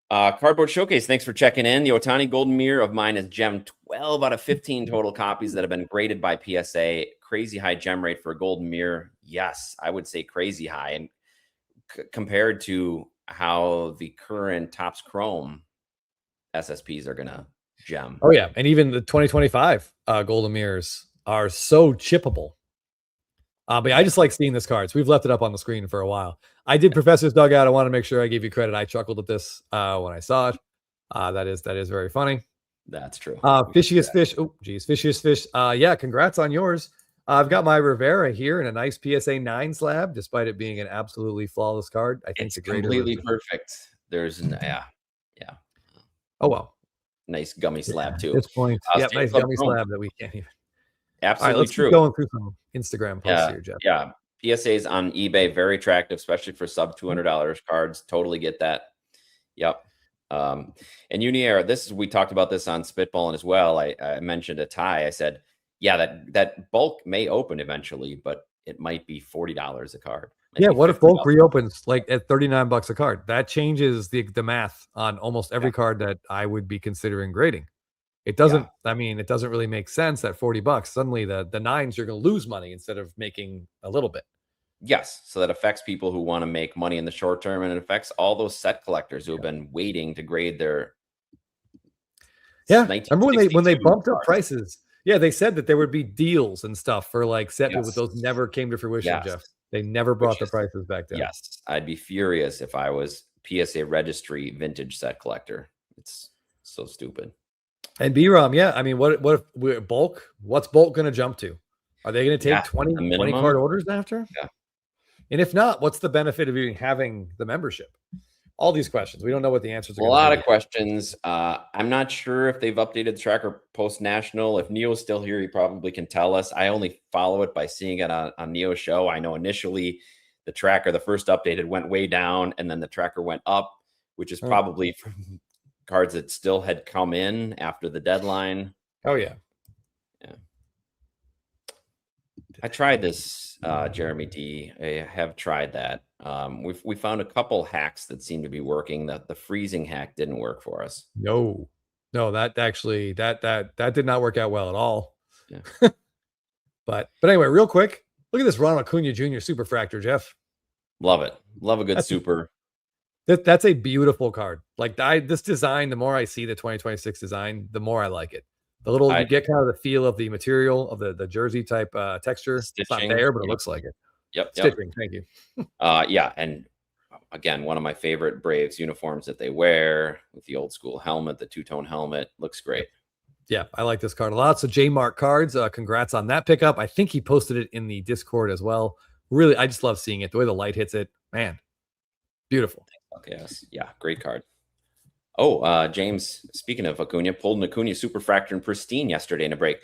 Cardboard Showcase, thanks for checking in. The Ohtani Golden Mirror of mine is gem 12 out of 15 total copies that have been graded by PSA. Crazy high gem rate for a Golden Mirror. Yes, I would say crazy high. And compared to how the current Topps Chrome SSPs are going to gem. Oh, yeah. And even the 2025 Golden Mirrors are so chippable. But I just like seeing this card. So we've left it up on the screen for a while. I did Professor's Dugout. I want to make sure I gave you credit. I chuckled at this when I saw it. That is very funny. That's true. Fishiest Fish. Oh, geez. Fishiest Fish. Yeah, congrats on yours. I've got my Rivera here in a nice PSA 9 slab, despite it being an absolutely flawless card. I think it's completely perfect. There's yeah. Oh, well. Nice gummy slab, too. At this point, nice gummy slab that we can't even. Absolutely right, let's true. Keep going through some. Instagram posts Yeah, here, Jeff. yeah. PSAs on eBay, very attractive, especially for sub $200 cards. Totally get that. Yep. And Uniair, we talked about this on Spitballing as well. I mentioned a tie. I said, yeah, that bulk may open eventually, but it might be $40 a card. Yeah, what if bulk reopens like at $39 a card? That changes the math on almost every card that I would be considering grading. It doesn't, I mean, it doesn't really make sense at $40. Suddenly the nines, you're going to lose money instead of making a little bit. Yes. So that affects people who want to make money in the short term, and it affects all those set collectors who have been waiting to grade their. Yeah. Remember when they bumped up prices? Yeah, they said that there would be deals and stuff for like set, but those never came to fruition, Jeff. They never brought the prices back down. Yes. I'd be furious if I was PSA registry vintage set collector. It's so stupid. And B-ROM, yeah. I mean, what if we're bulk? What's bulk going to jump to? Are they going to take 20 card orders after? Yeah. And if not, what's the benefit of even having the membership? All these questions. We don't know what the answers are. A lot of questions. I'm not sure if they've updated the tracker post-national. If Neo's still here, he probably can tell us. I only follow it by seeing it on Neo's show. I know initially the tracker, the first updated went way down, and then the tracker went up, which is probably from cards that still had come in after the deadline. Oh, yeah. Yeah. I tried this, Jeremy D. I have tried that. We found a couple hacks that seem to be working. That the freezing hack didn't work for us. No, that actually that did not work out well at all. Yeah. but anyway, real quick, look at this Ronald Acuna Jr. Superfractor, Jeff. Love it. Love a good super. That's a beautiful card. Like this design, the more I see the 2026 design, the more I like it. The little you get kind of the feel of the material of the jersey type texture. Stitching, it's not there, but it looks like it. Yep. Stitching. Thank you. Yeah, and again, one of my favorite Braves uniforms that they wear with the old school helmet, the two-tone helmet, looks great. Yeah, I like this card a lot. So J Mark Cards, congrats on that pickup. I think he posted it in the Discord as well. Really, I just love seeing it. The way the light hits it, man, beautiful. Yes, yeah, great card. Oh, James, speaking of Acuna, pulled an Acuna Superfractor in Pristine yesterday in a break.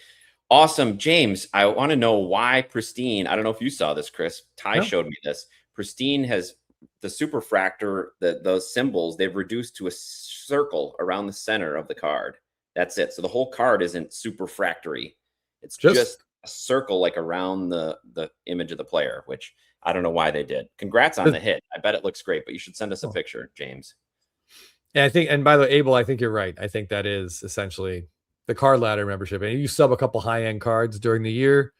Awesome. James, I want to know why Pristine. I don't know if you saw this, Chris. Ty showed me this. Pristine has the Superfractor, those symbols, they've reduced to a circle around the center of the card. That's it. So the whole card isn't superfractory. It's just a circle like around the image of the player, which I don't know why they did. Congrats on the hit. I bet it looks great, but you should send us a picture, James. Yeah, I think, and by the way, Abel, I think you're right. I think that is essentially the card ladder membership. And you sub a couple high-end cards during the year,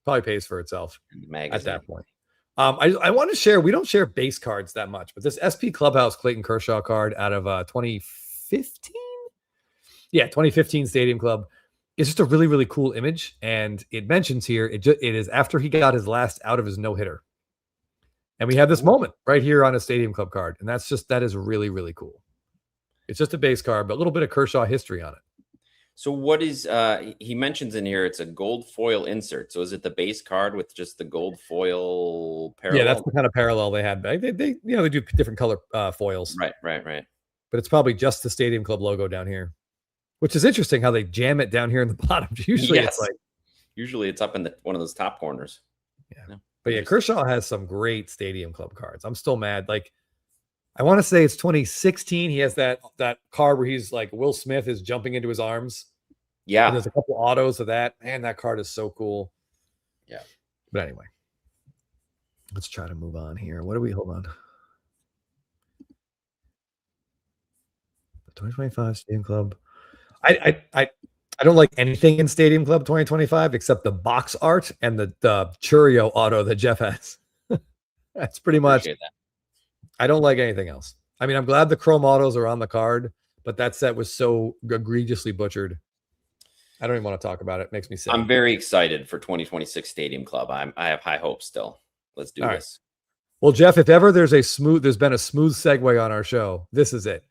probably pays for itself at that point. I want to share, we don't share base cards that much, but this SP Clubhouse Clayton Kershaw card out of 2015? Yeah, 2015 Stadium Club. It's just a really, really cool image. And it mentions here, it is after he got his last out of his no-hitter. And we have this moment right here on a Stadium Club card. And that is really, really cool. It's just a base card, but a little bit of Kershaw history on it. So what is, he mentions in here, it's a gold foil insert. So is it the base card with just the gold foil parallel? Yeah, that's the kind of parallel they had. They do different color foils. Right. But it's probably just the Stadium Club logo down here, which is interesting how they jam it down here in the bottom. Usually it's up in one of those top corners. Yeah. But yeah, Kershaw has some great Stadium Club cards. I'm still mad. Like, I want to say it's 2016. He has that card where he's like Will Smith is jumping into his arms. Yeah. And there's a couple autos of that. Man, that card is so cool. Yeah. But anyway, let's try to move on here. What do we hold on? The 2025 Stadium Club. I don't like anything in Stadium Club 2025 except the box art and the Churio auto that Jeff has. That's pretty much it. I don't like anything else. I mean, I'm glad the chrome autos are on the card, but that set was so egregiously butchered. I don't even want to talk about it. It makes me sick. I'm very excited for 2026 Stadium Club. I have high hopes still. Let's do this. Right. Well, Jeff, if ever there's been a smooth segue on our show, this is it.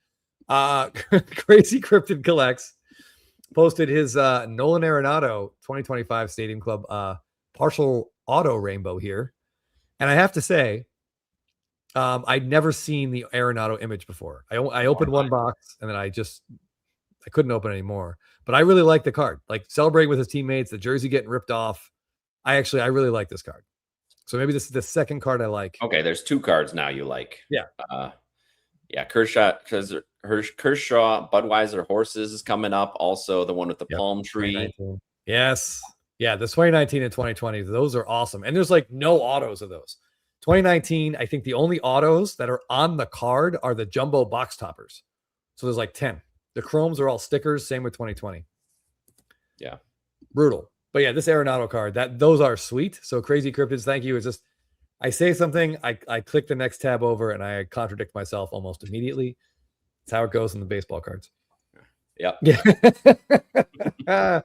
Crazy Cryptid Collects posted his Nolan Arenado 2025 Stadium Club partial auto rainbow here. And I have to say, I'd never seen the Arenado image before. I opened one box and then I couldn't open anymore. But I really like the card. Like celebrating with his teammates, the jersey getting ripped off. I really like this card. So maybe this is the second card I like. Okay, there's 2 cards now you like. Yeah. Yeah, Kershaw, Budweiser Horses is coming up. Also, the one with the palm tree. Yes. Yeah, the 2019 and 2020, those are awesome. And there's like no autos of those. 2019, I think the only autos that are on the card are the jumbo box toppers. So there's like 10. The chromes are all stickers. Same with 2020. Yeah. Brutal. But yeah, this Arenado card, those are sweet. So Crazy Cryptids, thank you. It's just, I say something, I click the next tab over, and I contradict myself almost immediately. That's how it goes in the baseball cards. Yep. Yeah.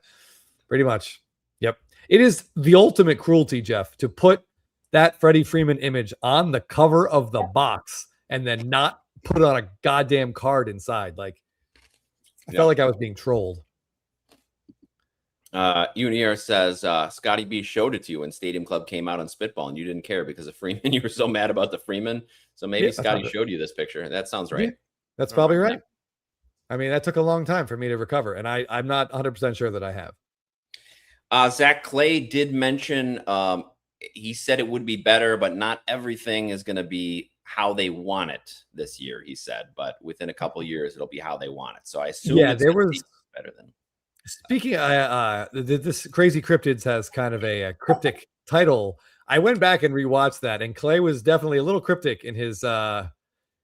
Pretty much. Yep. It is the ultimate cruelty, Jeff, to put that Freddie Freeman image on the cover of the box and then not put it on a goddamn card inside. Like, I felt like I was being trolled. Unier says Scotty B showed it to you when Stadium Club came out on Spitball and you didn't care because of Freeman. You were so mad about the Freeman. So maybe Scotty showed you this picture. That sounds right. Yeah, that's probably right. I mean, that took a long time for me to recover, and I'm not 100% sure that I have. Zach Clay did mention he said it would be better, but not everything is going to be how they want it this year, he said. But within a couple of years, it'll be how they want it. So I assume there was better than. Speaking, this Crazy Cryptids has kind of a cryptic title. I went back and rewatched that, and Clay was definitely a little cryptic in his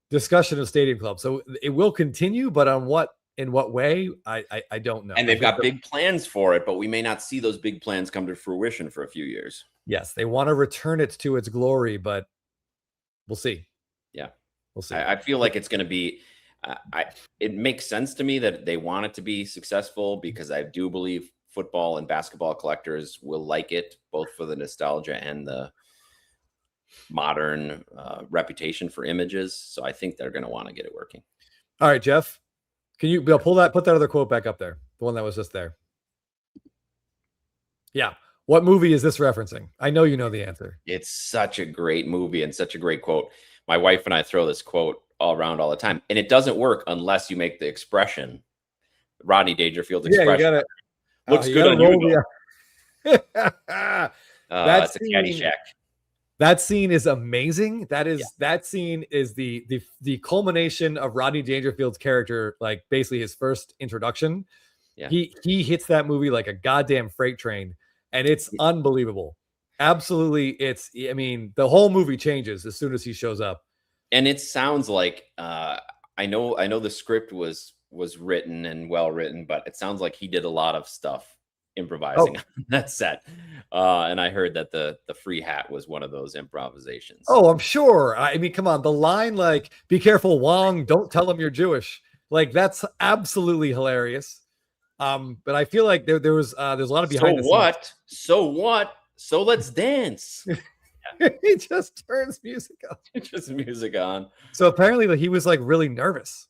discussion of Stadium Club. So it will continue, but in what way, I don't know. And they've got big plans for it, but we may not see those big plans come to fruition for a few years. Yes, they want to return it to its glory, but we'll see. Yeah, we'll see. I feel like it's going to be. It makes sense to me that they want it to be successful because I do believe football and basketball collectors will like it, both for the nostalgia and the modern reputation for images. So I think they're going to want to get it working. All right, Jeff, can you put that other quote back up there? The one that was just there. Yeah. What movie is this referencing? I know you know the answer. It's such a great movie and such a great quote. My wife and I throw this quote all around all the time, and it doesn't work unless you make the expression, Rodney Dangerfield's expression. Yeah, you gotta, looks good on you. That's a Caddyshack. That scene is amazing. That scene is the culmination of Rodney Dangerfield's character, like basically his first introduction. Yeah. He hits that movie like a goddamn freight train, and it's unbelievable. Absolutely, I mean, the whole movie changes as soon as he shows up. And it sounds like I know the script was written and well written, but it sounds like he did a lot of stuff improvising on that set. And I heard that the free hat was one of those improvisations. Oh, I'm sure. I mean, come on, the line like "Be careful, Wong! Don't tell him you're Jewish." Like that's absolutely hilarious. But I feel like there's a lot of behind the scenes. So what? So let's dance. He just turns music on. Just music on. So apparently he was like really nervous.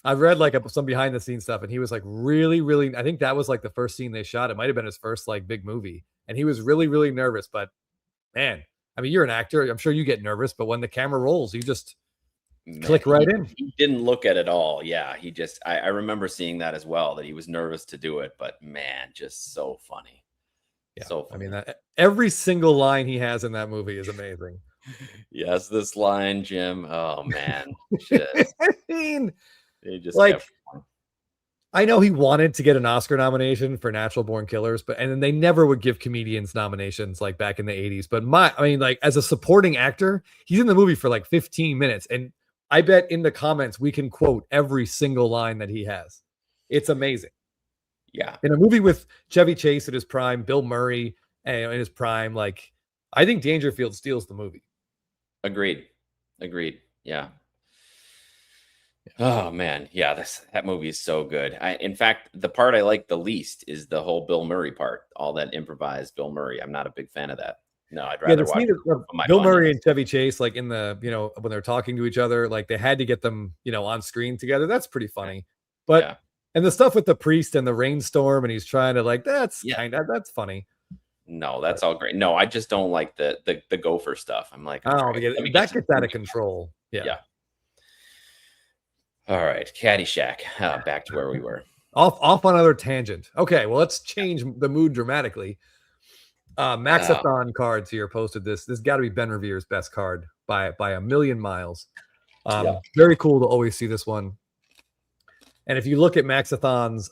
I've read like some behind the scenes stuff, and he was like really, really, I think that was like the first scene they shot. It might've been his first like big movie. And he was really, really nervous, but man, I mean, you're an actor. I'm sure you get nervous, but when the camera rolls, you just click right in. He didn't look at it all. Yeah. I remember seeing that as well, that he was nervous to do it, but man, just so funny. Yeah. So funny. I mean, every single line he has in that movie is amazing. Yes, this line, Jim. Oh man. Just, I mean, they just like, I know he wanted to get an Oscar nomination for Natural Born Killers, and then they never would give comedians nominations like back in the 80s. But I mean, like as a supporting actor, he's in the movie for like 15 minutes. And I bet in the comments we can quote every single line that he has. It's amazing. Yeah. In a movie with Chevy Chase at his prime, Bill Murray in his prime, like I think Dangerfield steals the movie. Agreed. Yeah. Oh man, yeah, that movie is so good. In fact, the part I like the least is the whole Bill Murray part, all that improvised Bill Murray. I'm not a big fan of that. No, I'd rather watch Bill Murray and Chevy Chase, like in the, when they're talking to each other, like they had to get them, on screen together. That's pretty funny. But yeah. And the stuff with the priest and the rainstorm, and he's trying to like, that's funny. No, that's all great. No, I just don't like the gopher stuff. I'm like, that gets out of control. Yeah. All right, Caddyshack. Back to where we were. Off on another tangent. Okay, well, let's change the mood dramatically. Maxathon cards here posted this. This got to be Ben Revere's best card by a million miles. Very cool to always see this one. And if you look at Maxathon's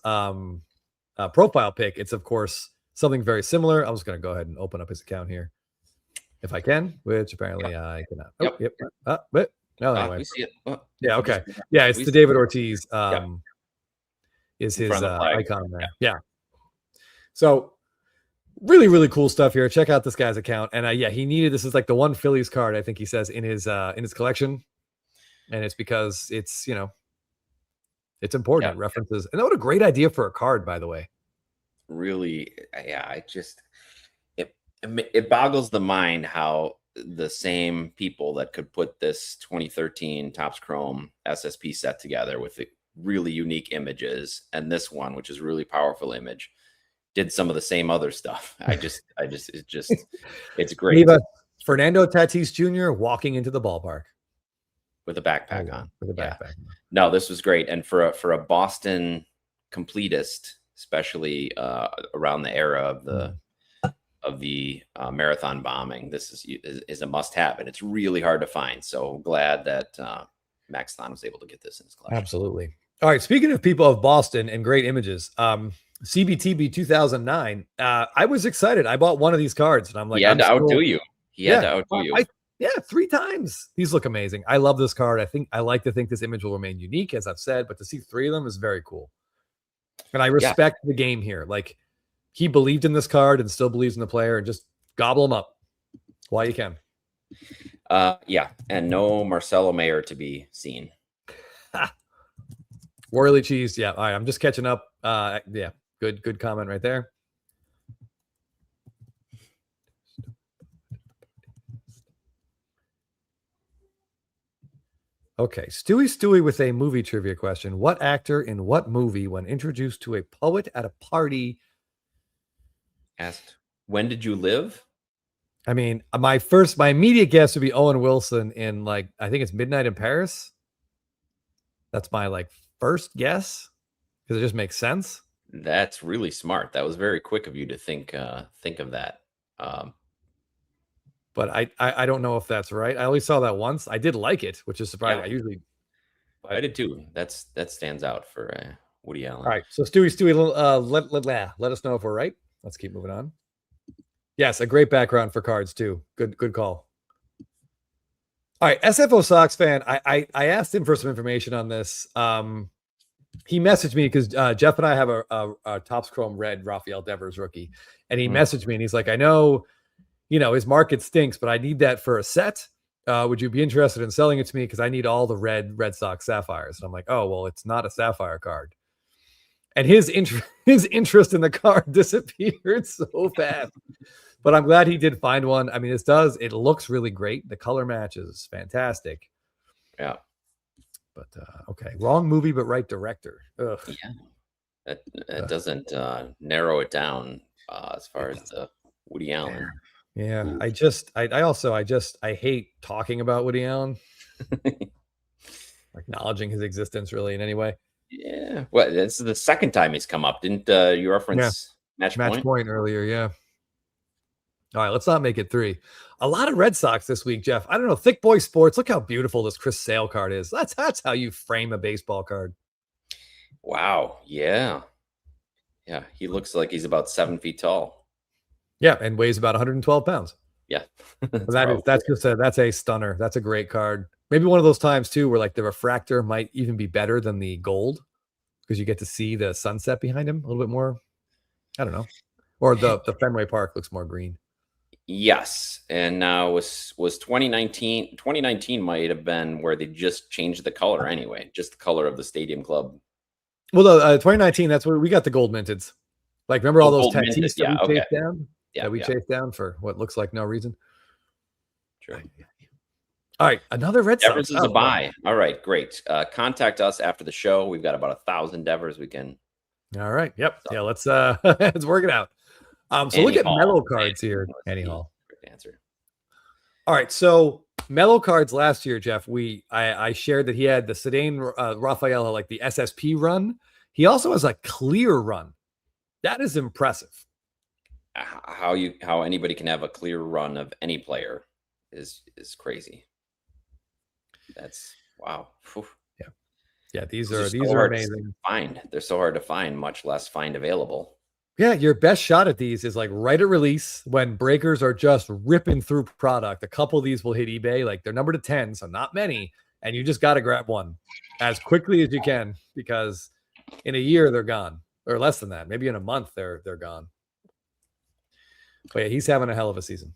profile pic, it's of course something very similar. I'm just going to go ahead and open up his account here, if I can, which apparently I cannot. Oh, yep. But no, anyway. We see it. Oh, yeah. Okay. Yeah, it's the David Ortiz. Is his icon there? Yeah. So really, really cool stuff here. Check out this guy's account. And he needed, this is like the one Phillies card, I think he says, in his collection. And it's because it's, it's important. It references. And what a great idea for a card, by the way. Really, it boggles the mind how the same people that could put this 2013 Topps Chrome SSP set together with the really unique images and this one, which is really powerful image, did some of the same other stuff. It's great. Fernando Tatis Jr. walking into the ballpark with a backpack on. With a backpack. No, this was great. And for a Boston completist, especially around the era of the marathon bombing, this is a must-have, and it's really hard to find. So glad that Maxathon was able to get this in his collection. Absolutely. All right. Speaking of people of Boston and great images, CBTB 2009. I was excited. I bought one of these cards, and I'm like, he had to outdo you. He had to outdo you. 3 times. These look amazing. I love this card. I like to think this image will remain unique, as I've said, but to see 3 of them is very cool. And I respect the game here. Like, he believed in this card and still believes in the player, and just gobble them up while you can. And no Marcelo Mayer to be seen. Worley cheese. Yeah. All right. I'm just catching up. Good comment right there. Okay, Stewie with a movie trivia question. What actor in what movie, when introduced to a poet at a party, asked, "When did you live?" I mean, my immediate guess would be Owen Wilson in, like, I think it's Midnight in Paris. That's my first guess, because it just makes sense. That's really smart. That was very quick of you to think of that. But I don't know if that's right. I only saw that once. I did like it, which is surprising. I did too. That stands out for Woody Allen. All right, so Stewie, let us know if we're right. Let's keep moving on. Yes, a great background for cards too. Good call. All right, SFO Sox fan. I asked him for some information on this. He messaged me because Jeff and I have a Topps Chrome Red Rafael Devers rookie, and he messaged me and he's like, I know, his market stinks, but I need that for a set. Would you be interested in selling it to me? Because I need all the Red Sox Sapphires. And I'm like, oh, well, it's not a Sapphire card. And his interest in the card disappeared so fast. But I'm glad he did find one. I mean, it looks really great. The color match is fantastic. Yeah. But okay, wrong movie, but right director. Ugh. Yeah, that doesn't narrow it down as far as the Woody Allen. Yeah, I hate talking about Woody Allen, acknowledging his existence really in any way. Yeah, well, this is the second time he's come up. Didn't you reference Match Point earlier? Yeah. All right, let's not make it 3. A lot of Red Sox this week, Jeff. I don't know. Thick Boy Sports. Look how beautiful this Chris Sale card is. That's how you frame a baseball card. Wow. Yeah. Yeah. He looks like he's about 7 feet tall. Yeah, and weighs about 112 pounds. Yeah. that's a stunner. That's a great card. Maybe one of those times too where the refractor might even be better than the gold because you get to see the sunset behind him a little bit more. I don't know. Or the Fenway Park looks more green. Yes, and was 2019? 2019 might have been where they just changed the color anyway, just the color of the Stadium Club. Well, 2019, that's where we got the gold minteds. Remember all those Tatis that we chased down? Yeah, we chased down for what looks like no reason. True. All right, another Red Sox. Devers is a buy. All right, great. Contact us after the show. We've got about 1,000 Devers we can. All right. Yep. Yeah. Let's work it out. So look at Mellow cards here. Annie Hall. Answer. All right. So Mellow cards last year, Jeff. I shared that he had the Sedan Rafael, the SSP run. He also has a clear run. That is impressive. how anybody can have a clear run of any player is crazy. That's wow. Whew. Yeah, these Those are so hard to amazing. find. They're so hard to find, much less find available. Yeah, your best shot at these is like right at release when breakers are just ripping through product. A couple of these will hit eBay, like they're numbered to 10, so not many, and you just got to grab one as quickly as you can because in a year they're gone, or less than that. Maybe in a month they're gone. But yeah, he's having a hell of a season.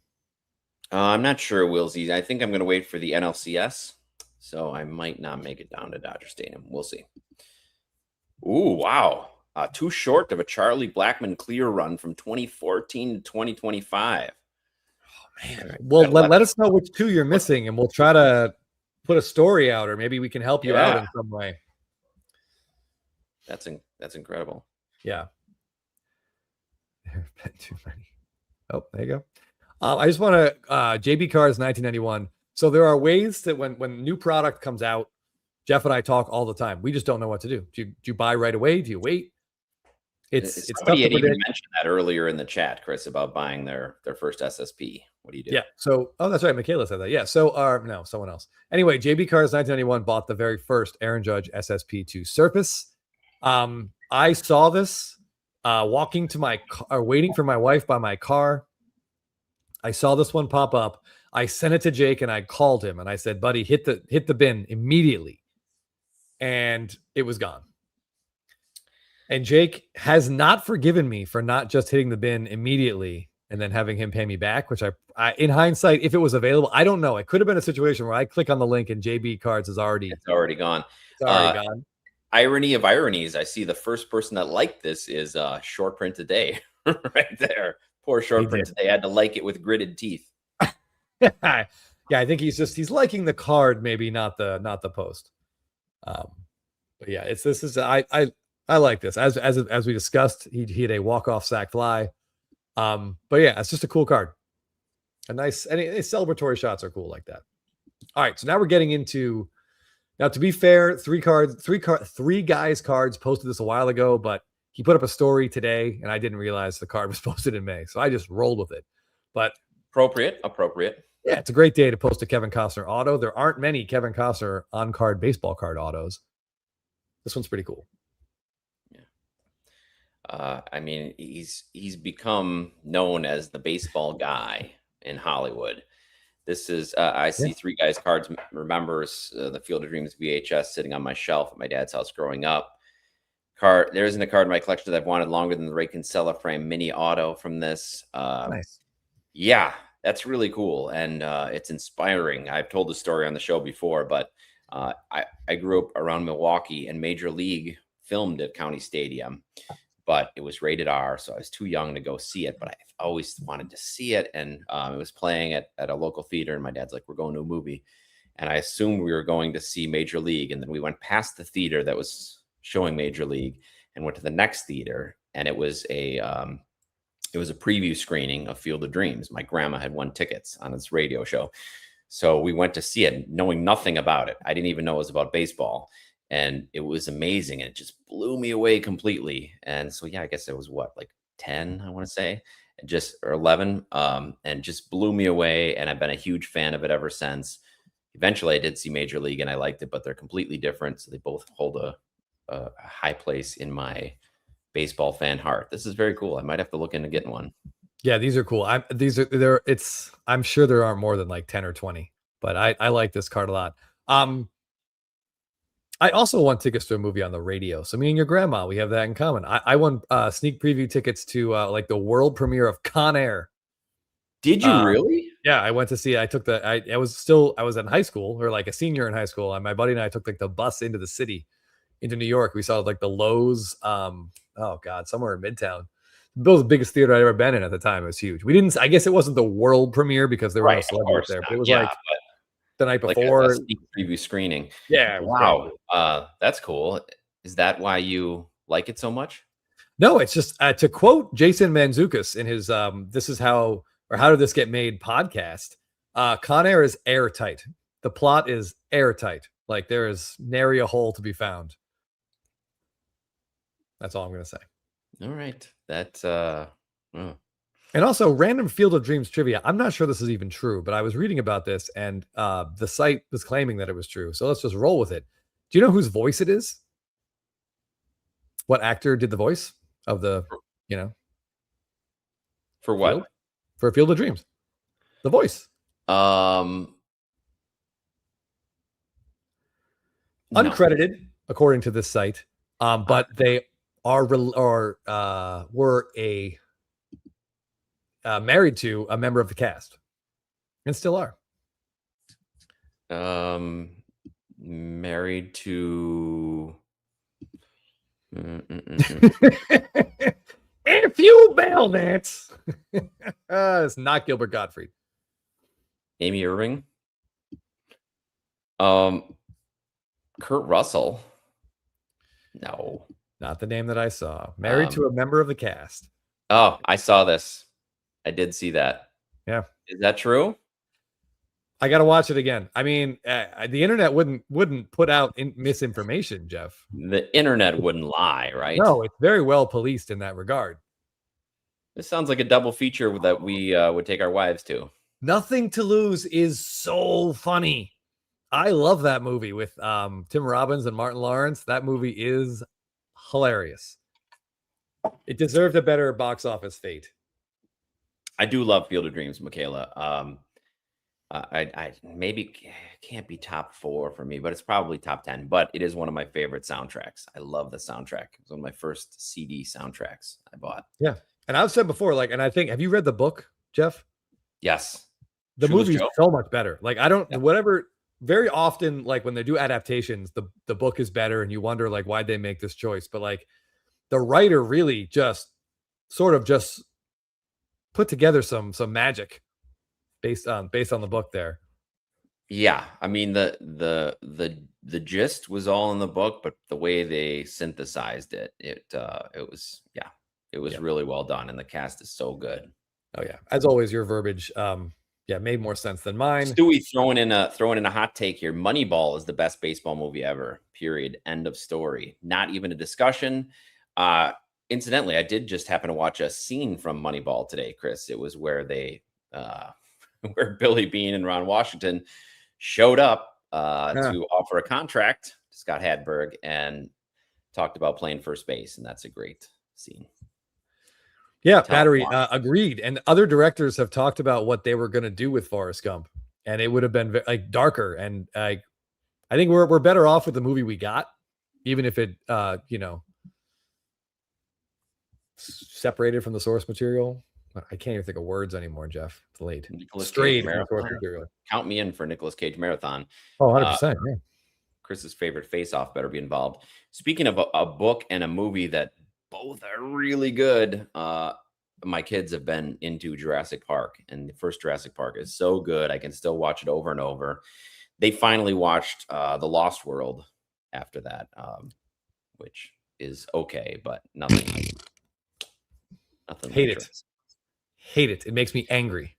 I'm not sure, Willsy. I think I'm going to wait for the NLCS, so I might not make it down to Dodger Stadium. We'll see. Ooh, wow. Too short of a Charlie Blackmon clear run from 2014 to 2025. Oh, man. Well, let us know which two you're missing, and we'll try to put a story out, or maybe we can help you out in some way. That's incredible. Yeah. There have been too many. Oh, there you go. I just want to JB Cards 1991. So there are ways that when new product comes out, Jeff and I talk all the time. We just don't know what to do. Do you buy right away? Do you wait? It's somebody had even mentioned that earlier in the chat, Chris, about buying their first SSP. What do you do? Yeah. So, that's right. Michaela said that. Yeah. So, no, someone else. Anyway, JB Cards 1991 bought the very first Aaron Judge SSP to Surface. I saw this walking to my car, waiting for my wife by my car. I saw this one pop up. I sent it to Jake and I called him and I said, buddy, hit the bin immediately. And it was gone. And Jake has not forgiven me for not just hitting the bin immediately and then having him pay me back, which I in hindsight, if it was available, I don't know. It could have been a situation where I click on the link and JB Cards is already gone. It's already gone. Irony of ironies. I see the first person that liked this is Short Print Today right there. Poor Short Print Today had to like it with gritted teeth. Yeah, I think he's liking the card, maybe not the post. But yeah, I like this. As we discussed, he hit a walk-off sack fly. But yeah, it's just a cool card. A nice, and celebratory shots are cool like that. All right, so now we're getting into. Now, to be fair, three guys cards posted this a while ago, but he put up a story today, and I didn't realize the card was posted in May, so I just rolled with it. But appropriate. Yeah, it's a great day to post a Kevin Costner auto. There aren't many Kevin Costner on-card baseball card autos. This one's pretty cool. I mean, he's become known as the baseball guy in Hollywood. This is I see Three Guys Cards remembers the Field of Dreams VHS sitting on my shelf at my dad's house growing up. There isn't a card in my collection that I've wanted longer than the Ray Kinsella frame mini auto from this. Nice. Yeah, that's really cool, and it's inspiring. I've told the story on the show before, but I grew up around Milwaukee, and Major League filmed at County Stadium, but it was rated R, so I was too young to go see it, but I've always wanted to see it, and it was playing at a local theater, and my dad's like, we're going to a movie, and I assumed we were going to see Major League, and then we went past the theater that was showing Major League and went to the next theater, and it was a preview screening of Field of Dreams. My grandma had won tickets on this radio show, so we went to see it knowing nothing about it. I didn't even know it was about baseball. And it was amazing. And it just blew me away completely. And so, yeah, I guess it was like 10, I want to say, or 11, and just blew me away. And I've been a huge fan of it ever since. Eventually, I did see Major League and I liked it, but they're completely different. So they both hold a high place in my baseball fan heart. This is very cool. I might have to look into getting one. Yeah, these are cool. I'm sure there aren't more than like 10 or 20, but I like this card a lot. I also won tickets to a movie on the radio. So me and your grandma, we have that in common. I won sneak preview tickets to like the world premiere of Con Air. Did you really? Yeah, I went to see it. I was in high school, or like a senior in high school, and my buddy and I took like the bus into the city, into New York. We saw like the Lowe's, somewhere in Midtown. It was the biggest theater I'd ever been in at the time. It was huge. I guess it wasn't the world premiere because there were no celebrities there, but it was the night before, like a sneak preview screening. Yeah. Wow. That's cool. Is that why you like it so much? No, it's just to quote Jason Mantzoukas in his "This is how did this get made" podcast. Con Air is airtight. The plot is airtight. Like there is nary a hole to be found. That's all I'm going to say. All right. And also, random Field of Dreams trivia. I'm not sure this is even true, but I was reading about this, and the site was claiming that it was true. So let's just roll with it. Do you know whose voice it is? What actor did the voice of the, For what? Field? For Field of Dreams? The voice. Uncredited, according to this site. But they were married to a member of the cast, and still are. Married to. If you bail that, it's not Gilbert Gottfried. Amy Irving. Kurt Russell. No, not the name that I saw. Married to a member of the cast. Oh, I saw this. I did see that. Yeah. Is that true? I got to watch it again. I mean, the internet wouldn't put out misinformation, Jeff. The internet wouldn't lie, right? No, it's very well policed in that regard. This sounds like a double feature that we would take our wives to. Nothing to Lose is so funny. I love that movie with Tim Robbins and Martin Lawrence. That movie is hilarious. It deserved a better box office fate. I do love Field of Dreams, Michaela. I maybe can't be top 4 for me, but it's probably top 10. But it is one of my favorite soundtracks. I love the soundtrack. It was one of my first CD soundtracks I bought. Yeah, and I've said before, like, and I think, have you read the book, Jeff? Yes. The movie's so much better. Like, I don't whatever. Very often, like when they do adaptations, the book is better, and you wonder like why'd they make this choice. But like the writer really just sort of just put together some magic based on the book there. Yeah, I mean the gist was all in the book, but the way they synthesized it was really well done, and the cast is so good. Oh yeah, as always, your verbiage made more sense than mine. Stewie throwing in a hot take here. Moneyball is the best baseball movie ever. Period. End of story. Not even a discussion. Incidentally, I did just happen to watch a scene from Moneyball today, Chris. It was where they where Billy Bean and Ron Washington showed up to offer a contract to Scott Hadberg and talked about playing first base, and that's a great scene. Yeah, Battery agreed. And other directors have talked about what they were going to do with Forrest Gump, and it would have been like darker. And I think we're better off with the movie we got, even if it separated from the source material. I can't even think of words anymore, Jeff. It's late. Strayed from the source material. Count me in for Nicolas Cage marathon. Oh, 100%. Yeah. Chris's favorite face-off better be involved. Speaking of a book and a movie that both are really good. My kids have been into Jurassic Park, and the first Jurassic Park is so good. I can still watch it over and over. They finally watched The Lost World after that, which is okay, but nothing. Hate it. Hate it. It makes me angry.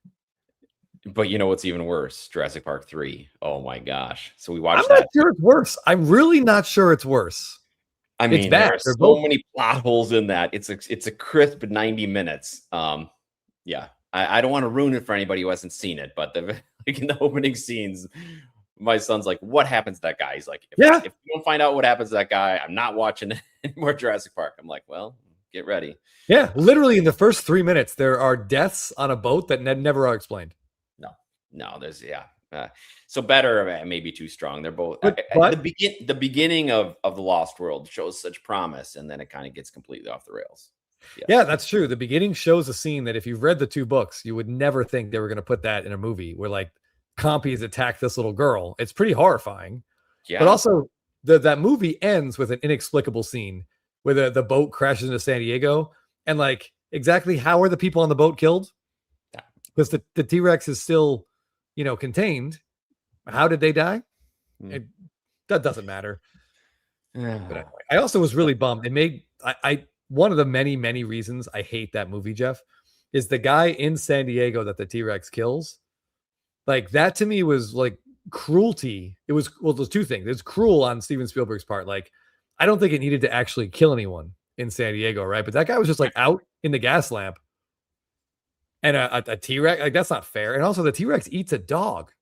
But you know what's even worse? Jurassic Park 3. Oh my gosh. So we watched that. I'm not sure it's worse. I'm really not sure it's worse. I mean, there are so many plot holes in that. It's a crisp 90 minutes. Yeah, I don't want to ruin it for anybody who hasn't seen it, but in the opening scenes, my son's like, "What happens to that guy?" He's like, if you don't find out what happens to that guy, I'm not watching any more Jurassic Park." I'm like, "Well, get ready." Yeah, literally in the first 3 minutes, there are deaths on a boat that never are explained. No, there's so better may be too strong. They're both the beginning of the Lost World shows such promise, and then it kind of gets completely off the rails. Yeah, that's true. The beginning shows a scene that if you've read the 2 books, you would never think they were going to put that in a movie where like compies attack this little girl. It's pretty horrifying. Yeah. But also that movie ends with an inexplicable scene where the boat crashes into San Diego, and like exactly how are the people on the boat killed? Because the T-Rex is still contained. How did they die? That doesn't matter. But I also was really bummed. It made one of the many reasons I hate that movie, Jeff, is the guy in San Diego that the T-Rex kills. Like that to me was like cruelty. It was there's 2 things. It's cruel on Steven Spielberg's part. Like I don't think it needed to actually kill anyone in San Diego, right? But that guy was just like out in the gas lamp. And a T-Rex, like that's not fair. And also the T-Rex eats a dog.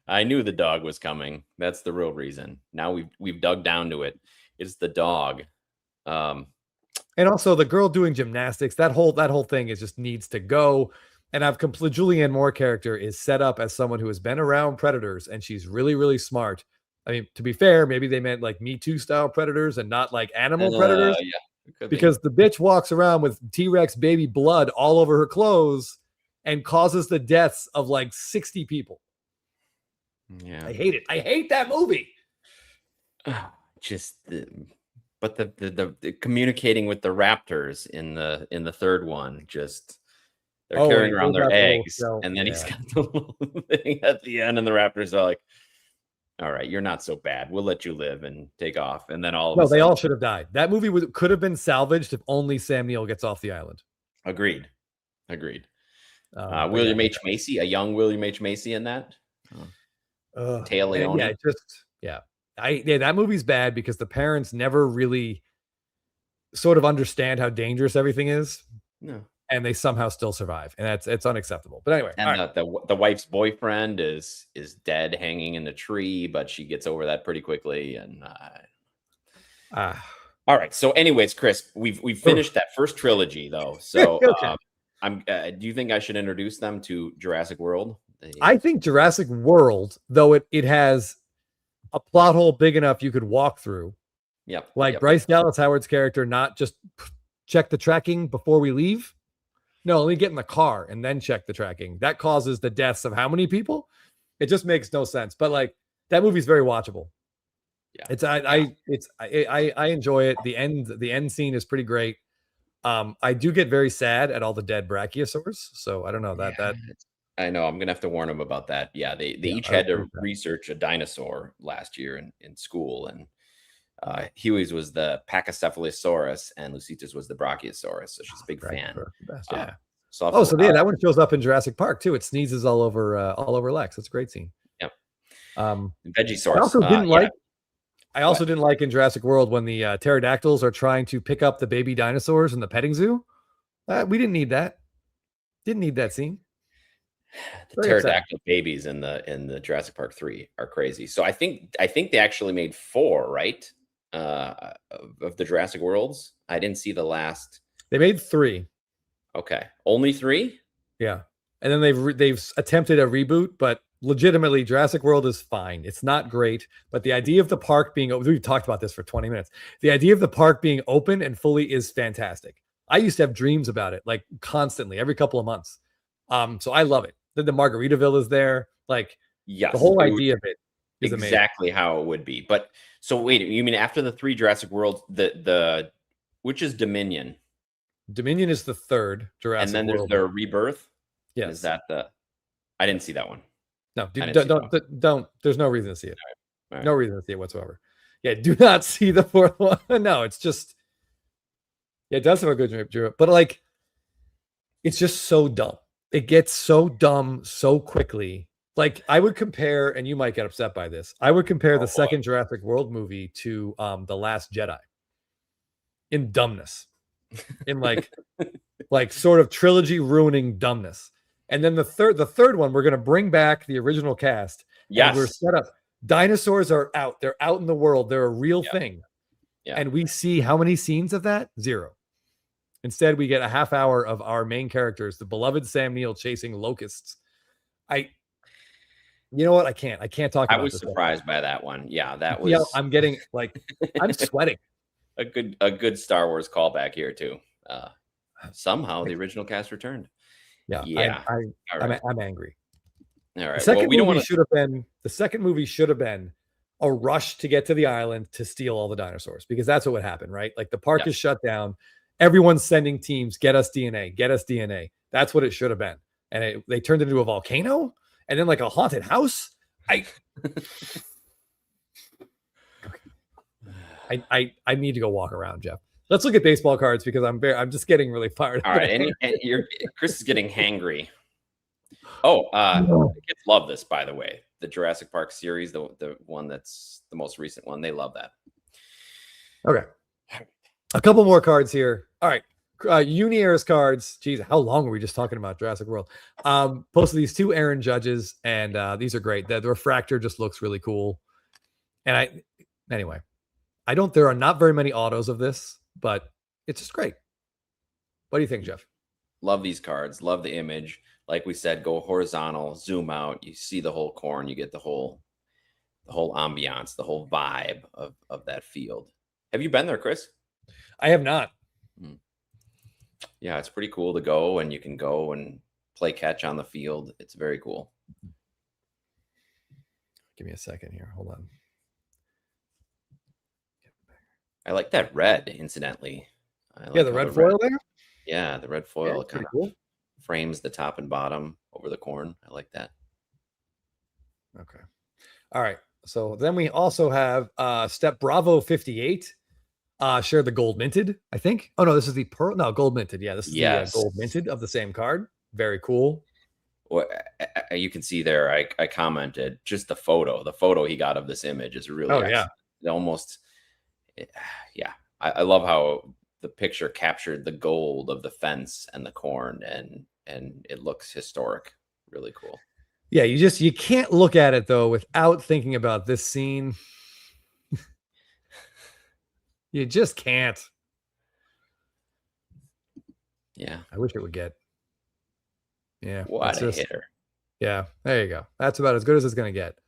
I knew the dog was coming. That's the real reason. Now we've dug down to it. It's the dog. And also the girl doing gymnastics, that whole thing is just needs to go. And I've complete Julianne Moore character is set up as someone who has been around predators, and she's really, really smart. I mean, to be fair, maybe they meant like Me Too style predators and not like animal predators. Yeah, because the bitch walks around with T-Rex baby blood all over her clothes and causes the deaths of like 60 people. Yeah, I hate it. I hate that movie. But the communicating with the raptors in the third one, just they're carrying around their eggs, and then he's got the little thing at the end, and the raptors are like, "All right, you're not so bad. We'll let you live and take off." And then they all should have died. That movie could have been salvaged if only Sam Neill gets off the island. Agreed. William H. Macy, a young William H. Macy in that. Tail Leone. That movie's bad because the parents never really sort of understand how dangerous everything is. No. And they somehow still survive, and it's unacceptable. But anyway, and the wife's boyfriend is dead, hanging in the tree, but she gets over that pretty quickly. And all right. So, anyways, Chris, we've finished that first trilogy, though. So, okay. Do you think I should introduce them to Jurassic World? I think Jurassic World, though it has a plot hole big enough you could walk through. Yep. Bryce Dallas Howard's character, not just check the tracking before we leave. No, let me get in the car and then check the tracking. That causes the deaths of how many people? It just makes no sense. But like that movie's very watchable. Yeah, I enjoy it. The end scene is pretty great. I do get very sad at all the dead brachiosaurs. So I don't know that. I know I'm gonna have to warn them about that. Yeah, they each had to research a dinosaur last year in school, and Huey's was the Pachycephalosaurus and Lucita's was the Brachiosaurus. So she's a big fan. Yeah. So that one shows up in Jurassic Park too. It sneezes all over Lex. It's a great scene. Yep. Vegisaurus. I also didn't like in Jurassic World when the pterodactyls are trying to pick up the baby dinosaurs in the petting zoo. We didn't need that. Didn't need that scene. The pterodactyl babies in the Jurassic Park 3 are crazy. So I think they actually made 4, right? Of the Jurassic Worlds. I didn't see the last. They made 3. Okay, only 3. Yeah, and then they've attempted a reboot, but legitimately, Jurassic World is fine. It's not great, but the idea of the park being open, we've talked about this for 20 minutes. The idea of the park being open and fully is fantastic. I used to have dreams about it, like constantly, every couple of months. So I love it. Then the Margaritaville is there. Like, yes, the whole idea of it is exactly amazing. How it would be. But so wait, you mean after the 3 Jurassic Worlds, the which is Dominion? Dominion is the 3rd Jurassic and then World. There's their Rebirth. Yes. Is that I didn't see that one. No, don't. There's no reason to see it. All right. No reason to see it whatsoever. Yeah, do not see the 4th one. No, it's just. It does have a good drip, but like, it's just so dumb. It gets so dumb so quickly. Like I would compare, and you might get upset by this. I would compare the second Jurassic World movie to The Last Jedi in dumbness, in like sort of trilogy ruining dumbness. And then the third one, we're going to bring back the original cast. Yes, we're set up. Dinosaurs are out. They're out in the world. They're a real thing. Yeah. And we see how many scenes of that? 0. Instead, we get a half hour of our main characters, the beloved Sam Neill chasing locusts. You know what? I can't talk about this. I was surprised by that one. Yeah, that was. Yeah, I'm getting I'm sweating. A good Star Wars callback here too. Somehow the original cast returned. Yeah. I'm angry. All right. The second movie should have been a rush to get to the island to steal all the dinosaurs, because that's what would happen, right? Like the park is shut down. Everyone's sending teams, get us DNA. That's what it should have been. And they turned it into a volcano and then like a haunted house. I need to go walk around, Jeff. Let's look at baseball cards because I'm just getting really fired. All right. And Chris is getting hangry. Kids love this, by the way. The Jurassic Park series, the one that's the most recent one. They love that. Okay. A couple more cards here. All right. Unier's cards. Geez, how long were we just talking about Jurassic World? Posted these 2 Aaron Judges, and these are great. The refractor just looks really cool. And there are not very many autos of this, but it's just great. What do you think, Jeff? Love these cards. Love the image. Like we said, go horizontal, zoom out. You see the whole corn. You get the whole ambiance, the whole vibe of that field. Have you been there, Chris? I have not. Yeah, it's pretty cool to go, and you can go and play catch on the field. It's very cool. Give me a second here. Hold on. I like that red, incidentally. The red foil there? Yeah, the red foil kind of cool. frames the top and bottom over the corn. I like that. Okay. All right. So then we also have Step Bravo 58. Share the gold minted, I think. Oh no, this is the pearl. No, gold minted. Yeah, this is the gold minted of the same card. Very cool. Well, you can see there. I commented just the photo. The photo he got of this image is really. Oh yeah. Almost. Yeah, I love how the picture captured the gold of the fence and the corn, and it looks historic. Really cool. Yeah, you can't look at it though without thinking about this scene. You just can't. Yeah. I wish it would get. Yeah. What a hitter. Yeah. There you go. That's about as good as it's going to get.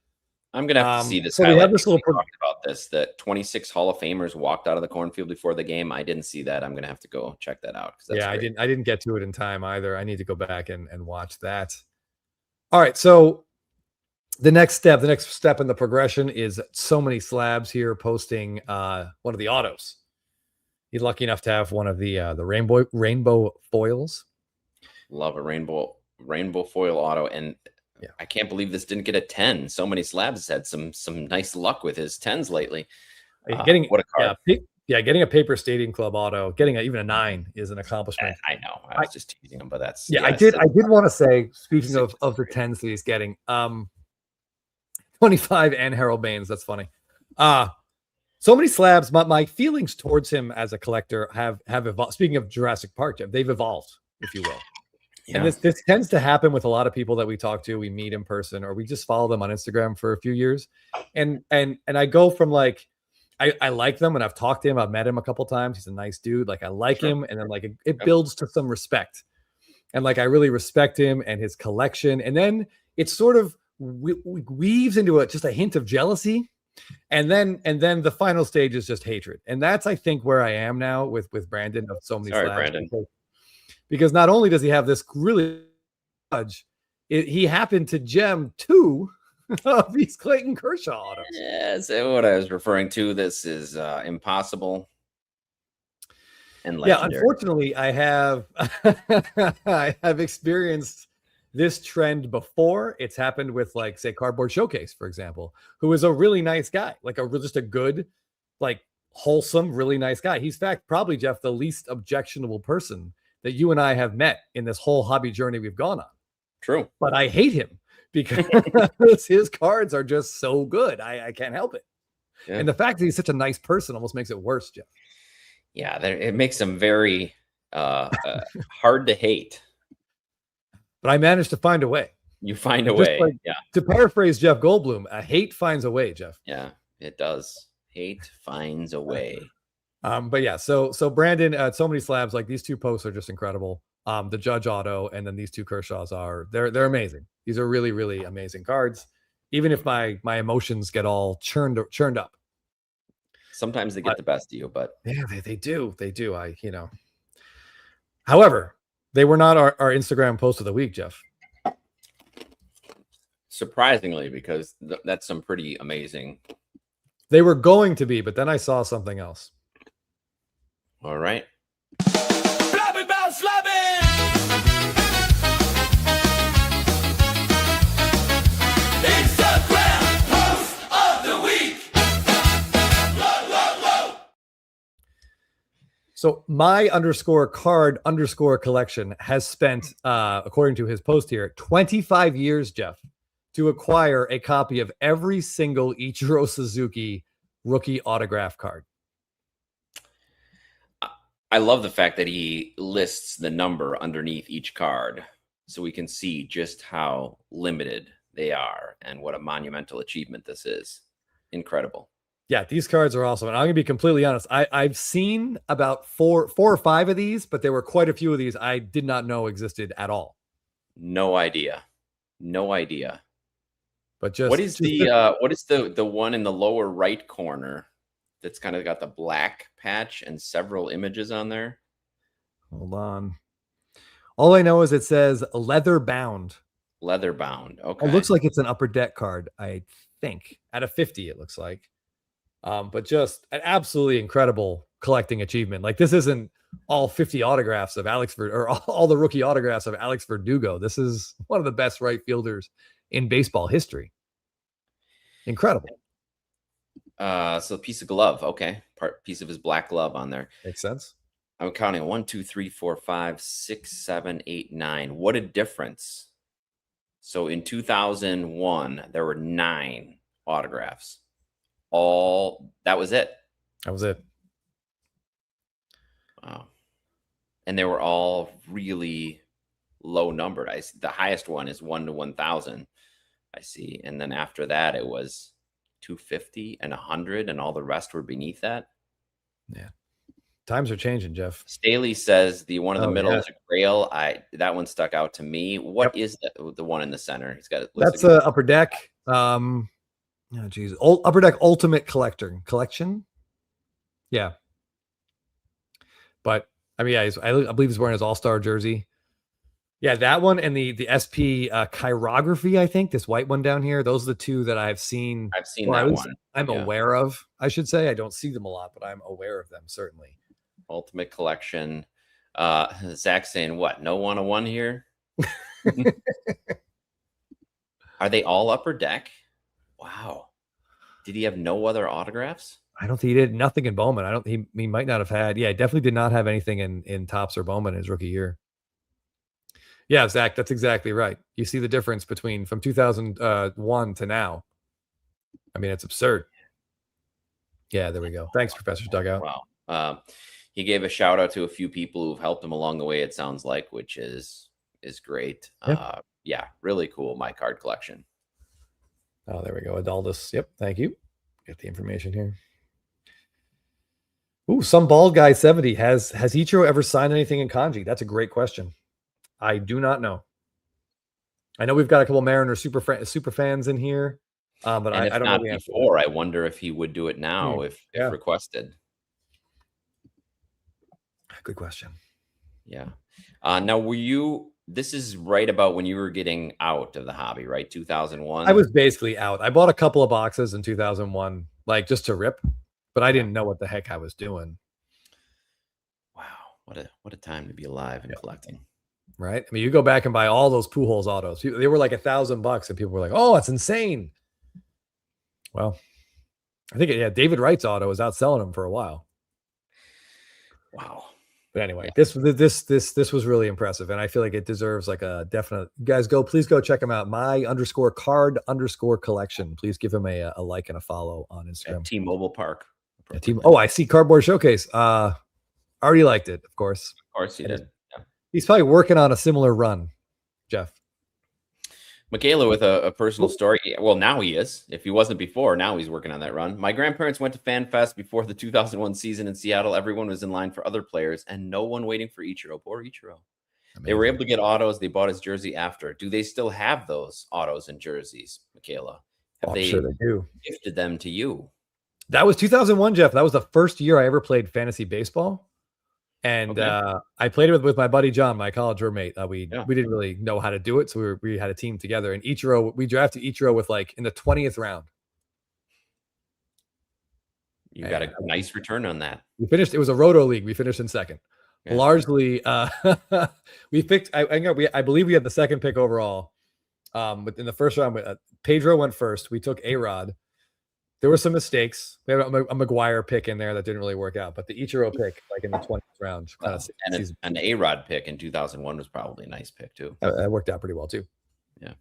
I'm going to have to see this. So we have this little talked about this, that 26 Hall of Famers walked out of the cornfield before the game. I didn't see that. I'm going to have to go check that out. Yeah, I didn't get to it in time either. I need to go back and watch that. All right. So the next step in the progression is so many slabs here posting one of the autos. You're lucky enough to have one of the rainbow foils. Love a rainbow foil auto, and yeah. I can't believe this didn't get a 10. So many slabs had some nice luck with his 10s lately. Getting what a card. Getting a Paper Stadium Club auto, getting even a 9 is an accomplishment. I know. I was just teasing him, but that's I did want to say, speaking of the 10s that he's getting, 25 and Harold Baines. That's funny. So many slabs. My feelings towards him as a collector have evolved. Speaking of Jurassic Park, Jeff, they've evolved, if you will. Yeah. And this tends to happen with a lot of people that we talk to, we meet in person, or we just follow them on Instagram for a few years. And I go from like, I like them, and I've talked to him. I've met him a couple times. He's a nice dude. Like I like him. And then like it builds to some respect. And like, I really respect him and his collection. And then it sort of weaves into just a hint of jealousy. And then the final stage is just hatred. And that's, I think, where I am now with Brandon of so many slabs. Brandon. Because not only does he have this really judge, he happened to gem 2 of these Clayton Kershaw autos. Yes, what I was referring to. This is impossible and legendary. Yeah, unfortunately, I have experienced this trend before. It's happened with, like, say, Cardboard Showcase, for example, who is a really nice guy, like just a good, like, wholesome, really nice guy. He's, in fact, probably, Jeff, the least objectionable person that you and I have met in this whole hobby journey we've gone on. True. But I hate him because his cards are just so good. I can't help it. Yeah. And the fact that he's such a nice person almost makes it worse, Jeff. Yeah, it makes him very hard to hate. But I managed to find a way. You find a way. Like, yeah. To paraphrase Jeff Goldblum, a hate finds a way, Jeff. Yeah, it does. Hate finds a way. But yeah, so Brandon, so many slabs, like these 2 posts are just incredible. The Judge auto, and then these 2 Kershaws they're amazing. These are really, really amazing cards. Even if my emotions get all churned up. Sometimes they get the best of you, but yeah, they do. However, they were not our Instagram post of the week, Jeff. Surprisingly, because that's some pretty amazing. They were going to be, but then I saw something else. All right. Blabbin about slabbing! Instagram post of the week! Whoa. So my _card_ collection has spent, according to his post here, 25 years, Jeff, to acquire a copy of every single Ichiro Suzuki rookie autograph card. I love the fact that he lists the number underneath each card so we can see just how limited they are and what a monumental achievement this is. Incredible. Yeah, these cards are awesome. And I'm gonna be completely honest. I've seen about four or five of these, but there were quite a few of these I did not know existed at all. No idea. No idea. But just what is the one in the lower right corner that's kind of got the black patch and several images on there? Hold on. All I know is it says leather bound. Leather bound. Okay. It looks like it's an upper deck card, I think. At a 50, it looks like. But just an absolutely incredible collecting achievement. Like, this isn't all 50 autographs of Alex or all the rookie autographs of Alex Verdugo. This is one of the best right fielders in baseball history. Incredible. So a piece of glove. Okay. Piece of his black glove on there. Makes sense. I'm counting 1, 2, 3, 4, 5, 6, 7, 8, 9. What a difference. So in 2001, there were 9 autographs. That was it. That was it. Wow. And they were all really low numbered. The highest one is 1 to 1,000. I see. And then after that, it was 250 and 100, and all the rest were beneath that. Yeah. Times are changing, Jeff. Staley says the one in the middle is a grail. That one stuck out to me. What is the one in the center? He's got it. That's a upper deck. Oh geez. Upper Deck Ultimate Collection. Yeah. But I mean, yeah, I believe he's wearing his All-Star jersey. Yeah, that one and the SP chirography, I think, this white one down here. Those are the two that I've seen. I've seen that one. I'm aware of, I should say. I don't see them a lot, but I'm aware of them, certainly. Ultimate Collection. Zach saying what? No 101 here? Are they all upper deck? Wow. Did he have no other autographs? I don't think he did. Nothing in Bowman. He might not have had. Yeah, he definitely did not have anything in Topps or Bowman in his rookie year. Yeah, Zach, that's exactly right. You see the difference from 2001 to now. I mean, it's absurd. Yeah, there we go. Thanks, Professor Dugout. Wow. He gave a shout out to a few people who've helped him along the way, it sounds like, which is great. Yep. Yeah, really cool. My card collection. Oh, there we go. Adaldus. Yep. Thank you. Get the information here. Ooh, some bald guy 70. Has Ichiro ever signed anything in kanji? That's a great question. I do not know. I know we've got a couple Mariner super fans in here, but I don't know the answer. Before, I wonder if he would do it now if requested. Good question. Yeah. Now, this is right about when you were getting out of the hobby, right? 2001. I was basically out. I bought a couple of boxes in 2001, like just to rip, but I didn't know what the heck I was doing. Wow. What a time to be alive and collecting. Right. I mean, you go back and buy all those Pujols autos. They were like $1,000 and people were like, oh, that's insane. Well, I think, David Wright's auto was outselling them for a while. Wow. But anyway, this was really impressive, and I feel like it deserves like a definite. Guys, please go check him out. My_card_collection. Please give him a like and a follow on Instagram. At T-Mobile Park. I see Cardboard Showcase. Already liked it, of course. Of course he did. Yeah. He's probably working on a similar run, Jeff. Michaela with a personal story. Well, now he is. If he wasn't before, now he's working on that run. My grandparents went to Fan Fest before the 2001 season in Seattle. Everyone was in line for other players and no one waiting for Ichiro. Poor Ichiro. Amazing. They were able to get autos. They bought his jersey after. Do they still have those autos and jerseys, Michaela? I'm sure they do. Gifted them to you? That was 2001, Jeff. That was the first year I ever played fantasy baseball. And I played it with my buddy John, my college roommate. We didn't really know how to do it, so we had a team together. And we drafted Ichiro with like in the 20th round. You got a nice return on that. We finished. It was a roto league. We finished in second. Yeah. Largely, we picked. I believe we had the second pick overall. But in the first round, Pedro went first. We took A-Rod. There were some mistakes. We had a McGuire pick in there that didn't really work out, but the Ichiro pick, like in the 20th round, and an A-Rod pick in 2001 was probably a nice pick too. That worked out pretty well too. Yeah.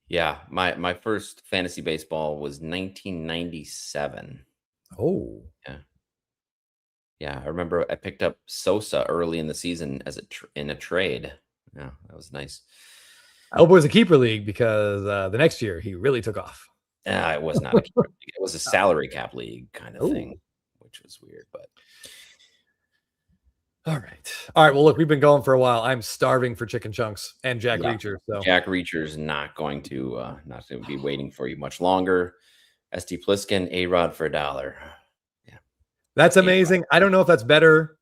Yeah. My first fantasy baseball was 1997. Oh. Yeah. Yeah, I remember I picked up Sosa early in the season as in a trade. Yeah, that was nice. I hope it was a keeper league because the next year he really took off. It was not a keeper league. It was a salary cap league kind of thing, which was weird. But all right. Well, look, we've been going for a while. I'm starving for chicken chunks and Jack Reacher. So Jack Reacher's not going to be waiting for you much longer. ST Pliskin, A-Rod for $1. Yeah, that's amazing. I don't know if that's better.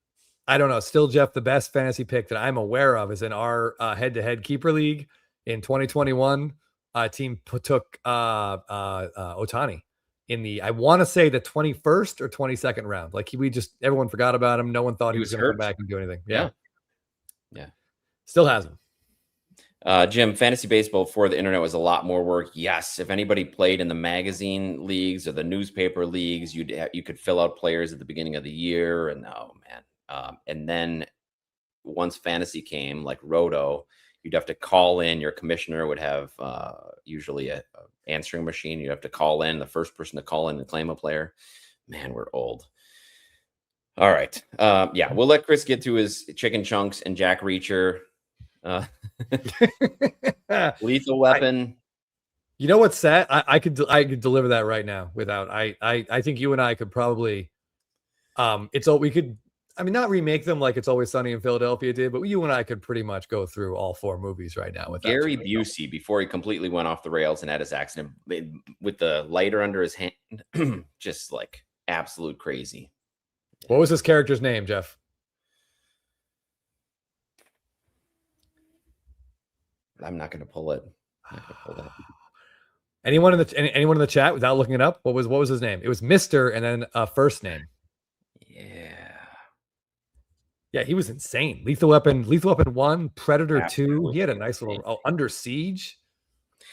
I don't know. Still, Jeff, the best fantasy pick that I'm aware of is in our head-to-head keeper league in 2021. Team took Otani in the, I want to say the 21st or 22nd round. Like everyone forgot about him. No one thought he was going to come back and do anything. Yeah. Still has him. Jim, fantasy baseball before the internet was a lot more work. Yes, if anybody played in the magazine leagues or the newspaper leagues, you could fill out players at the beginning of the year, and and then once fantasy came, like Roto, you'd have to call in. Your commissioner would have usually a answering machine. You'd have to call in. The first person to call in and claim a player. Man, we're old. All right, we'll let Chris get to his chicken chunks and Jack Reacher. Lethal Weapon. You know what's sad? I could deliver that right now without. I think you and I could probably. We could. I mean, not remake them like It's Always Sunny in Philadelphia did, but you and I could pretty much go through all 4 movies right now. With Gary Busey, before he completely went off the rails and had his accident with the lighter under his hand, just like absolute crazy. What was his character's name, Jeff? I'm not going to pull it. Anyone in the chat without looking it up? What was his name? It was Mr. and then a first name. Yeah, he was insane. Lethal Weapon 1, Predator 2. He had a nice little Under Siege.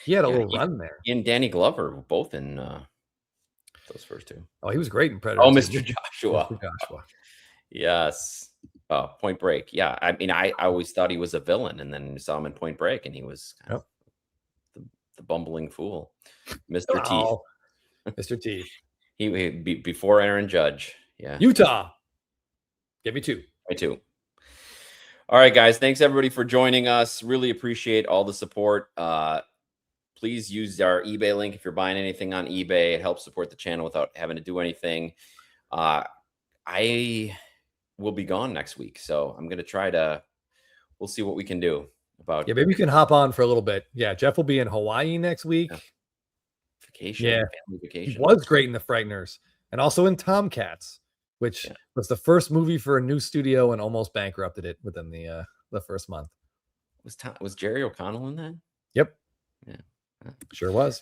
He had a little run there. He and Danny Glover were both in those first 2. Oh, he was great in Predator. Oh, Mr. Joshua. Yes. Point Break. Yeah. I mean, I always thought he was a villain, and then saw him in Point Break, and he was kind of the bumbling fool. Mr. Teeth. Mr. Teeth. He before Aaron Judge. Yeah. Utah. Give me 2. Me too. All right, guys. Thanks everybody for joining us. Really appreciate all the support. Please use our eBay link if you're buying anything on eBay. It helps support the channel without having to do anything. I will be gone next week, so I'm going to we'll see what we can do about. Yeah, maybe you can hop on for a little bit. Yeah, Jeff will be in Hawaii next week. Vacation. Yeah, family vacation. He was great in The Frighteners and also in Tomcats, which was the first movie for a new studio and almost bankrupted it within the first month. Was Jerry O'Connell in that? Yep. Yeah. Sure was.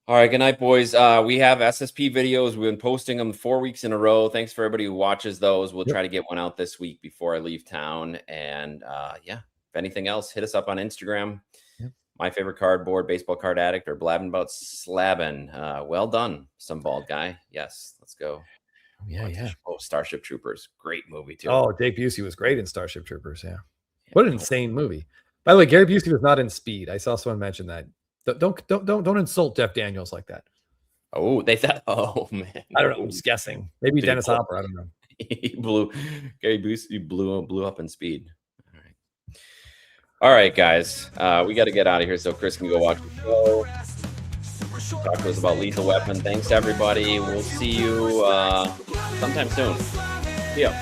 All right. Good night, boys. We have SSP videos. We've been posting them 4 weeks in a row. Thanks for everybody who watches those. We'll try to get one out this week before I leave town. And if anything else, hit us up on Instagram. Yep. My favorite cardboard, baseball card addict, or blabbing about slabbing. Well done, some bald guy. Yes, let's go. Yeah. Oh, Starship Troopers. Great movie, too. Oh, Dave Busey was great in Starship Troopers. Yeah. What an insane movie. By the way, Gary Busey was not in Speed. I saw someone mention that. Don't insult Jeff Daniels like that. Oh, they thought. Oh man, I don't know. I'm just guessing. Maybe Dennis Hopper. I don't know. Gary Busey blew up in Speed. All right, guys. We got to get out of here so Chris can go watch the show. Talk to us about Lethal Weapon. Thanks everybody. We'll see you sometime soon. See ya.